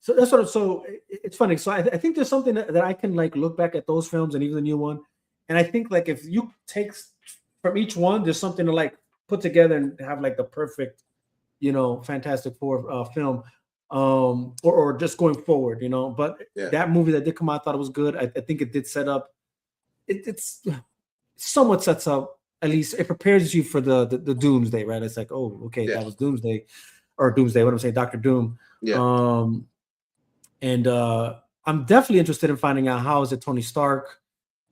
So that's sort of, so it's funny. So I think there's something that I can like look back at those films and even the new one, and I think like if you take from each one, there's something to like put together and have like the perfect, you know, Fantastic Four film, or just going forward, you know. But that movie that did come out, I thought it was good. I think it did set up. It's somewhat sets up. At least it prepares you for the Doomsday, right? It's like, oh, okay, that was Doomsday, what I'm saying, Doctor Doom. Yeah. And I'm definitely interested in finding out how is it Tony Stark,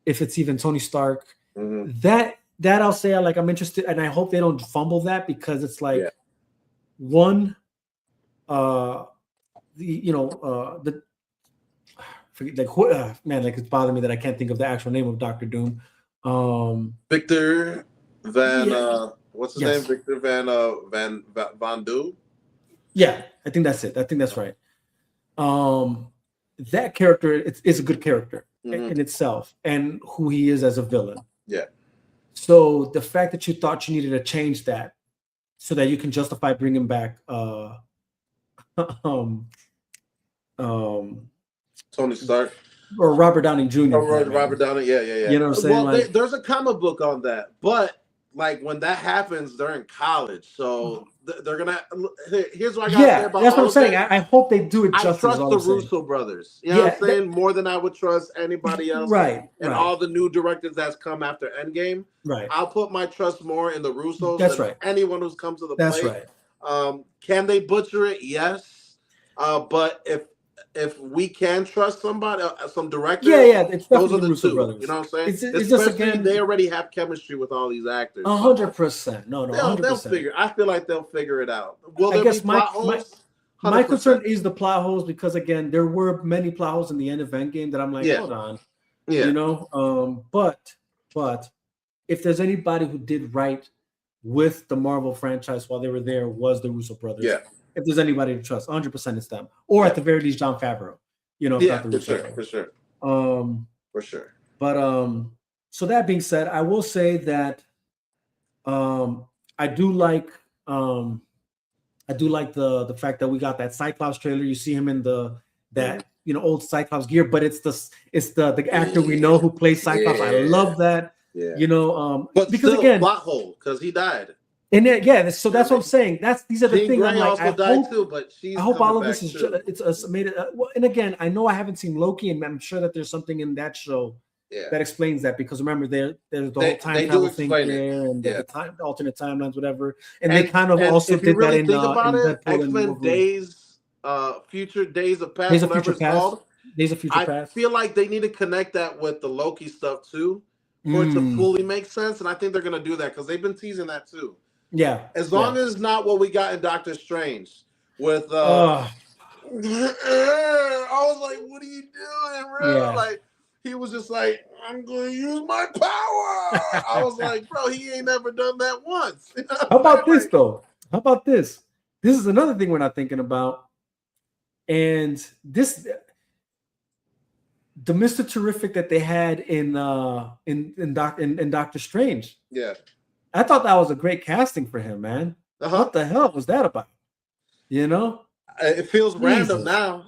if it's even Tony Stark. That I'll say, like, I'm interested, and I hope they don't fumble that, because it's like one, man, like, it's bothering me that I can't think of the actual name of Doctor Doom. Victor Van What's his Yes. name? Victor Van Du. Yeah, I think that's it. I think that's right. That character is a good character in itself, and who he is as a villain. Yeah. So the fact that you thought you needed to change that so that you can justify bringing back Tony Stark. or Robert Downey Jr. Robert Downey. Yeah. You know what I'm saying? Well, there's a comic book on that, but like when that happens, they're in college, so they're gonna. Here's what I got to say about that's what all I'm saying. that. I hope they do it justice. I trust the Russo brothers. You know what I'm saying? More than I would trust anybody else. Right. And all the new directors that's come after Endgame. Right. I'll put my trust more in the Russos than anyone who's come to the That's plate. right. Can they butcher it? Yes. But if we can trust somebody, some directors, it's those are the the Russo two. brothers. You know what I'm saying? It's just again, they already have chemistry with all these actors. 100%. No, 100%. They'll figure. I feel like they'll figure it out. Will there be plot holes? My concern is the plot holes because again, there were many plot holes in the end of Endgame that I'm like, hold on, you know. But if there's anybody who did right with the Marvel franchise while they were there, was the Russo brothers. Yeah. If there's anybody to trust, 100% it's them, or at the very least, Jon Favreau. You know, for sure. For sure. But so that being said, I will say that I do like the fact that we got that Cyclops trailer. You see him in that old Cyclops gear, but it's the actor we know who plays Cyclops. I love that. Yeah. But because still, again, plot hole because he died. And so that's what I'm saying. These are the things I'm like. I hope all of this is it's made it. And again, I know I haven't seen Loki, and I'm sure that there's something in that show that explains that because remember there's the whole time travel thing there and the alternate timelines, whatever. And they kind of also did that in Deadpool X-Men Days, Future Days of Past, Days of Future Past. I feel like they need to connect that with the Loki stuff too, for it to fully make sense. And I think they're gonna do that because they've been teasing that too. Yeah. As long as not what we got in Doctor Strange with I was like, what are you doing, bro? Yeah. Like he was just like, I'm gonna use my power. I was like, bro, he ain't never done that once. How about this though? How about this? This is another thing we're not thinking about. And the Mr. Terrific that they had in Doctor Strange. Yeah. I thought that was a great casting for him, man. What the hell was that about? It feels random now.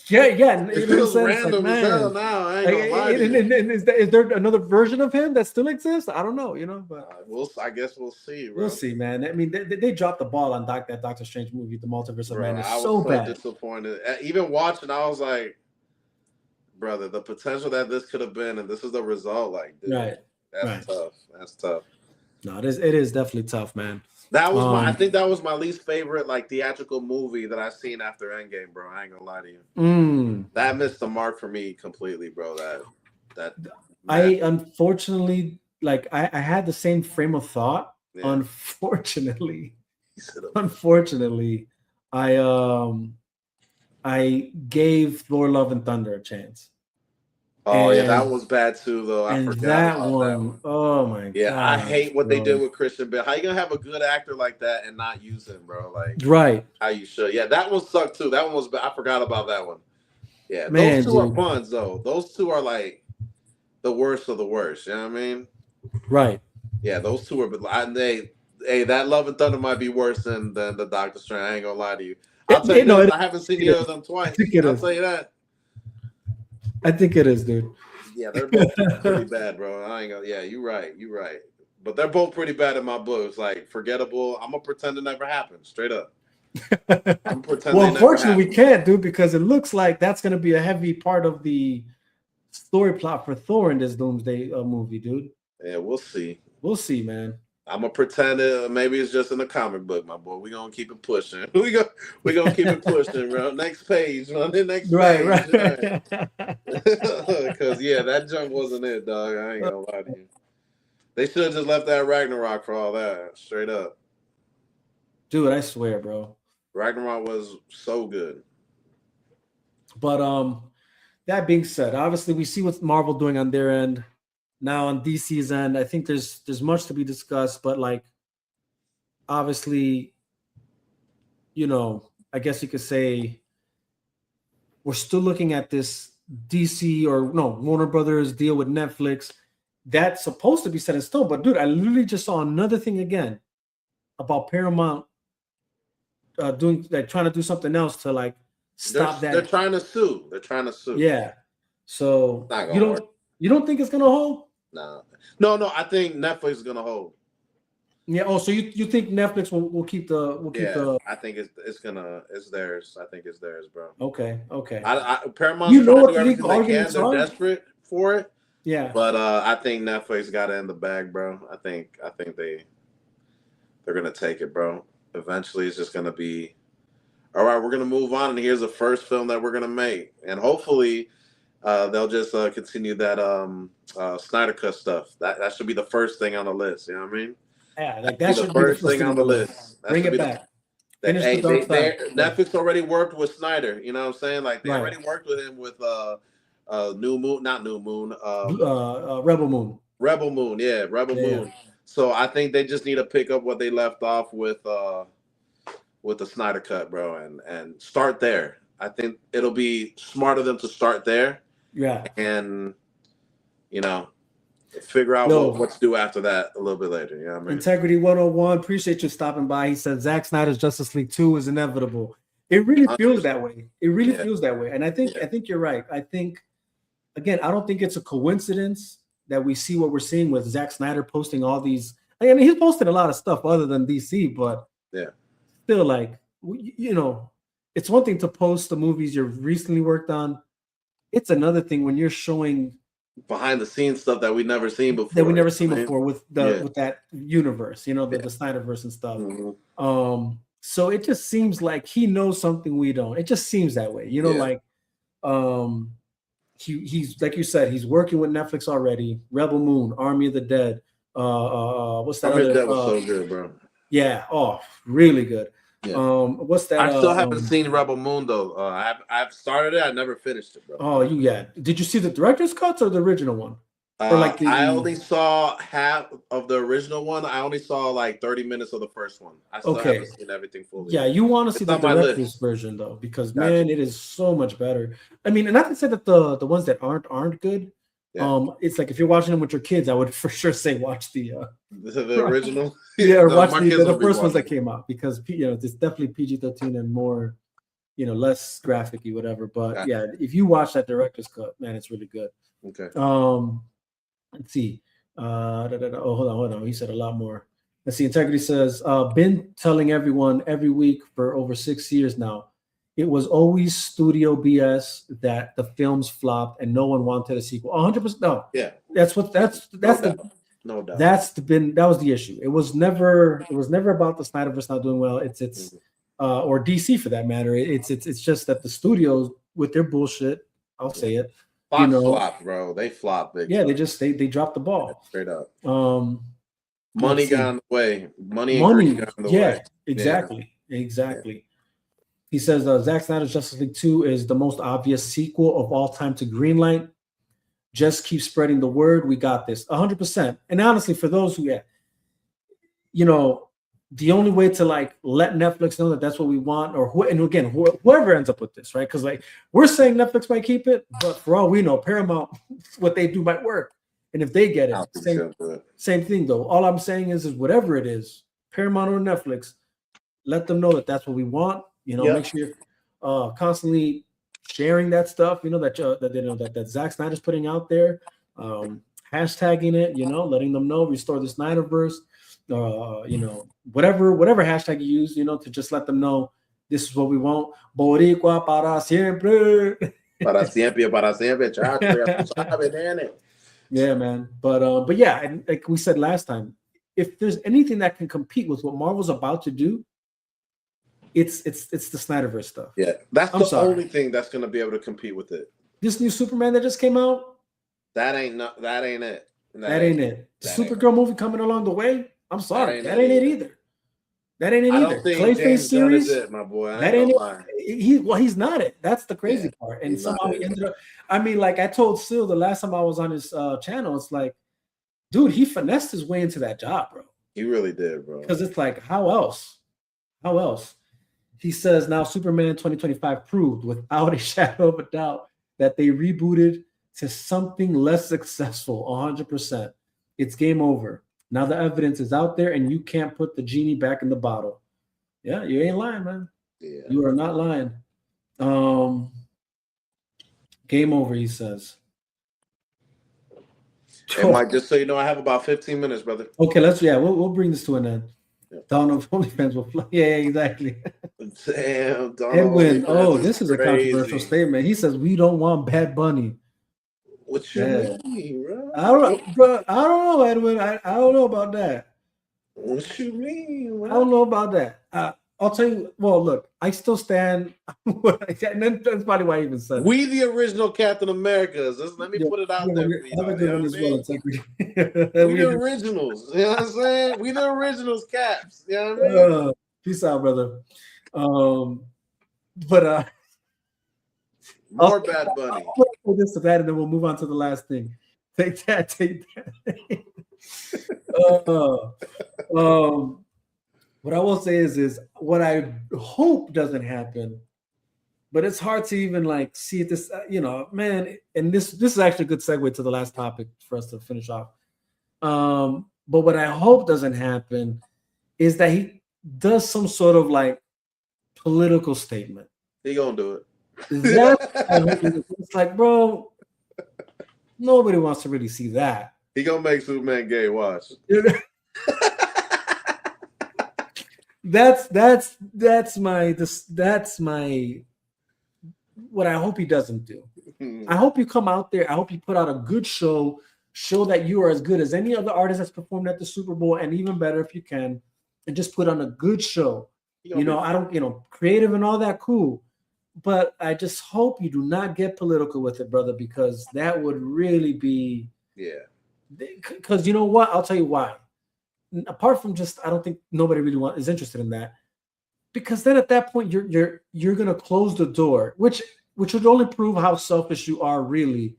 Yeah. It feels random as hell now. I ain't gonna lie to you. And is there another version of him that still exists? I don't know, but I guess we'll see, bro. We'll see, man. I mean, they dropped the ball on that Doctor Strange movie, The Multiverse of Madness. I was so bad. Disappointed. Even watching, I was like, brother, the potential that this could have been, and this is the result. Like, dude, that's tough. That's tough. No, it is definitely tough, man. That was I think that was my least favorite theatrical movie that I've seen after Endgame, bro. I ain't gonna lie to you. That missed the mark for me completely, bro. That I unfortunately I had the same frame of thought. Yeah. Unfortunately, I gave Thor: Love and Thunder a chance. Oh, yeah, that was bad too, though. I forgot that one. Oh my god. Yeah, I hate what they did with Christian Bale. How you gonna have a good actor like that and not use him, bro? Like, right? How you should? Yeah, that one sucked too. That one was. I forgot about that one. Yeah, man, those two are buns though. Those two are like the worst of the worst. You know what I mean? Right. Yeah, those two are. That Love and Thunder might be worse than the Doctor Strange. I ain't gonna lie to you. I'll tell you this, I haven't seen either of them twice. I'll tell you that. I think it is, dude. Yeah, they're both pretty bad, bro. I ain't gonna. Yeah, you're right. But they're both pretty bad in my books. Like forgettable. I'm gonna pretend it never happened. Straight up. I'm pretending. Well, unfortunately, we can't, dude, because it looks like that's gonna be a heavy part of the story plot for Thor in this Doomsday movie, dude. Yeah, we'll see. We'll see, man. I'm gonna pretend maybe it's just in the comic book, my boy. We're gonna keep it pushing. We're gonna keep it pushing, bro. Next page, man. The next page. Right. Because that junk wasn't it, dog. I ain't gonna lie to you. They should have just left that Ragnarok for all that. Straight up. Dude, I swear, bro. Ragnarok was so good. But that being said, obviously we see what Marvel doing on their end. Now on DC's end, I think there's much to be discussed, but obviously, I guess you could say we're still looking at this DC or no Warner Brothers deal with Netflix. That's supposed to be set in stone. But dude, I literally just saw another thing again about Paramount trying to do something else to like stop that. They're trying to sue. Yeah. So Not gonna work. you don't think it's gonna hold? No. I think Netflix is gonna hold. Yeah. Oh, so you think Netflix will keep the I think it's theirs. I think it's theirs, bro. Okay. Paramount's trying to do everything they can. arguments They're are? desperate for it. Yeah. But I think Netflix got it in the bag, bro. I think they're gonna take it, bro. Eventually, it's just gonna be all right. We're gonna move on, and here's the first film that we're gonna make, and hopefully, they'll just continue that Snyder Cut stuff. That should be the first thing on the list. You know what I mean? Yeah, like that should the be first thing on the list. Bring it back. Netflix already worked with Snyder. You know what I'm saying? Like they Right. already worked with him with New Moon, not New Moon, Rebel Moon. Rebel Moon, yeah, Rebel Moon. So I think they just need to pick up what they left off with the Snyder Cut, bro, and start there. I think it'll be smart of them to start there. Yeah. And figure out what to do after that a little bit later. You know what I mean? Integrity 101, appreciate you stopping by. He said Zack Snyder's Justice League 2 is inevitable. It really feels that way. It really feels that way. And I think you're right. I think, again, I don't think it's a coincidence that we see what we're seeing with Zack Snyder posting all these. I mean, he's posted a lot of stuff other than DC, but still, like, it's one thing to post the movies you've recently worked on. It's another thing when you're showing behind the scenes stuff that we've never seen before. With that universe, the Snyderverse and stuff. Mm-hmm. So it just seems like he knows something we don't. It just seems that way, he's like you said, he's working with Netflix already. Rebel Moon, Army of the Dead. What's that? Army of the Dead was so good, bro. Yeah. Oh, really good. Yeah. What's that? I still haven't seen Rebel Moon though. I've started it. I never finished it, bro. Oh, did you see the director's cuts or the original one? I only saw half of the original one. I only saw like 30 minutes of the first one. I still haven't seen everything fully. Yeah, you want to see the director's version though, because man, it is so much better. I mean, and not to say that the ones that aren't good. Yeah. It's like if you're watching them with your kids, I would for sure say watch the original. Or watch the first ones that came out, because it's definitely PG-13 and more, less graphic-y, whatever. But if you watch that director's cut, man, it's really good. Okay. Let's see. Hold on. He said a lot more. Let's see. Integrity says, been telling everyone every week for over 6 years now. It was always studio BS that the films flopped and no one wanted a sequel. 100%. No. Yeah. That was the issue. It was never about the Snyderverse not doing well. It's or DC for that matter. It's just that the studios with their bullshit, I'll say it. Fox flopped, bro. They flopped. They dropped the ball. Straight up. Money got in the way. Money got in the way. Exactly. He says Zack Snyder's Justice League 2 is the most obvious sequel of all time to Greenlight. Just keep spreading the word. We got this. 100%. And honestly, for those who, the only way to like let Netflix know that that's what we want, whoever ends up with this, right? Because like we're saying Netflix might keep it, but for all we know, Paramount, what they do might work. And if they get it, same thing though. All I'm saying is whatever it is, Paramount or Netflix, let them know that that's what we want. Make sure you're constantly sharing that stuff. That Zack Snyder's putting out there, hashtagging it. Letting them know, restore the Snyderverse. Whatever hashtag you use. To just let them know this is what we want. Boricua para siempre. Para siempre, para siempre. Yeah, man. But yeah, and like we said last time, if there's anything that can compete with what Marvel's about to do, it's the Snyderverse stuff. Yeah, that's the only thing that's going to be able to compete with it. This new Superman that just came out, that ain't it. That ain't it. The Supergirl movie coming along the way. I'm sorry, that ain't it either. That ain't it either. Clayface series, is it, my boy. That ain't it. He's not it. That's the crazy part. And somehow he ended up. I mean, like I told Sil the last time I was on his channel, it's like, dude, he finessed his way into that job, bro. He really did, bro. Because it's like, how else? How else? He says now Superman 2025 proved without a shadow of a doubt that they rebooted to something less successful 100%. It's game over. Now the evidence is out there and you can't put the genie back in the bottle. Yeah, you ain't lying, man. Yeah. You are not lying. Game over, he says. And Mike, just so you know, I have about 15 minutes, brother. Okay, we'll bring this to an end. Yeah. Dawn of OnlyFans will fly. Yeah, exactly. Damn, Dawn Edwin, of OnlyFans this is a crazy. controversial statement. He says we don't want Bad Bunny. What you mean, bro? I don't know, Edwin. I don't know about that. What you mean, bro? I don't know about that. I'll tell you. Well, look, I still stand. And then that's probably why I even said We the original Captain Americas. Let me put it out there for have a good one as well. We the originals. You know what I'm saying? We the originals, Caps. You know what I mean? Peace out, brother. But more Bad Bunny. I'll this to that, and then we'll move on to the last thing. Take that. What I will say is what I hope doesn't happen, but it's hard to even like see this, man. And this is actually a good segue to the last topic for us to finish off. But what I hope doesn't happen is that he does some sort of like political statement. He gonna do it. It's like, bro, nobody wants to really see that. He gonna make Superman gay. Watch. That's my what I hope he doesn't do. I hope you come out there. I hope you put out a good show that you are as good as any other artist that's performed at the Super Bowl, and even better if you can, and just put on a good show. Creative and all that, cool. But I just hope you do not get political with it, brother, because that would really be Because you know what? I'll tell you why. Apart from just, I don't think nobody really is interested in that, because then at that point you're gonna close the door, which would only prove how selfish you are, really.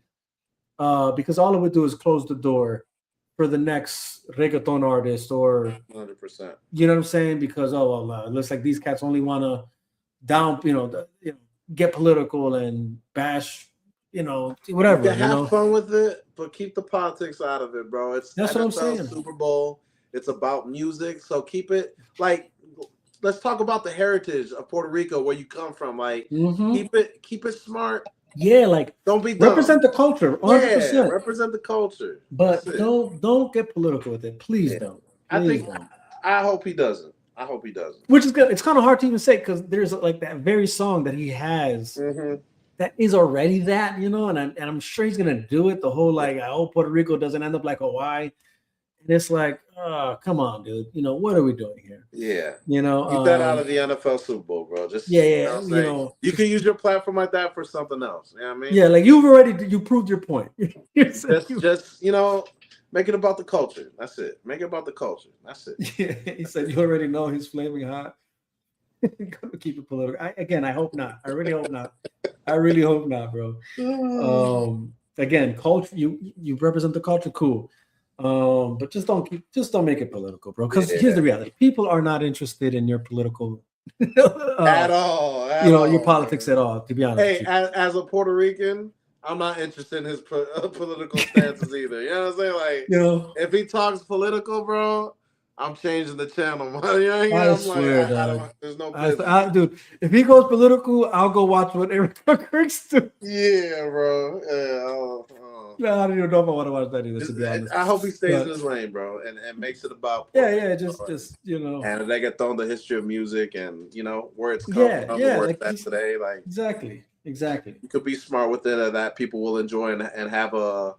Because all it would do is close the door for the next reggaeton artist, or 100%. You know what I'm saying? Because it looks like these cats only want to get political and bash, whatever. You can have fun with it, but keep the politics out of it, bro. That's what I'm saying. Super Bowl. It's about music, so keep it like. Let's talk about the heritage of Puerto Rico, where you come from. Like, keep it smart. Yeah, like don't be dumb. Represent the culture. 100%. Yeah, represent the culture. But don't get political with it. Please don't. I hope he doesn't. Which is good. It's kind of hard to even say because there's like that very song that he has that is already that, and I'm sure he's gonna do it. The whole like, I hope Puerto Rico doesn't end up like Hawaii. And it's like, oh, come on, dude. What are we doing here? Yeah. Keep that out of the NFL Super Bowl, bro. Just you can use your platform like that for something else. You know what I mean? Yeah, like you proved your point. just make it about the culture. That's it. Make it about the culture. That's it. Yeah, he said you already know he's flaming hot. Keep it political. I hope not. I really hope not. I really hope not, bro. Again, culture. You represent the culture, cool. But just don't make it political, bro. Because here's the reality: people are not interested in your political at all. Your politics at all. To be honest. Hey, as a Puerto Rican, I'm not interested in his political stances either. You know what I'm saying? Like, if he talks political, bro, I'm changing the channel. I swear, dog. There's no dude. If he goes political, I'll go watch what Eric Kirk's do. Yeah, bro. No, I don't even know if I want to watch that either. To be honest, I hope he stays in his lane, bro, and makes it about just and reggaeton, the history of music, and where it's come from, where it's at today. Like exactly. You could be smart with it, that people will enjoy and have a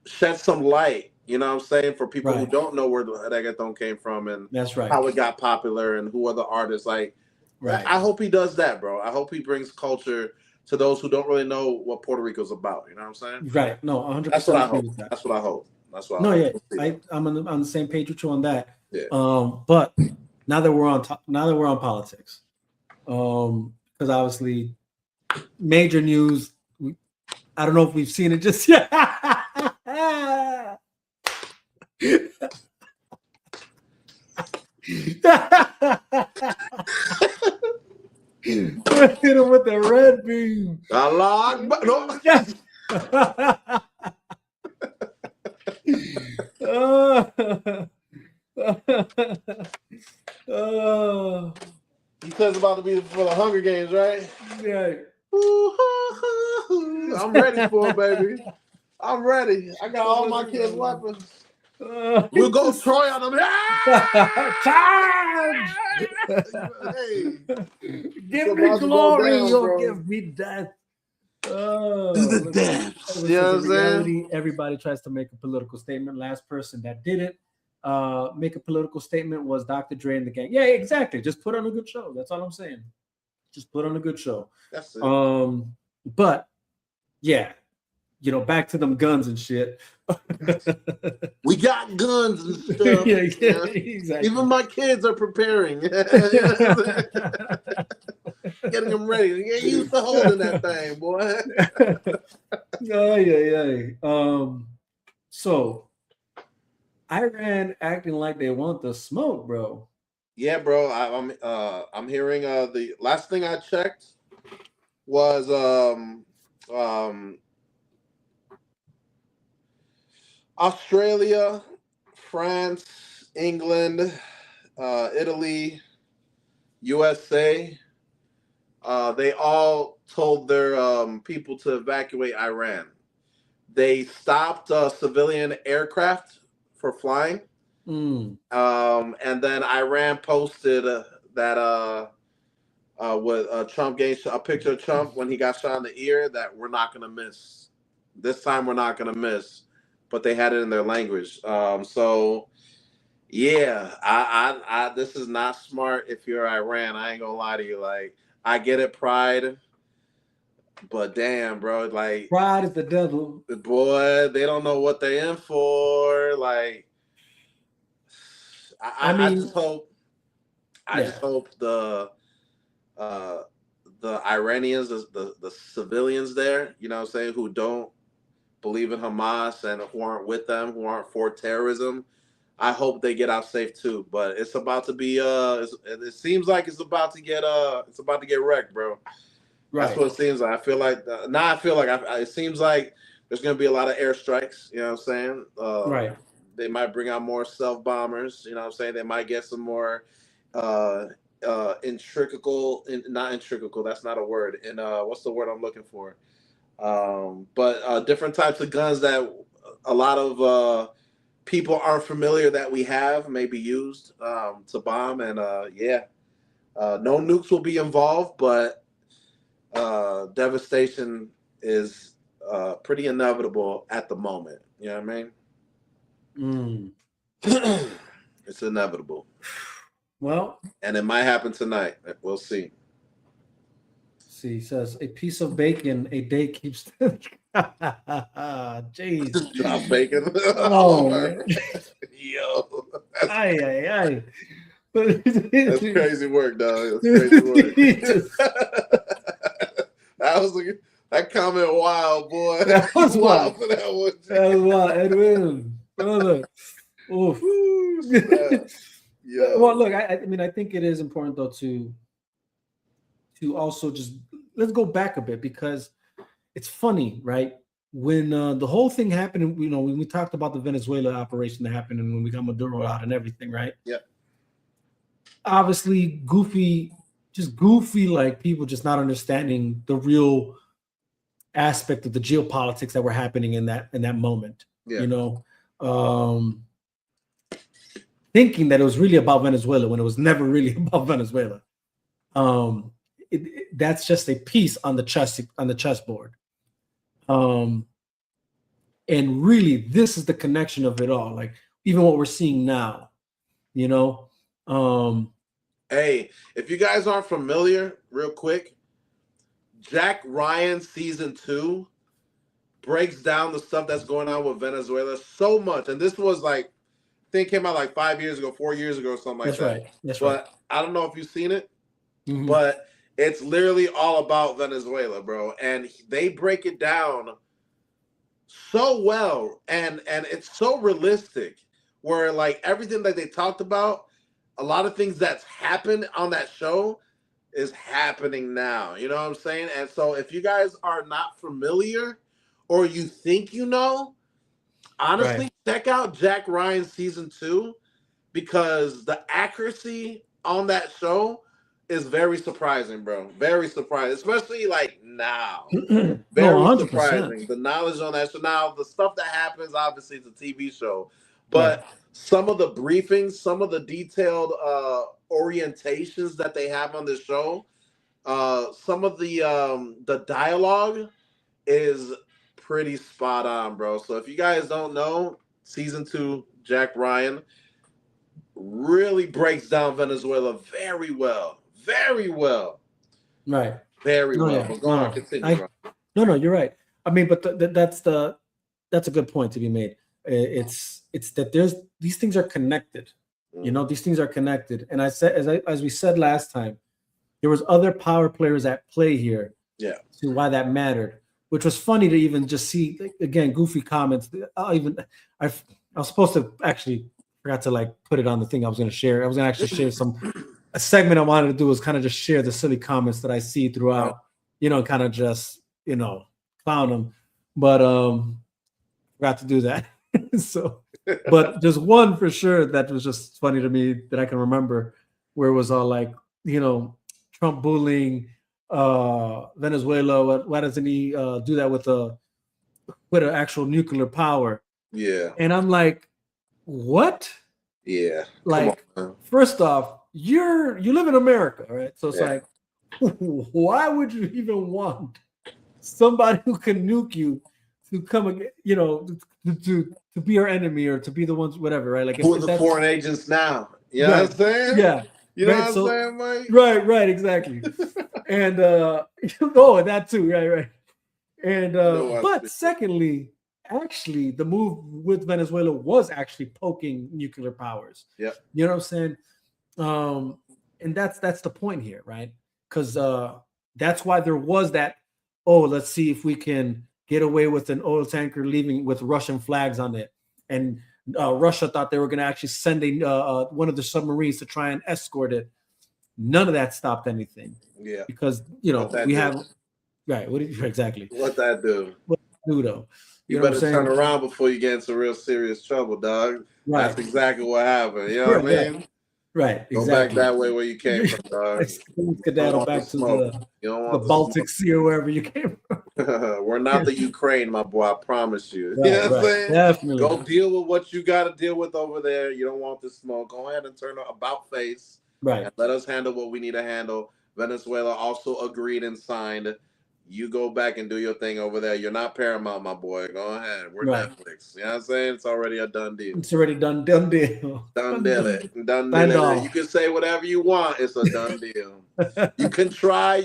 shed some light. You know what I'm saying, for people who don't know where the reggaeton came from and that's right, how it got popular and who are the artists. Like, I hope he does that, bro. I hope he brings culture to those who don't really know what Puerto Rico's about. You know what I'm saying? Right. No, 100%. That's what I hope. That's what I hope. I'm on the same page with you on that. Yeah. But now that we're on politics, because obviously major news. I don't know if we've seen it just yet. with the red beam. Allah Akbar. No. Oh, He says it's about to be for the Hunger Games, right? yeah. I'm ready for it, baby. I'm ready. I got all my kids' weapons. We'll go Troy on them. Charge! Hey, Give me about to go glory, down, you'll bro. give me death. Oh, Do the look, dance. listen, You know what in I'm saying? reality, everybody tries to make a political statement. Last person that did it make a political statement was Dr. Dre and the gang. Yeah, exactly. Just put on a good show. That's all I'm saying. Just put on a good show. That's it. But yeah, you know, back to them guns and shit. We got guns and stuff. yeah, Yeah. exactly. Even my kids are preparing. Getting them ready. Get used to holding that thing, boy. So Iran acting like they want the smoke, bro. Yeah, bro. I'm hearing the last thing I checked was Australia, France, England, Italy, USA. They all told their people to evacuate Iran. They stopped civilian aircraft for flying. And then Iran posted that with Trump getting a picture of Trump when he got shot in the ear, that we're not gonna miss. This time we're not gonna miss. But they had it in their language. So yeah, I this is not smart if you're Iran. I ain't gonna lie to you. Like, I get it, pride, but damn, bro, like, pride is the devil. Boy, they don't know what they're in for. Like, I just hope the Iranians, the civilians there, you know what I'm saying, who don't believe in Hamas and who aren't with them, who aren't for terrorism, I hope they get out safe too. But it's about to be it seems like it's about to get wrecked, bro. Right. That's what it seems like. I feel like it seems like there's gonna be a lot of airstrikes. You know what I'm saying? Right. They might bring out more self bombers. You know what I'm saying? They might get some more not intricate. That's not a word. And what's the word I'm looking for? But different types of guns that a lot of people aren't familiar that we have may be used to bomb. And no nukes will be involved, but devastation is pretty inevitable at the moment. You know what I mean? It's inevitable. Well, and it might happen tonight. We'll see. He says a piece of bacon a day keeps. Jeez, drop bacon. Oh man. Yo, aye. That's crazy work, dog. That's crazy work. That comment wild, boy. That was wild. For that one. That was wild, Edwin. Brother. Oof. Yeah. Well, look, I mean, I think it is important though to also just let's go back a bit, because it's funny, right? When the whole thing happened, you know, when we talked about the Venezuela operation that happened and when we got Maduro out and everything, right? Yeah. Obviously, goofy, like people just not understanding the real aspect of the geopolitics that were happening in that moment. Yeah. You know, thinking that it was really about Venezuela when it was never really about Venezuela. That's just a piece on the chessboard. And really, this is the connection of it all. Like even what we're seeing now, you know. Hey, if you guys aren't familiar, real quick, Jack Ryan season 2 breaks down the stuff that's going on with Venezuela so much. And this was like, I think it came out like 4 years ago or something like that. Right. That's but right. I don't know if you've seen it, but it's literally all about Venezuela, bro. And they break it down so well, and it's so realistic, where like everything that they talked about, a lot of things that's happened on that show, is happening now. You know what I'm saying? And so if you guys are not familiar or you think you know, honestly, check out Jack Ryan season 2 because the accuracy on that show is very surprising, bro. Very surprising, especially like now. No, Very 100%. surprising. The knowledge on that show. Now, the stuff that happens, obviously, it's a TV show, but some of the briefings, some of the detailed orientations that they have on the show, some of the dialogue is pretty spot on, bro. So if you guys don't know, season 2, Jack Ryan really breaks down Venezuela very well. Very well. Right. Very No, well. yeah. But go on, continue. No, you're right. I mean, but that's a good point to be made. It's that these things are connected. You know, these things are connected. And I said, as we said last time, there was other power players at play here. Yeah. To why that mattered, which was funny to even just see again goofy comments. I was supposed to actually forgot to like put it on the thing I was going to share. I was going to actually share a segment I wanted to do was kind of just share the silly comments that I see throughout, you know, kind of just, you know, clown them. But forgot to do that. So, but there's one for sure that was just funny to me that I can remember where it was all like, you know, Trump bullying Venezuela. Why doesn't he do that with an actual nuclear power? Yeah. And I'm like, what? Yeah. Like, first off, you live in America, right? So it's like, why would you even want somebody who can nuke you to come, you know, to be your enemy or to be the ones, whatever, right? Like, who are the foreign agents now? You know what I'm saying? Yeah. You know what I'm saying, Mike? Right, exactly. And that too, right. And but secondly, actually, the move with Venezuela was actually poking nuclear powers. Yeah. You know what I'm saying? And that's the point here, right? Because that's why there was that, let's see if we can get away with an oil tanker leaving with Russian flags on it. And Russia thought they were going to actually send one of the submarines to try and escort it. None of that stopped anything. Yeah. Because, you know, we do? have, right, exactly. What that do? What do, though? You better turn around before you get into real serious trouble, dog. Right. That's exactly what happened. You know what I mean? Right. Go back that way where you came from, dog. Skedaddle back to the Baltic Sea or wherever you came from. We're not the Ukraine, my boy. I promise you. Right, you know what I'm saying? Definitely. Go deal with what you got to deal with over there. You don't want the smoke. Go ahead and turn about face. Right. And let us handle what we need to handle. Venezuela also agreed and signed. You go back and do your thing over there. You're not Paramount, my boy. Go ahead. We're Netflix. You know what I'm saying? It's already a done deal. It's already done deal. Done deal it. Done deal it. You can say whatever you want. It's a done deal. You can try.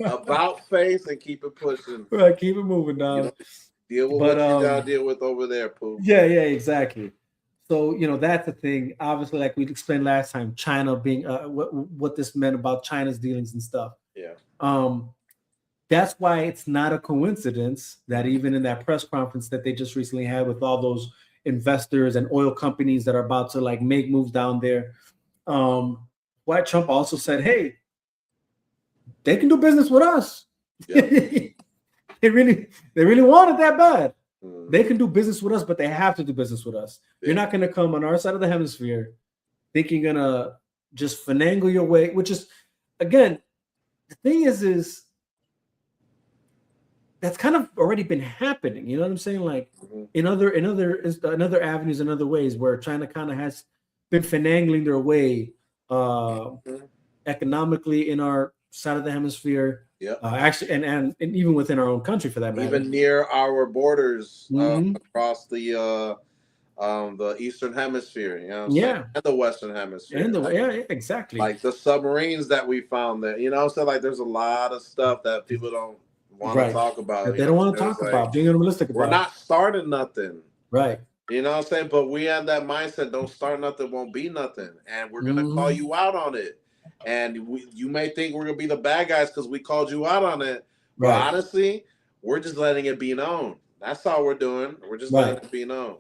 About face and keep it pushing. Right, keep it moving, dog. Deal with what you gotta deal with over there, Pooh. Yeah, exactly. So, you know, that's the thing. Obviously, like we explained last time, China being what this meant about China's dealings and stuff. Yeah. That's why it's not a coincidence that even in that press conference that they just recently had with all those investors and oil companies that are about to like make moves down there, why Trump also said, hey, they can do business with us. Yep. They really want it that bad. They can do business with us, but they have to do business with us. Yeah. You're not going to come on our side of the hemisphere thinking you're going to just finagle your way, which is, again, the thing is that's kind of already been happening. You know what I'm saying? Like in other avenues and other ways where China kind of has been finagling their way economically in our side of the hemisphere. Yeah, actually, and even within our own country for that matter. Even near our borders across the Eastern Hemisphere, you know, and the Western Hemisphere, and exactly. Like the submarines that we found there, you know, so like there's a lot of stuff that people don't want to talk about. They don't want to talk about being unrealistic about. We're not starting nothing, right? You know what I'm saying? But we have that mindset: don't start nothing, won't be nothing, and we're gonna call you out on it. And you may think we're gonna be the bad guys because we called you out on it, but honestly, we're just letting it be known. That's all we're doing. We're just letting it be known.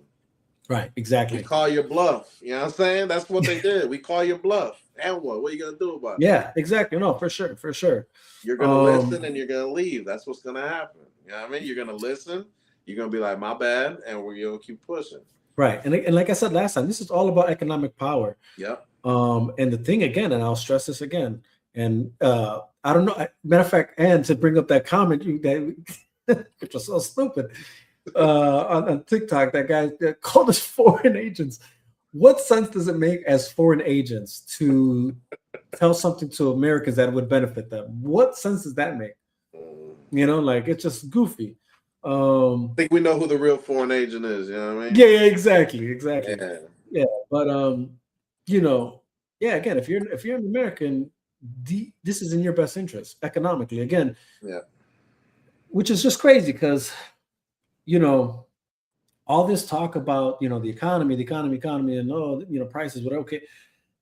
Right. We Exactly. call your bluff. You know what I'm saying? That's what they did. We call your bluff. And what? What are you gonna do about it? Yeah. Exactly. No, for sure. For sure. You're gonna listen and you're gonna leave. That's what's gonna happen. You know what I mean? You're gonna listen. You're gonna be like, my bad, and we're gonna keep pushing. Right. And like I said last time, this is all about economic power. Yep. And the thing again, and I'll stress this again, and I don't know. Matter of fact, and to bring up that comment that which was so stupid on TikTok, that guy that called us foreign agents. What sense does it make as foreign agents to tell something to Americans that would benefit them? What sense does that make? You know, like it's just goofy. I think we know who the real foreign agent is. You know what I mean? Yeah, exactly. Yeah. But you know, yeah, again, if you're an American, this is in your best interest economically. Again, Yeah. which is just crazy because, you know, all this talk about, you know, the economy, and you know, prices, whatever. Okay,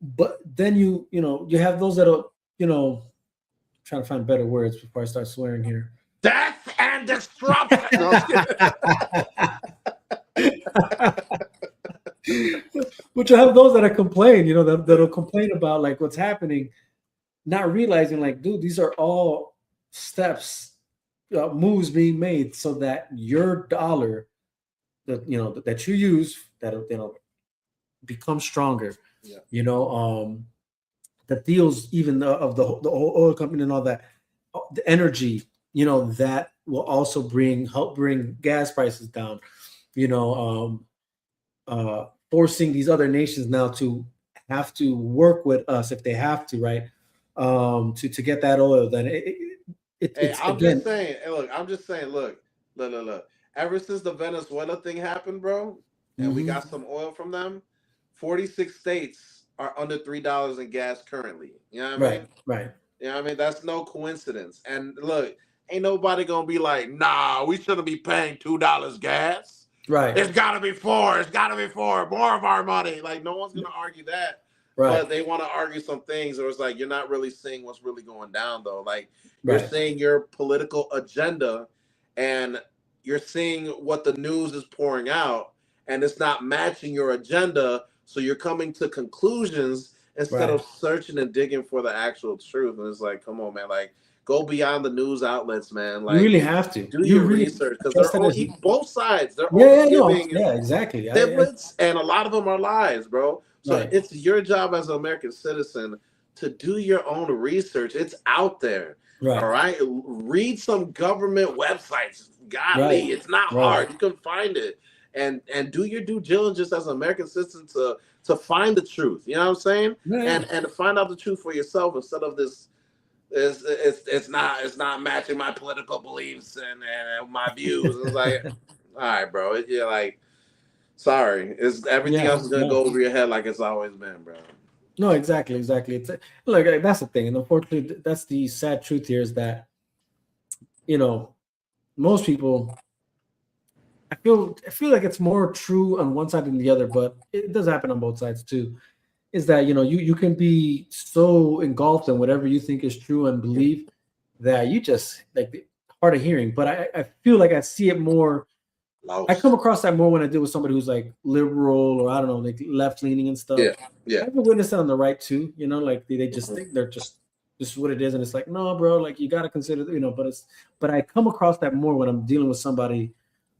but then you know, you have those that are, you know, trying to find better words before I start swearing here. Death and destruction. No, Which you have those that are complain, you know, that'll complain about like what's happening, not realizing like, dude, these are all steps, moves being made so that your dollar, that you know that you use, that you know becomes stronger. Yeah. You know, the deals even of the oil company and all that, the energy, you know, that will also help bring gas prices down. You know, forcing these other nations now to have to work with us if they have to, right? To get that oil, then it's I'm again. just saying. Hey, look, I'm just saying. Look. Ever since the Venezuela thing happened, bro, and we got some oil from them, 46 states are under $3 in gas currently. You know what I mean? Right. You know what I mean? That's no coincidence. And look, ain't nobody gonna be like, nah, we shouldn't be paying $2 gas. Right. It's gotta be 4. It's gotta be 4. More of our money. Like no one's gonna argue that. Right. But they want to argue some things, or it's like you're not really seeing what's really going down, though. Like you're seeing your political agenda, and you're seeing what the news is pouring out, and it's not matching your agenda. So you're coming to conclusions instead of searching and digging for the actual truth. And it's like, come on, man, like go beyond the news outlets, man. Like you really have to do your research because they're all, both sides. They're all giving exactly. snippets, and a lot of them are lies, bro. So it's your job as an American citizen to do your own research. It's out there. Right. All right. Read some government websites. Golly, it's not hard. You can find it. And do your due diligence as an American citizen to find the truth. You know what I'm saying? And to find out the truth for yourself instead of this. It's not matching my political beliefs and my views. It's like, all right, bro. You're like, sorry. It's everything else is gonna go over your head like it's always been, bro. No, exactly. It's like that's the thing, and unfortunately, that's the sad truth here is that, you know, most people. I feel like it's more true on one side than the other, but it does happen on both sides too. Is that, you know, you can be so engulfed in whatever you think is true and believe that you just like hard of hearing. But I feel like I see it more. I come across that more when I deal with somebody who's like liberal or I don't know, like left leaning and stuff. Yeah. I've been witnessing on the right too. You know, like they just think they're just this is what it is, and it's like, no, bro, like you got to consider, you know. But I come across that more when I'm dealing with somebody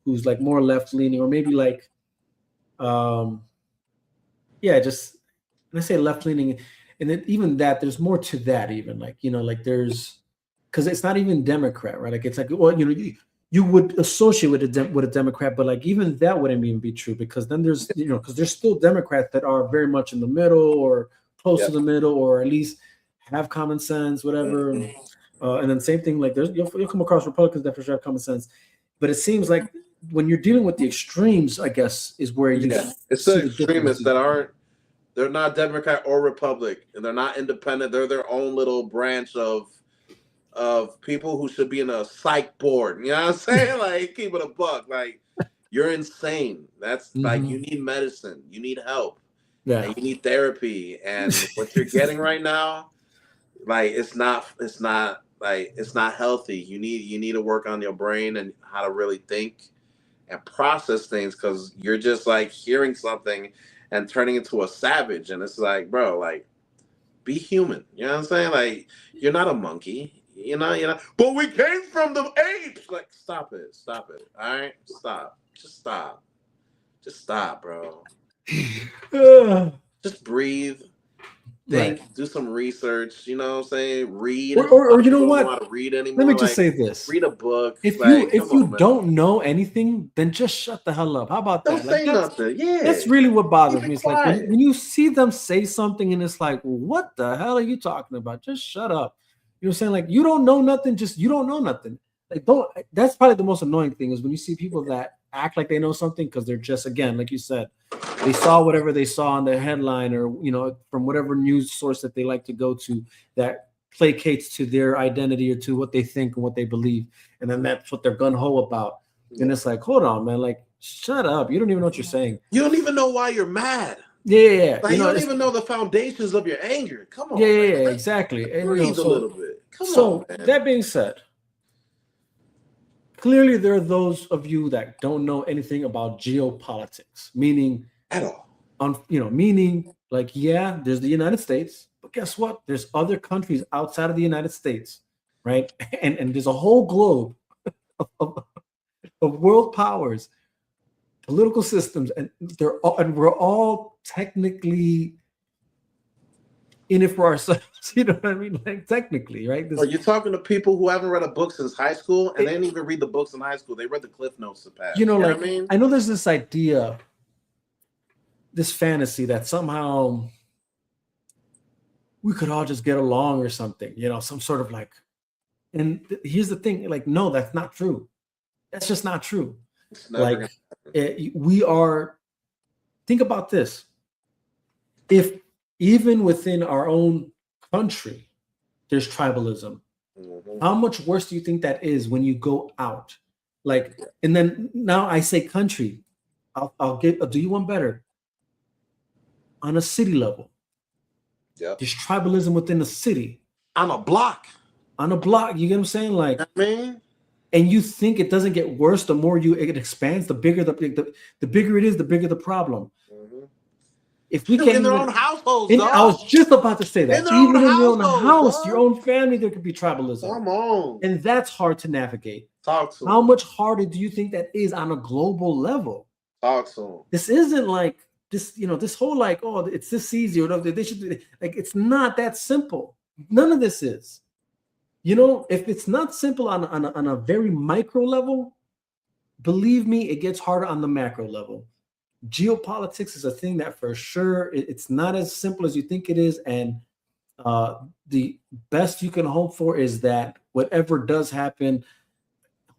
who's like more left leaning or maybe like, just. And I say left leaning, and then even that, there's more to that. Even like, you know, like there's because it's not even Democrat, right? Like it's like, well, you know, you would associate with a Democrat, but like even that wouldn't even be true because then there's, you know, because there's still Democrats that are very much in the middle or close to the middle or at least have common sense, whatever. And then same thing, like you'll come across Republicans that for sure have common sense, but it seems like when you're dealing with the extremes, I guess is where you it's the extremists that aren't. They're not Democrat or Republic, and they're not independent. They're their own little branch of people who should be in a psych board. You know what I'm saying? Like, keep it a buck. Like, you're insane. That's like you need medicine. You need help. Yeah. And you need therapy. And what you're getting right now, like, it's not healthy. You need to work on your brain and how to really think and process things, because you're just like hearing something and turning into a savage. And it's like, bro, like, be human. You know what I'm saying? Like, you're not a monkey. But we came from the apes. Like, stop it. Stop it. All right? Stop. Just stop. Just stop, bro. Just breathe. Think, Right. do some research, you know what I'm saying? Read. Or you know People what? don't know how to read anymore. Let me just Like, say this. read a book. If Like, you come on, man. don't know anything, then just shut the hell up. How about Don't that? say nothing. Yeah. That's really what bothers Keep it me. It's like quiet. when you see them say something and it's like, what the hell are you talking about? Just shut up. You know what I'm saying? Like, you don't know nothing, just you don't know nothing. Like, that's probably the most annoying thing is when you see people that act like they know something because they're just, again, like you said, they saw whatever they saw on the headline or, you know, from whatever news source that they like to go to that placates to their identity or to what they think and what they believe. And then that's what they're gun-ho about. And it's like, hold on, man, like, shut up. You don't even know what you're saying. You don't even know why you're mad. Yeah. Like, you don't even know the foundations of your anger. Come on. Yeah, man. exactly. And, Breathe a little bit. Come so on, man. that being said, clearly there are those of you that don't know anything about geopolitics, meaning at all. Meaning like, yeah, there's the United States, but guess what? There's other countries outside of the United States, right? And there's a whole globe of world powers, political systems, and we're all technically in it for ourselves. You know what I mean? Like, technically, right? You're talking to people who haven't read a book since high school, and they didn't even read the books in high school. They read the Cliff Notes to pass. You know, like, what I mean? I know there's this idea, this fantasy that somehow we could all just get along or something, you know, some sort of like, and here's the thing, like, no, that's not true. That's just not true. Like, think about this. If even within our own country, there's tribalism, how much worse do you think that is when you go out? Like, and then now I say country, I'll do you one better. On a city level, there's tribalism within the city. On a block, you get what I'm saying? Like, and you think it doesn't get worse the more it expands, the bigger the bigger it is, the bigger the problem. If we can't in their own households, I was just about to say that. Even in your own house, dog. your own family, there could be tribalism. Come on. And that's hard to navigate. Talk to How much harder do you think that is on a global level? Talk to them. This isn't like this, you know, this whole like, oh, it's this easy or whatever. They should do, like, it's not that simple. None of this is. You know, if it's not simple on a very micro level, believe me, it gets harder on the macro level. Geopolitics is a thing that for sure it's not as simple as you think it is, and the best you can hope for is that whatever does happen,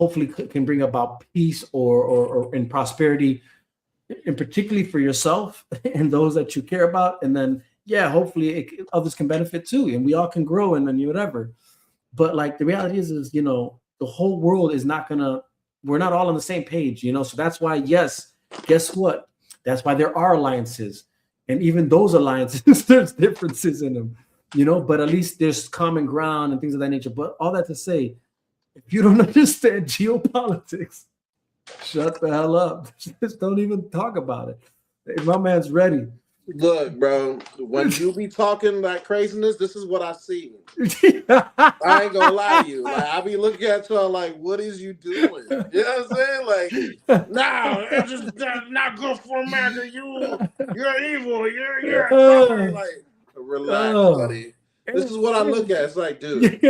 hopefully can bring about peace or in prosperity, and particularly for yourself and those that you care about, and then hopefully others can benefit too, and we all can grow and then whatever. But like the reality is, you know, the whole world is not we're not all on the same page, you know. So that's why, guess what? That's why there are alliances. And even those alliances, there's differences in them, you know, but at least there's common ground and things of that nature. But all that to say, if you don't understand geopolitics, shut the hell up. Just don't even talk about it. If my man's ready. Look, bro, when you be talking that craziness, this is what I see. I ain't gonna lie to you. Like, I be looking at y'all like, what is you doing? You know what I'm saying? Like, no, it's just not good for America. You're evil. You're like, relax, buddy. This is what I look at. It's like, dude,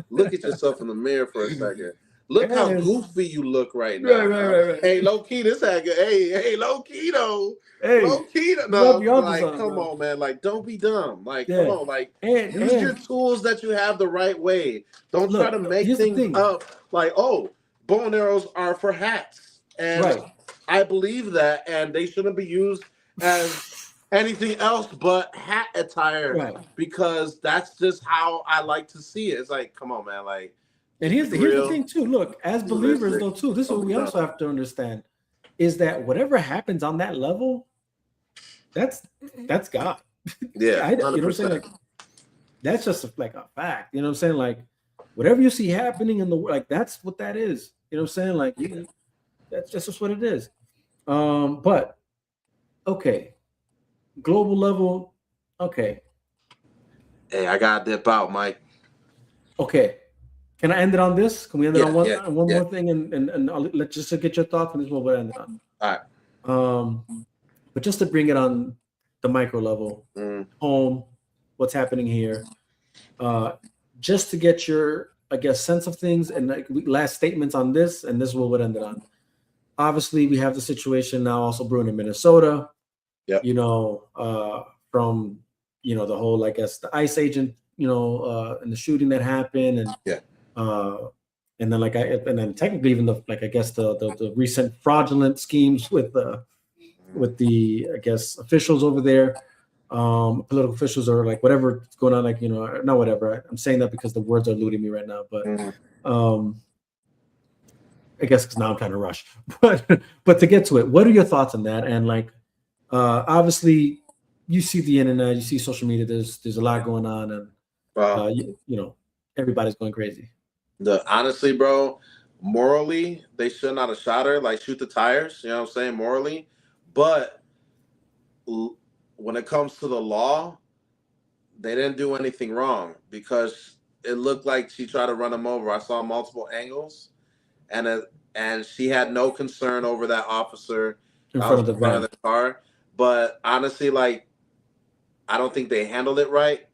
look at yourself in the mirror for a second. Look how goofy you look right now. Right. Hey, low key, this had good. Hey, low key though. Hey, low key, no, like, come on, man. Like, don't be dumb. Like, come on, like, use your tools that you have the right way. Don't try to make things up. Like, oh, bow and arrows are for hats, and I believe that, and they shouldn't be used as anything else but hat attire, because that's just how I like to see it. It's like, come on, man, like. And here's the thing too. Look, as believers though too, this is what we also have to understand is that whatever happens on that level, that's God. Yeah, you know what I'm saying? Like, that's just like a fact. You know what I'm saying? Like, whatever you see happening in the world, like, that's what that is. You know what I'm saying? Like, That's just what it is. But okay, global level. Okay, Hey, I gotta dip out, Mike. okay. Can I end it on this? Can we end it Yeah, on one yeah, one yeah. more thing, and let's just get your thoughts, and this is what we'll end it on. All right. But just to bring it on the micro level, home, what's happening here, just to get your, I guess, sense of things and like last statements on this, and this is what we'll end it on. Obviously, we have the situation now also brewing in Minnesota. Yep. You know, from the whole, I guess, the ICE agent, and the shooting that happened, and Yeah. And then and then technically even I guess the recent fraudulent schemes with the I guess officials over there, political officials, or like whatever is going on, like not whatever. I'm saying that because the words are eluding me right now, but I guess because now I'm trying to rush. But to get to it, what are your thoughts on that? And like obviously you see the internet, you see social media. There's a lot going on, and everybody's going crazy. Honestly, bro, morally, they should not have shot her. Like, shoot the tires. You know what I'm saying? Morally, but when it comes to the law, they didn't do anything wrong because it looked like she tried to run him over. I saw multiple angles, and she had no concern over that officer In front of the car. But honestly, like, I don't think they handled it right,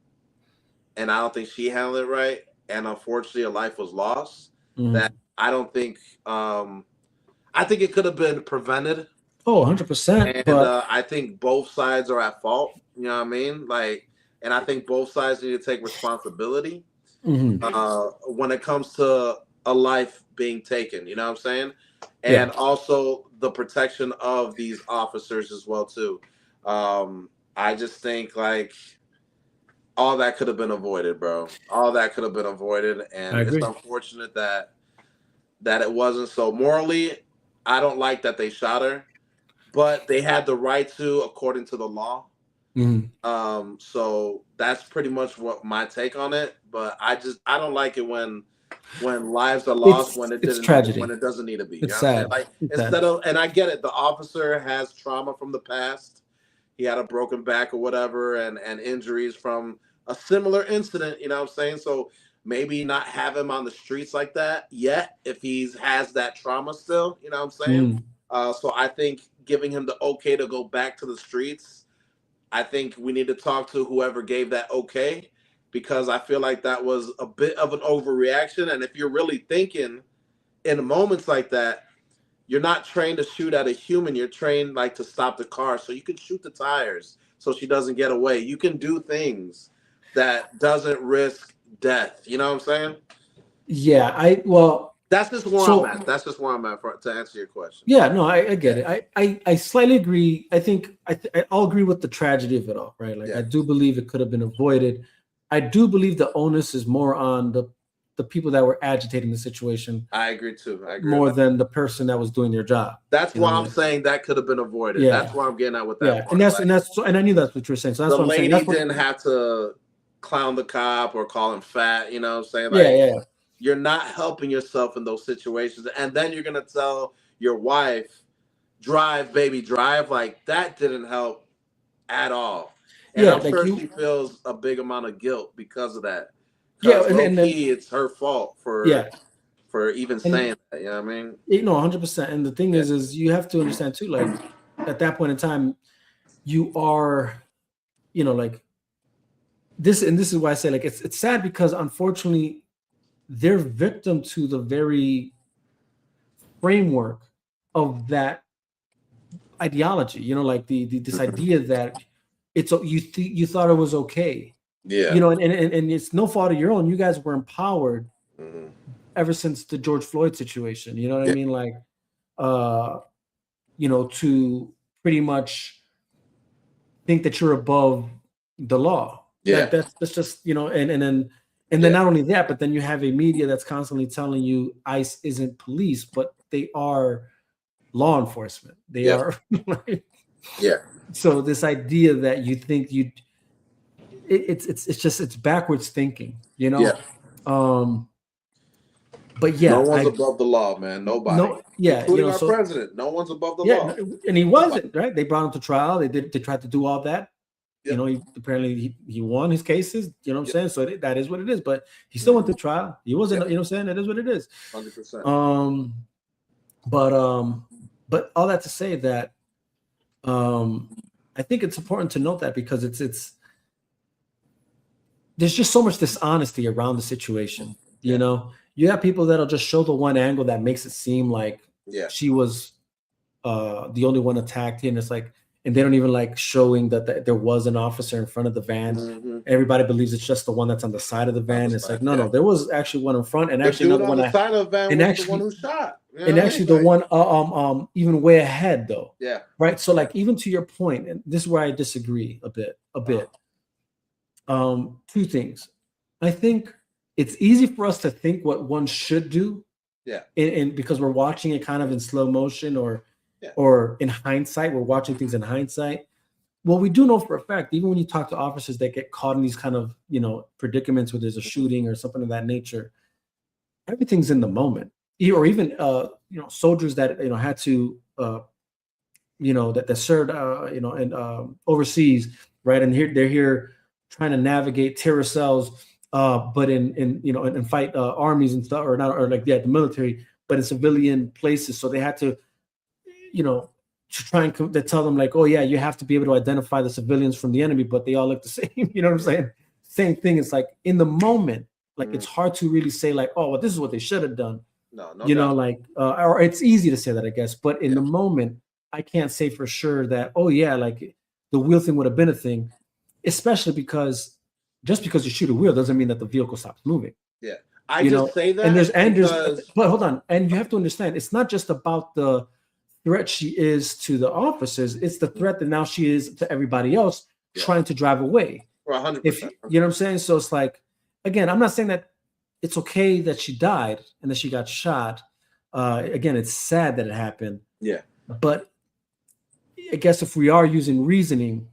and I don't think she handled it right. And unfortunately, a life was lost. That I don't think. I think it could have been prevented. Oh, 100%. And I think both sides are at fault. You know what I mean? Like, and I think both sides need to take responsibility when it comes to a life being taken. You know what I'm saying? And also the protection of these officers as well too. I just think like all that could have been avoided, bro. All that could have been avoided, and it's unfortunate that it wasn't. So morally, I don't like that they shot her, but they had the right to, according to the law. So that's pretty much what my take on it. But I don't like it when lives are lost, when it doesn't need to be. It's sad. Like, it's instead of, and I get it, the officer has trauma from the past. He had a broken back or whatever, and injuries from a similar incident, you know what I'm saying? So maybe not have him on the streets like that yet if he has that trauma still, you know what I'm saying? So I think giving him the okay to go back to the streets, I think we need to talk to whoever gave that okay, because I feel like that was a bit of an overreaction. And if you're really thinking in moments like that, you're not trained to shoot at a human. You're trained like to stop the car. So you can shoot the tires so she doesn't get away. You can do things that doesn't risk death. You know what I'm saying? Yeah, that's just where I'm at. That's just where I'm at to answer your question. Yeah, no, I get it. I slightly agree. I think I'll agree with the tragedy of it all, right? Like I do believe it could have been avoided. I do believe the onus is more on the people that were agitating the situation. I agree too. I agree more than the person that was doing their job. That's why I'm saying that could have been avoided. Yeah. That's why I'm getting at with that. Yeah, part. And I knew that's what you were saying. So that's the what I'm saying. The lady didn't have to clown the cop or call him fat. You know what I'm saying? Like, you're not helping yourself in those situations, and then you're gonna tell your wife, "Drive, baby, drive." Like that didn't help at all. And I'm sure she feels a big amount of guilt because of that. Yeah, and it's her fault for even saying that. You know what I mean? 100%. And the thing is you have to understand too. Like at that point in time, you are, like this, and this is why I say like it's sad because unfortunately, they're victim to the very framework of that ideology. Like this idea that it's you thought it was okay. Yeah. And it's no fault of your own. You guys were empowered ever since the George Floyd situation. You know what I mean? Like, to pretty much think that you're above the law. Yeah. That's just, and then not only that, but then you have a media that's constantly telling you ICE isn't police, but they are law enforcement. They are. So this idea that you think it's backwards thinking, But yeah, No one's above the law, man. Nobody. No, yeah, Including you know, our so president. No one's above the yeah, law. and he wasn't, right? They brought him to trial. They tried to do all that. You Yep. know, apparently he won his cases. You know what I'm Yep. saying? So that is what it is. But he still went to trial. He wasn't. Yep. You know what I'm saying? That is what it is. 100%. But all that to say that I think it's important to note that because it's there's just so much dishonesty around the situation. You know, you have people that'll just show the one angle that makes it seem like she was the only one attacked here, and it's like, and they don't even like showing that there was an officer in front of the van. Mm-hmm. Everybody believes it's just the one that's on the side of the van. It's like, no, there was actually one in front, and The actually dude another on one the side of the van and was actually the one who shot. You know and what I actually mean? the one even way ahead though. Yeah. Right. So like even to your point, and this is where I disagree a bit. Two things. I think it's easy for us to think what one should do. Yeah. And because we're watching it kind of in slow motion or in hindsight, we're watching things in hindsight. Well, we do know for a fact, even when you talk to officers that get caught in these kind of, you know, predicaments where there's a shooting or something of that nature, everything's in the moment. Or even, you know, soldiers that, you know, had to, you know, that served, you know, and overseas, right? And here they're here trying to navigate terror cells, but in you know, and fight armies and stuff, or not, or like the military, but in civilian places. So they had to, you know, to try and they tell them like, oh yeah, you have to be able to identify the civilians from the enemy, but they all look the same. You know what I'm saying? Same thing. It's like in the moment, like it's hard to really say like, oh, well, this is what they should have done. No, you know, like, or it's easy to say that, I guess, but in the moment, I can't say for sure that, oh yeah, like the wheel thing would have been a thing, especially because just because you shoot a wheel doesn't mean that the vehicle stops moving. Yeah, I just say that, and there's, but hold on, and you have to understand, it's not just about the threat she is to the officers; it's the threat that now she is to everybody else trying to drive away. 100%. If you know what I'm saying, so it's like, again, I'm not saying that it's okay that she died and that she got shot. Again, it's sad that it happened. Yeah, but I guess if we are using reasoning,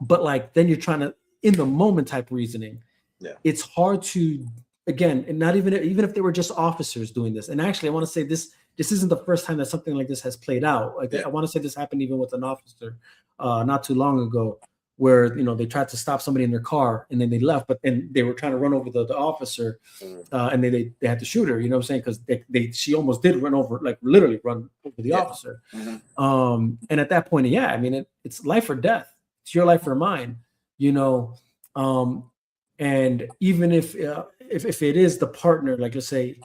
but like then you're trying to in the moment type reasoning, it's hard to, again, and not even if they were just officers doing this. And actually, I want to say this isn't the first time that something like this has played out. Like I want to say this happened even with an officer not too long ago, where, you know, they tried to stop somebody in their car and then they left, but then they were trying to run over the officer and they had to shoot her, you know what I'm saying? Because she almost did run over, like literally run over the officer. And at that point, I mean, it's life or death. It's your life or mine, you know. And even if it is the partner, like let's say,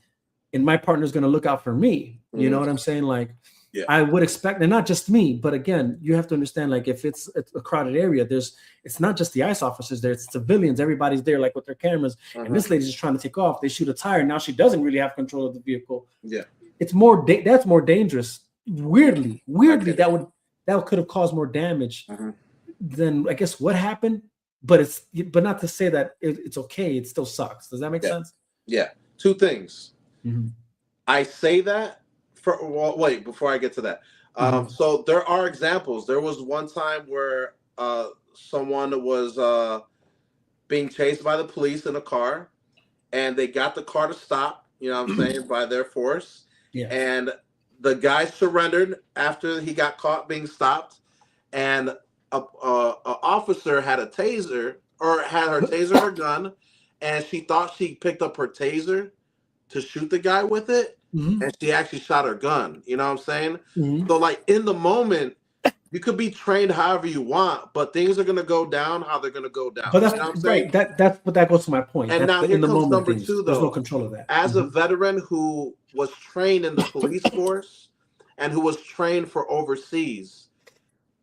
and my partner's going to look out for me, you know what I'm saying? Like, I would expect, and not just me, but again, you have to understand, like if it's a crowded area, it's not just the ICE officers there, it's civilians, everybody's there, like with their cameras, and this lady's just trying to take off. They shoot a tire. Now she doesn't really have control of the vehicle. Yeah, it's more that's more dangerous. Weirdly, that could have caused more damage than I guess what happened. But not to say that it's okay. It still sucks. Does that make sense? Yeah. Two things. I say that. Wait, before I get to that. So there are examples. There was one time where someone was being chased by the police in a car, and they got the car to stop, you know what I'm saying, by their force. Yeah. And the guy surrendered after he got caught being stopped, and a officer had a taser, or had her taser her gun, and she thought she picked up her taser to shoot the guy with it. And she actually shot her gun. You know what I'm saying? So like in the moment, you could be trained however you want, but things are gonna go down how they're gonna go down. But that's you know what I'm right. saying? That goes to my point. And that's now here comes number two, though. There's no control of that. As a veteran who was trained in the police force and who was trained for overseas,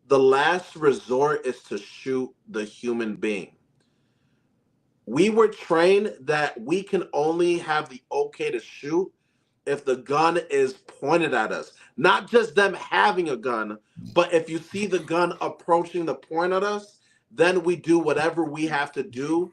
the last resort is to shoot the human being. We were trained that we can only have the okay to shoot if the gun is pointed at us. Not just them having a gun, but if you see the gun approaching the point at us, then we do whatever we have to do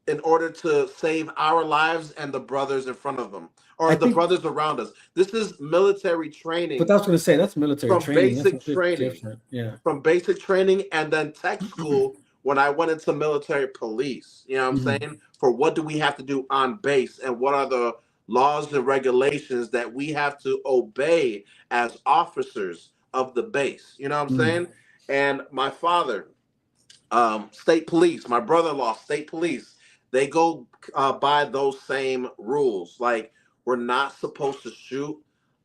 in order to save our lives and the brothers in front of them, or the brothers around us. This is military training. But that's what I say. That's military training. Basic training. Yeah. From basic training, and then tech school when I went into military police. You know what I'm saying? For what do we have to do on base, and what are the laws and regulations that we have to obey as officers of the base. You know what I'm saying? And my father, state police, my brother-in-law, state police, they go by those same rules. Like, we're not supposed to shoot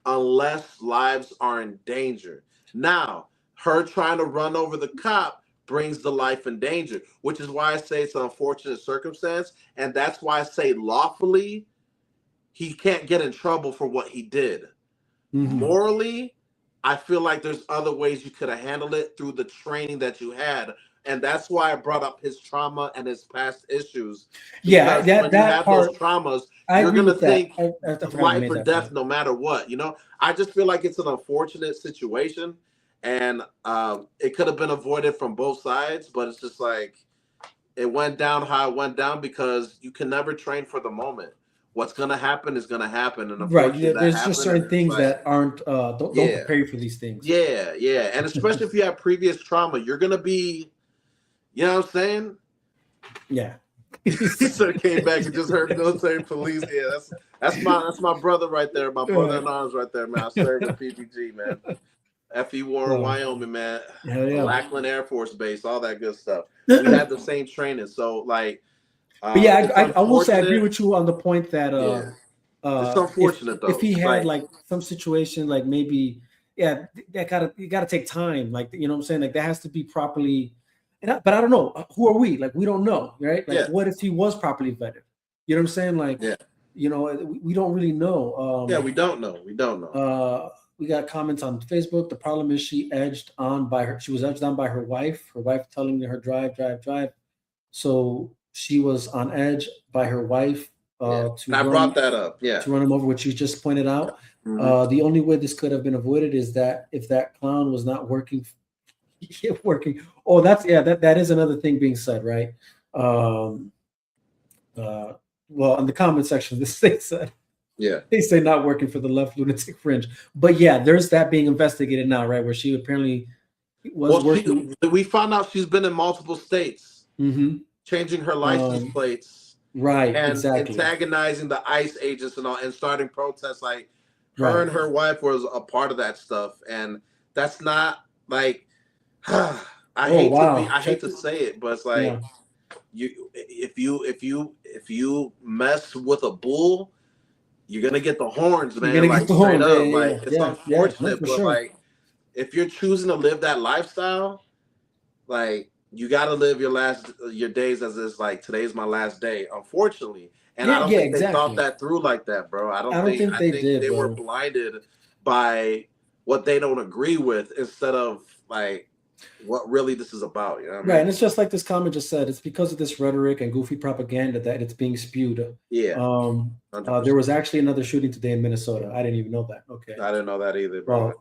unless lives are in danger. Now, her trying to run over the cop brings the life in danger, which is why I say it's an unfortunate circumstance. And that's why I say lawfully, he can't get in trouble for what he did. Morally, I feel like there's other ways you could have handled it through the training that you had. And that's why I brought up his trauma and his past issues. Yeah, Because when you that have part, those traumas, I you're agree gonna with that. think I of forgot I life made or that death point. no matter what. You know, I just feel like it's an unfortunate situation, and it could have been avoided from both sides. But it's just like it went down how it went down because you can never train for the moment. What's gonna happen is gonna happen, and Right. unfortunately, that There's just happened. And certain it's things like, that aren't don't yeah, prepare you for these things. yeah, and especially if you have previous trauma, you're gonna be, you know what I'm saying? Yeah. He sort of came back and just heard military police. Yeah, that's my brother right there, my brother in arms right there, man. I served in PPG, man. F.E. Warren, So, Wyoming, man. hell yeah. Lackland Air Force Base, all that good stuff. We had the same training, so like. But yeah, It's I will say I agree unfortunate. with you on the point that It's unfortunate if though. he had Like, like some situation like maybe you gotta take time, like, you know what I'm saying, like that has to be properly. But I don't know, who are we, like we don't know, right? Like yeah, what if he was properly vetted? You know what I'm saying? Like, yeah, you know, we don't really know. yeah. We don't know. We don't know. We got comments on Facebook. The problem is she was edged on by her wife. Her wife telling her drive. So she was on edge by her wife to I brought that up. Yeah. to run him over, which you just pointed out. The only way this could have been avoided is that if that clown was not working. Oh, that is another thing being said, right? Well, in the comment section, they said. Yeah. They say not working for the left lunatic fringe. But yeah, there's that being investigated now, right? Where she apparently was working. We found out she's been in multiple states, changing her license plates. Right, and exactly. Antagonizing the ICE agents and all, and starting protests. Like, her and her wife was a part of that stuff. And that's not like, I hate to say it, but it's like, if you mess with a bull, you're gonna get the horns, man. You're gonna like get the straight horns. up. Like, it's unfortunate, but sure. like, if you're choosing to live that lifestyle, like, you gotta live your days as is like, today's my last day. Unfortunately, and I don't think they thought that through like that, bro. I don't think they did. They were blinded by what they don't agree with instead of like what really this is about. You know what I mean? Right, and it's just like this comment just said. It's because of this rhetoric and goofy propaganda that it's being spewed. Yeah. There was actually another shooting today in Minnesota. I didn't even know that. Okay. I didn't know that either, bro.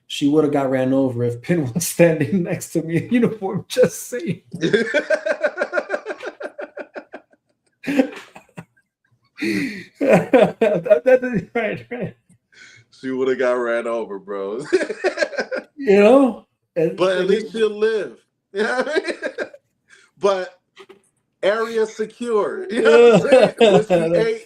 She would have got ran over if Pin was standing next to me in uniform. Just saying. Right. She would have got ran over, bro. You know? But at least she'll live. You know what I mean? But area secure. You know what I'm saying?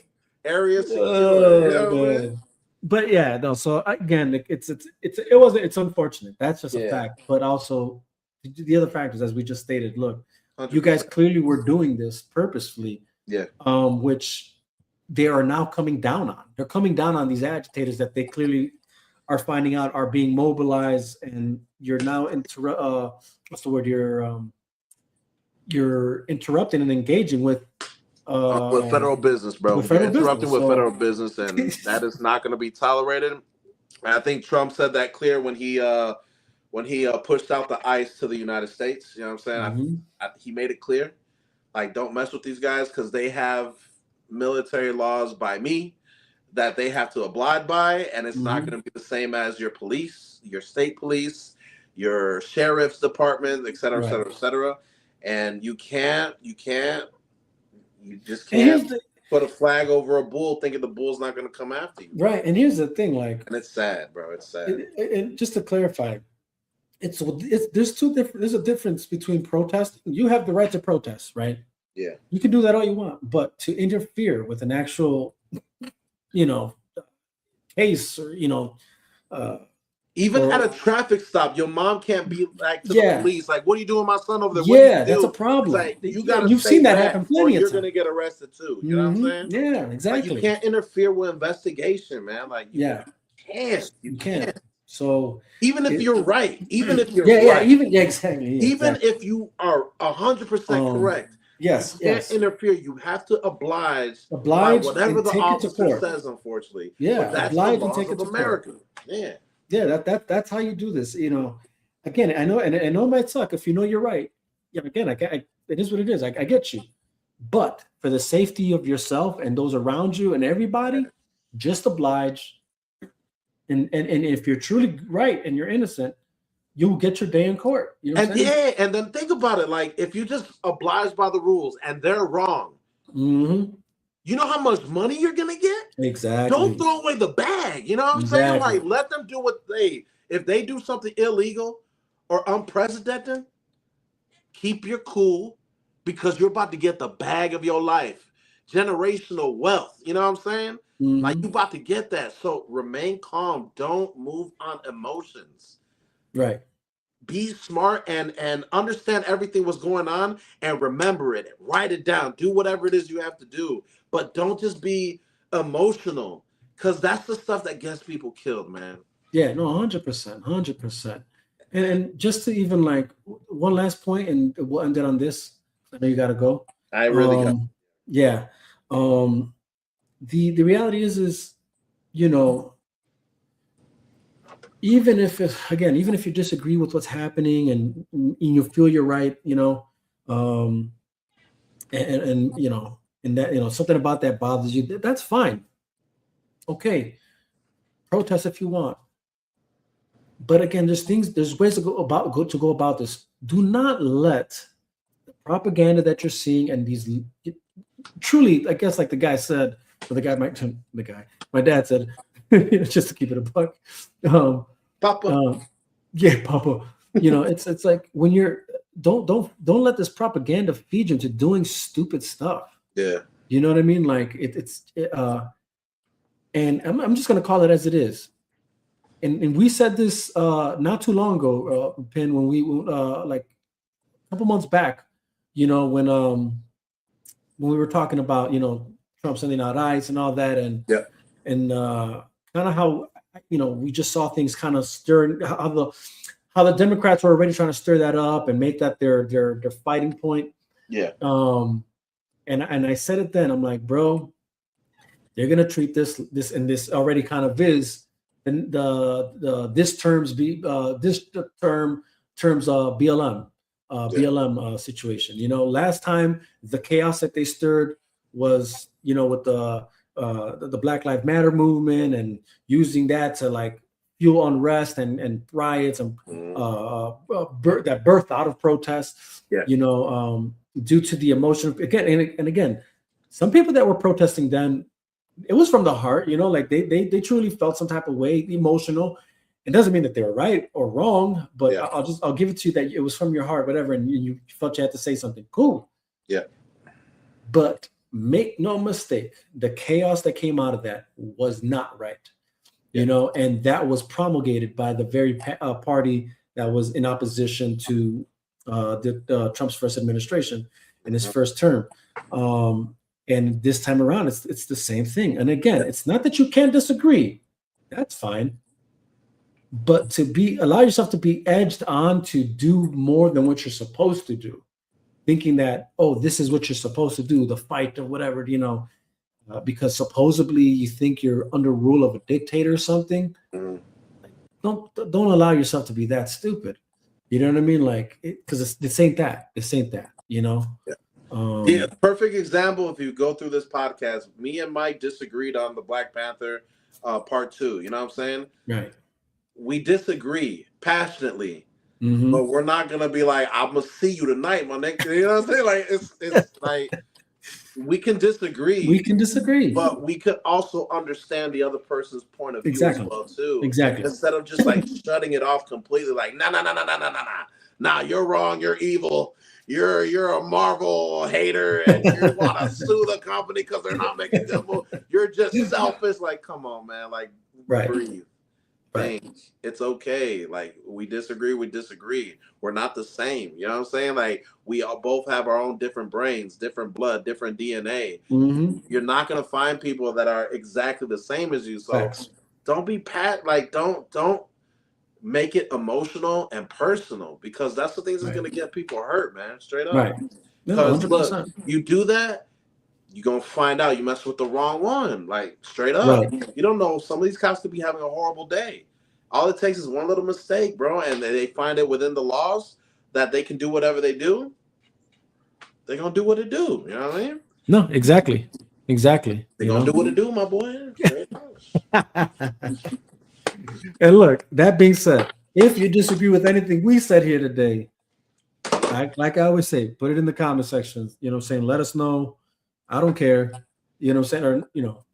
Area secure. You know what I mean? But yeah, no. So again, it's unfortunate. That's just a fact. But also, the other factors, as we just stated, look, 100%. You guys clearly were doing this purposefully. Yeah. Which they are now coming down on. They're coming down on these agitators that they clearly are finding out are being mobilized, and you're now you're interrupting and engaging with federal business, bro. Interrupting with federal business, and that is not going to be tolerated. And I think Trump said that clear when he pushed out the ICE to the United States. You know what I'm saying? He made it clear, like, don't mess with these guys because they have military laws by me that they have to abide by, and it's not going to be the same as your police, your state police, your sheriff's department, et cetera, et cetera, et cetera. And you just can't put a flag over a bull thinking the bull's not going to come after you. Right. And here's the thing, like, and it's sad, bro. It's sad. And just to clarify, there's a difference between protesting. You have the right to protest, right? Yeah. You can do that all you want, but to interfere with an actual, case or Even or at a traffic stop, your mom can't be like to the yeah, police, like, "What are you doing, my son over there? What do you yeah, that's a do?" It's problem. like you Yeah, gotta you've stay seen that back, happen or plenty of you're times. gonna get arrested too. You know what I'm saying? Yeah, Like, you exactly. can't interfere with investigation, man. Like, Yeah, you you can't. can. So Even if it, you're right, even if you're yeah, right, even exactly, yeah, even exactly. if you are 100% correct, you Yes, can't yes. interfere. You have to oblige by Oblige whatever and the take it to officer court. says. Unfortunately, but Yeah, that's the oblige and laws take of it to court. America. Yeah. Yeah, that's how you do this. Again, I know, and I know it might suck if you know you're right. Yeah, again, it is what it is. I get you, but for the safety of yourself and those around you and everybody, just oblige. And if you're truly right and you're innocent, you will get your day in court. You know what I'm And saying? yeah, and then think about it. Like, if you just oblige by the rules and they're wrong, Mm-hmm. you know how much money you're gonna get? Exactly. Don't throw away the bag. You know what I'm saying? Like, let them do if they do something illegal or unprecedented, keep your cool, because you're about to get the bag of your life. Generational wealth. You know what I'm saying? Like, Mm-hmm. you about to get that. So remain calm. Don't move on emotions. Right. Be smart and understand everything what's going on and remember it. Write it down. Do whatever it is you have to do. But don't just be emotional, because that's the stuff that gets people killed, man. Yeah, no, 100%, 100%. And just to even like one last point, and we'll end it on this. I know you got to go. I really got. Yeah. The reality is, you know, even if you disagree with what's happening and you feel you're right, and that something about that bothers you, that's fine. Okay, protest if you want. But again, there's ways to go about this. Do not let the propaganda that you're seeing and these truly, I guess, like the guy said, or my dad said, just to keep it a buck. Papa. Yeah, Papa. It's like when you're don't let this propaganda feed you into doing stupid stuff. Yeah. You know what I mean? Like and I'm just gonna call it as it is. And we said this not too long ago, Pin, when we like a couple months back, when we were talking about Trump sending out ICE and all that, and kind of how we just saw things kind of stirring, how the Democrats were already trying to stir that up and make that their fighting point. Yeah. And I said it then. I'm like, bro, they're gonna treat this already kind of is. And this terms BLM situation. Last time the chaos that they stirred was with the Black Lives Matter movement and using that to like fuel unrest and riots and that birthed out of protests. Yeah. Due to the emotion again, some people that were protesting then, it was from the heart, like they truly felt some type of way, emotional. It doesn't mean that they were right or wrong, but Yeah. I'll give it to you that it was from your heart, whatever, and you felt you had to say something. Cool. Yeah. But make no mistake, the chaos that came out of that was not right. And that was promulgated by the very party that was in opposition to Trump's first administration in his first term. And this time around, it's the same thing. And again, it's not that you can't disagree. That's fine. But allow yourself to be edged on to do more than what you're supposed to do, thinking that, this is what you're supposed to do, the fight or whatever, because supposedly you think you're under rule of a dictator or something. Don't allow yourself to be that stupid. You know what I mean? Like, because this ain't that. This ain't that. Yeah, perfect example. If you go through this podcast, me and Mike disagreed on the Black Panther part 2. You know what I'm saying? Right. We disagree passionately, Mm-hmm. but we're not gonna be like, "I'm gonna see you tonight, my nigga." You know what I'm saying? Like, it's like we can disagree. We can disagree, but we could also understand the other person's point of view Exactly. as well too. Exactly. Instead of just like shutting it off completely, like, nah, you're wrong, you're evil. you're a Marvel hater and you want to sue the company because they're not making good movies. You're just selfish. Like, come on, man. Like, Right. breathe. Right. Think. It's okay. Like, we disagree. We're not the same. You know what I'm saying? Like, we all both have our own different brains, different blood, different DNA. Mm-hmm. You're not gonna find people that are exactly the same as you. So Facts. don't be don't make it emotional and personal, because that's the things that's gonna get people hurt, man. Straight up. Right. Because No, look, 100%. you do that, you're gonna find out you mess with the wrong one. Like, straight up. Right. You don't know. Some of these cops could be having a horrible day. All it takes is one little mistake, bro, and they find it within the laws that they can do whatever they do. They're gonna do what it do. You know what I mean? No, exactly. Exactly. They're You gonna know? do what it do, my boy. Straight up. And look, that being said, if you disagree with anything we said here today, like I always say, put it in the comment sections. You know what I'm saying? Let us know. I don't care. You know what I'm saying? Or, you know,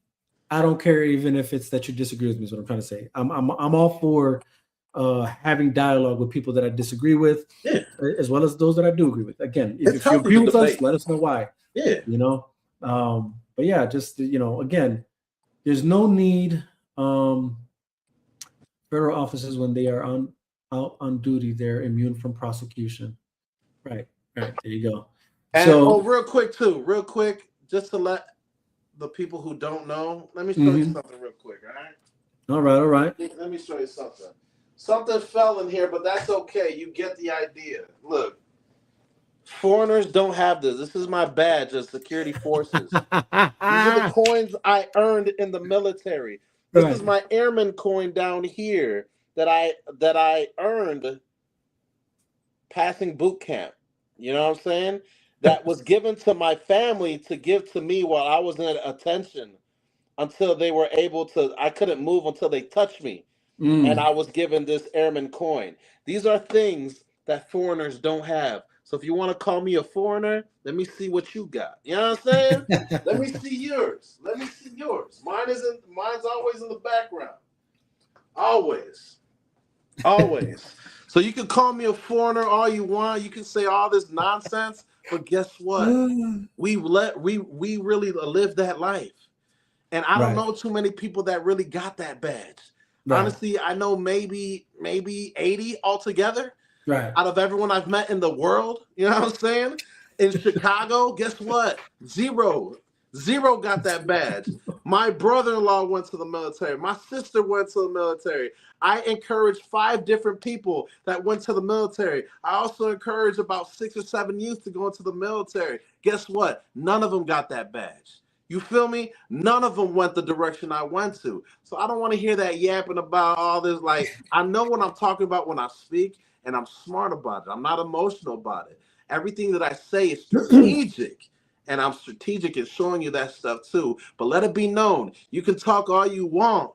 I don't care even if it's that you disagree with me, is what I'm trying to say. I'm all for having dialogue with people that I disagree with, as well as those that I do agree with. Again, if you agree with us, let us know why. Yeah. You know? But yeah, just, you know, again, there's no need. Federal officers, when they are out on duty, they're immune from prosecution. Right. There you go. And So, real quick, just to let the people who don't know, let me show you something real quick, all right? all right. Let me show you something. Something fell in here, but that's okay. You get the idea. Look, foreigners don't have this. This is my badge of security forces. These are the coins I earned in the military. This is my airman coin down here that I earned passing boot camp. You know what I'm saying? That was given to my family to give to me while I was in attention until they were able to. I couldn't move until they touched me. And I was given this airman coin. These are things that foreigners don't have. So if you want to call me a foreigner, let me see what you got. You know what I'm saying? Let me see yours. Mine's always in the background. Always. So you can call me a foreigner all you want. You can say all this nonsense, but guess what? We really live that life. And I don't know too many people that really got that badge. Right. Honestly, I know maybe 80 altogether. Right. Out of everyone I've met in the world, you know what I'm saying? In Chicago, guess what? Zero got that badge. My brother-in-law went to the military. My sister went to the military. I encouraged 5 different people that went to the military. I also encouraged about 6 or 7 youth to go into the military. Guess what? None of them got that badge. You feel me? None of them went the direction I went to. So I don't want to hear that yapping about all this. Like, I know what I'm talking about when I speak, and I'm smart about it. I'm not emotional about it. Everything that I say is strategic, and I'm strategic in showing you that stuff too. But let it be known, you can talk all you want,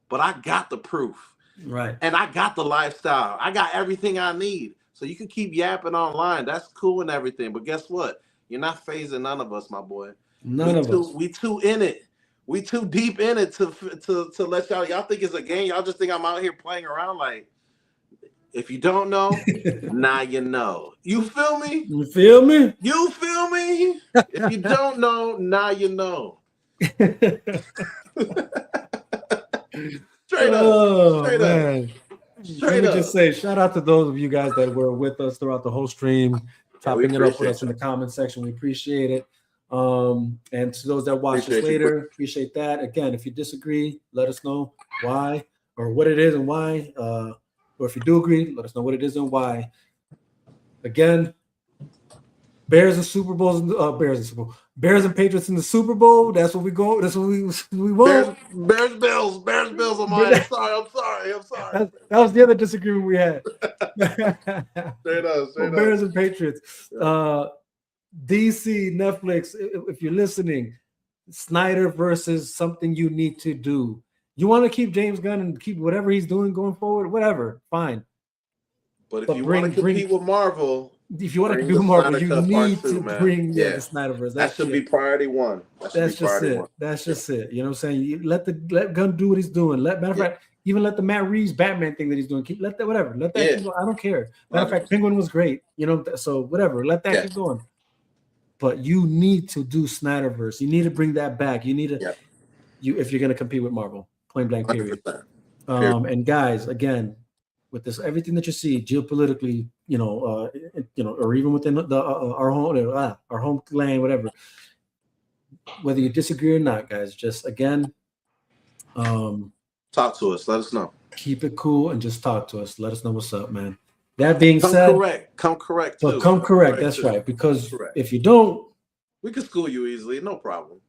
but I got the proof. Right. And I got the lifestyle. I got everything I need. So you can keep yapping online. That's cool and everything. But guess what? You're not phasing none of us, my boy. We too in it. We too deep in it to let y'all think it's a game. Y'all just think I'm out here playing around. Like, if you don't know, now you know. You feel me? You feel me? You feel me? If you don't know, now you know. Straight up. Straight up. Let me just say, shout out to those of you guys that were with us throughout the whole stream, topping it up with us in the comment section. We appreciate it. And to those that watch us later, appreciate that. Again, if you disagree, let us know why or what it is and why. Or if you do agree, let us know what it is and why. Again, Bears and Super Bowls, Bears and Patriots in the Super Bowl. That's what we go. That's what we want. Bears Bills on mine. I'm sorry. That was the other disagreement we had. Straight up. Bears and Patriots. DC, Netflix, if you're listening, Snyder versus something you need to do. You want to keep James Gunn and keep whatever he's doing going forward, whatever, fine. But if you want to compete with Marvel, if you want to compete with Marvel, you need to bring the Snyderverse. That should be priority one. That's just it. You know what I'm saying? You let Gunn do what he's doing. Matter of fact, Even let the Matt Reeves Batman thing that he's doing keep let that whatever. Let that keep going. I don't care. Matter of fact, Penguin was great. So whatever. Let that keep going. But you need to do Snyderverse. You need to bring that back. You need to if you're gonna compete with Marvel, point blank period. And guys, again, with this everything that you see geopolitically, or even within our homeland, whatever. Whether you disagree or not, guys, just again, talk to us. Let us know. Keep it cool and just talk to us. Let us know what's up, man. That being said, come correct. But come correct. That's right. Because if you don't, we can school you easily. No problem.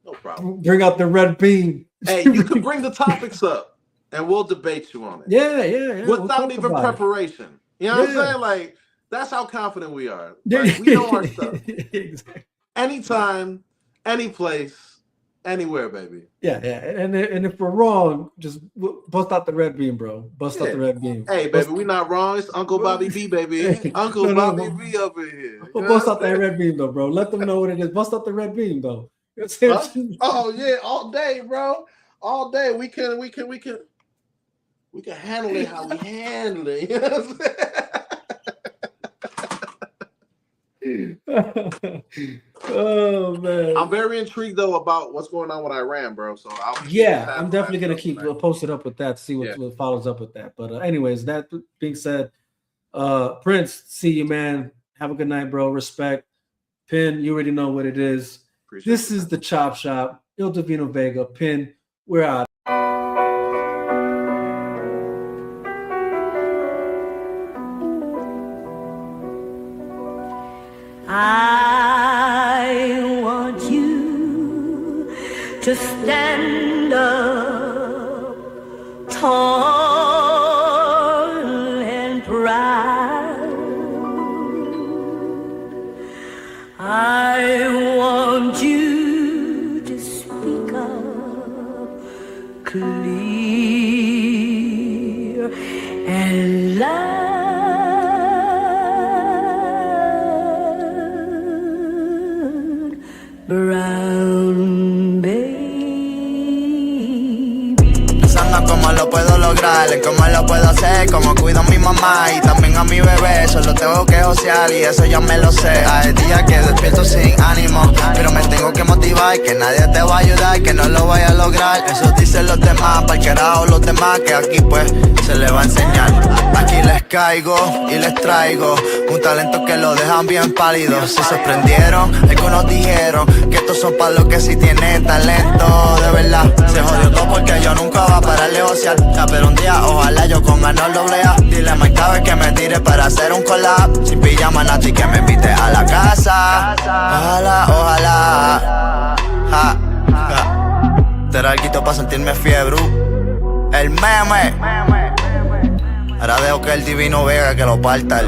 Bring out the red beam. Hey, you can bring the topics up, and we'll debate you on it. Yeah. Without even preparation. You know what I'm saying? Like that's how confident we are. Like, we know our stuff. Exactly. Anytime. Any place, anywhere, baby. Yeah. And if we're wrong, just bust out the red beam, bro. Bust out the red beam. Hey, baby, we not wrong. It's Uncle Bobby B, baby. Uncle Bobby B over here. Bust out that red beam, though, bro. Let them know what it is. Bust out the red beam, though. Oh yeah, all day, bro. All day. We can handle it how we handle it. You know what I'm saying? Oh man, I'm very intrigued though about what's going on with Iran, bro. So I'm definitely gonna keep posted up with that, see what follows up with that. But anyways, that being said, Prince, see you, man. Have a good night, bro. Respect. Pin, you already know what it is. This is the Chop Shop. Il Divino Vega. Pin, we're out. I want you to stand up tall and proud. I want you to speak up clear and loud. Brown baby. Pensando cómo lo puedo lograr, en cómo lo puedo hacer, cómo cuido a mi mamá y también a mi bebé. Solo tengo que josear y eso ya me lo sé. Hay días que despierto sin ánimo, pero me tengo que motivar, que nadie te va a ayudar, que no lo vaya a lograr. Eso dicen los demás, para el carajo los demás, que aquí pues se les va a enseñar. Aquí les caigo y les traigo un talento que lo dejan bien pálido. Se sorprendieron, algunos dijeron que estos son para los que sí tienen talento. De verdad, se jodió todo porque yo nunca voy a parar de josear. Ya, pero un día, ojalá yo con ganar doble A. Dile a Mike Tower que me tire para hacer un collab. Sin pijama, Nati, que me invite a la casa. Ojalá, Te era algo para sentirme fiebre. El meme. Ahora dejo que el Divino Vega que lo parta.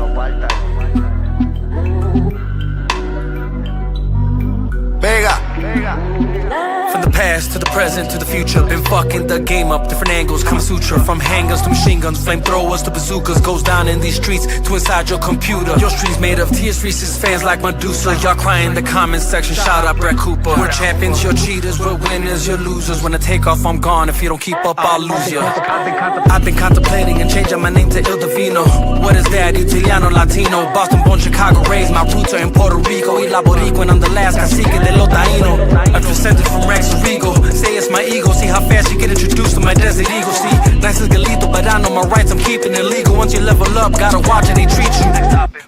Vega. From the past to the present to the future, been fucking the game up, different angles, Kama Sutra. From handguns to machine guns, flamethrowers to bazookas, goes down in these streets to inside your computer. Your streets made of tears, Reese's fans like Medusa. Y'all cry in the comment section, shout out Brett Cooper. We're champions, you're cheaters, we're winners, you're losers. When I take off, I'm gone, if you don't keep up, I'll lose ya. I've been contemplating and changing my name to Il Divino. What is that? Italiano, Latino, Boston born, Chicago raised. My roots are in Puerto Rico, y la Boricua, and I'm the last cacique de lo taíno. I'm descended from Rex Regal. Say it's my ego, see how fast you get introduced to my desert eagle. See, nice as Galito, but I know my rights, I'm keeping it legal. Once you level up, gotta watch how they treat you.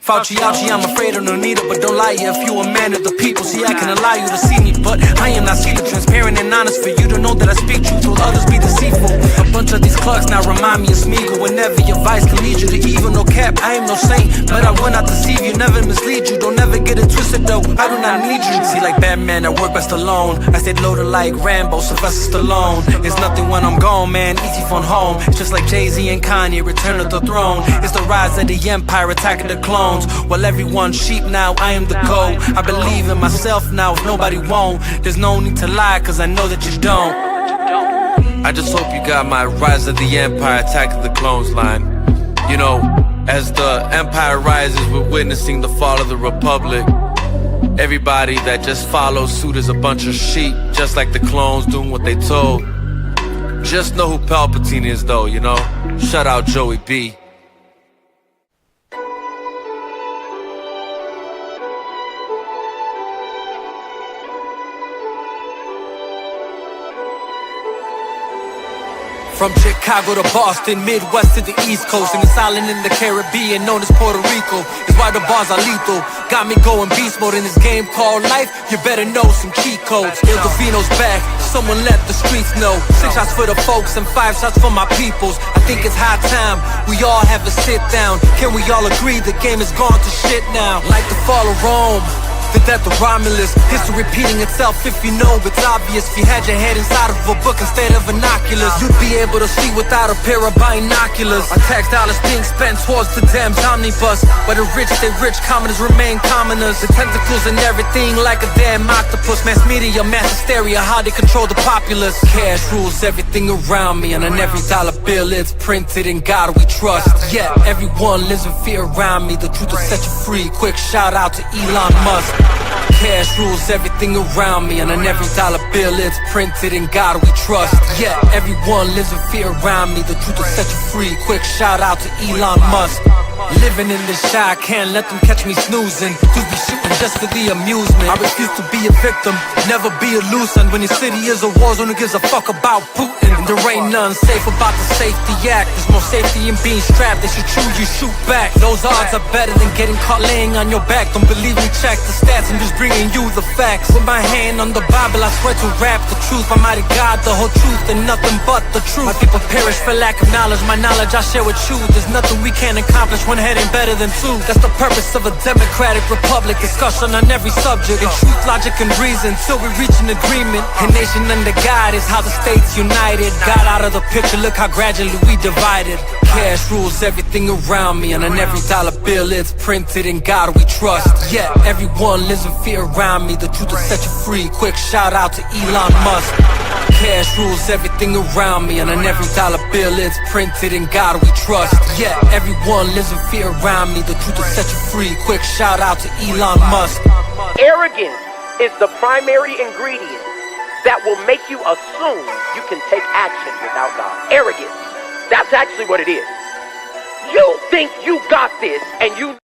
Fauci, ouchie, I'm afraid of no needle, but don't lie, if you a man of the people. See, I can allow you to see me, but I am not see-through. Transparent and honest for you to know that I speak truth, while others be deceitful. A bunch of these clucks now remind me of Smeagol. Whenever your vice can lead you to evil, no cap, I am no saint, but I will not deceive you, never mislead you. Don't ever get it twisted though, I do not need you. See, like Batman, I work best alone. I stayed loaded like Rambo, Sylvester Stallone. It's nothing when I'm gone, man, easy phone home. It's just like Jay-Z and Kanye, return to the throne. It's the rise of the empire, attacking the clones. While everyone's sheep now, I am the goat. I believe in myself now, if nobody won't. There's no need to lie, cause I know that you don't. I just hope you got my rise of the empire, attacking the clones line. You know, as the empire rises, we're witnessing the fall of the republic. Everybody that just follows suit is a bunch of sheep, just like the clones doing what they told. Just know who Palpatine is, though, you know? Shout out Joey B. From Chicago to Boston, Midwest to the East Coast, and this island in the Caribbean known as Puerto Rico is why the bars are lethal. Got me going beast mode in this game called life. You better know some cheat codes. Il Divino's back, someone let the streets know. 6 shots for the folks and 5 shots for my peoples. I think it's high time we all have a sit down. Can we all agree the game is gone to shit now? Like the fall of Rome, the death of Romulus, history repeating itself if you know it's obvious. If you had your head inside of a book instead of binoculars, you'd be able to see without a pair of binoculars. Our tax dollars being spent towards the damn omnibus, where the rich stay rich, commoners remain commoners. The tentacles and everything like a damn octopus. Mass media, mass hysteria, how they control the populace. Cash rules everything around me, and on every dollar bill it's printed in God we trust. Yet everyone lives in fear around me. The truth will set you free. Quick shout out to Elon Musk. Cash rules everything around me, and on every dollar bill it's printed in God we trust. Yeah, everyone lives in fear around me. The truth will set you free. Quick shout out to Elon Musk. Living in this shy, can't let them catch me snoozing. Dudes be shooting just for the amusement. I refuse to be a victim, never be a loser. When your city is a war zone, who gives a fuck about Putin? And there ain't none safe about the safety act. There's more safety in being strapped. They should choose you, shoot back. Those odds are better than getting caught laying on your back. Don't believe me, check the stats. I'm just bringing you the facts. With my hand on the Bible, I swear to rap the truth. My mighty God, the whole truth and nothing but the truth. My people perish for lack of knowledge. My knowledge I share with you. There's nothing we can't accomplish. One head ain't better than two. That's the purpose of a democratic republic. Discussion on every subject, in truth, logic, and reason, till we reach an agreement. A nation under God is how the states united. Got out of the picture, look how gradually we divided. Cash rules everything around me, and on every dollar bill it's printed in God we trust. Yet everyone lives in fear around me. The truth will set you free. Quick shout out to Elon Musk. Cash rules everything around me, and on every dollar bill it's printed in God we trust. Yeah, everyone lives in fear around me. The truth will set you free. Quick shout out to Elon Musk. Arrogance is the primary ingredient that will make you assume you can take action without God. Arrogance. That's actually what it is. You think you got this and you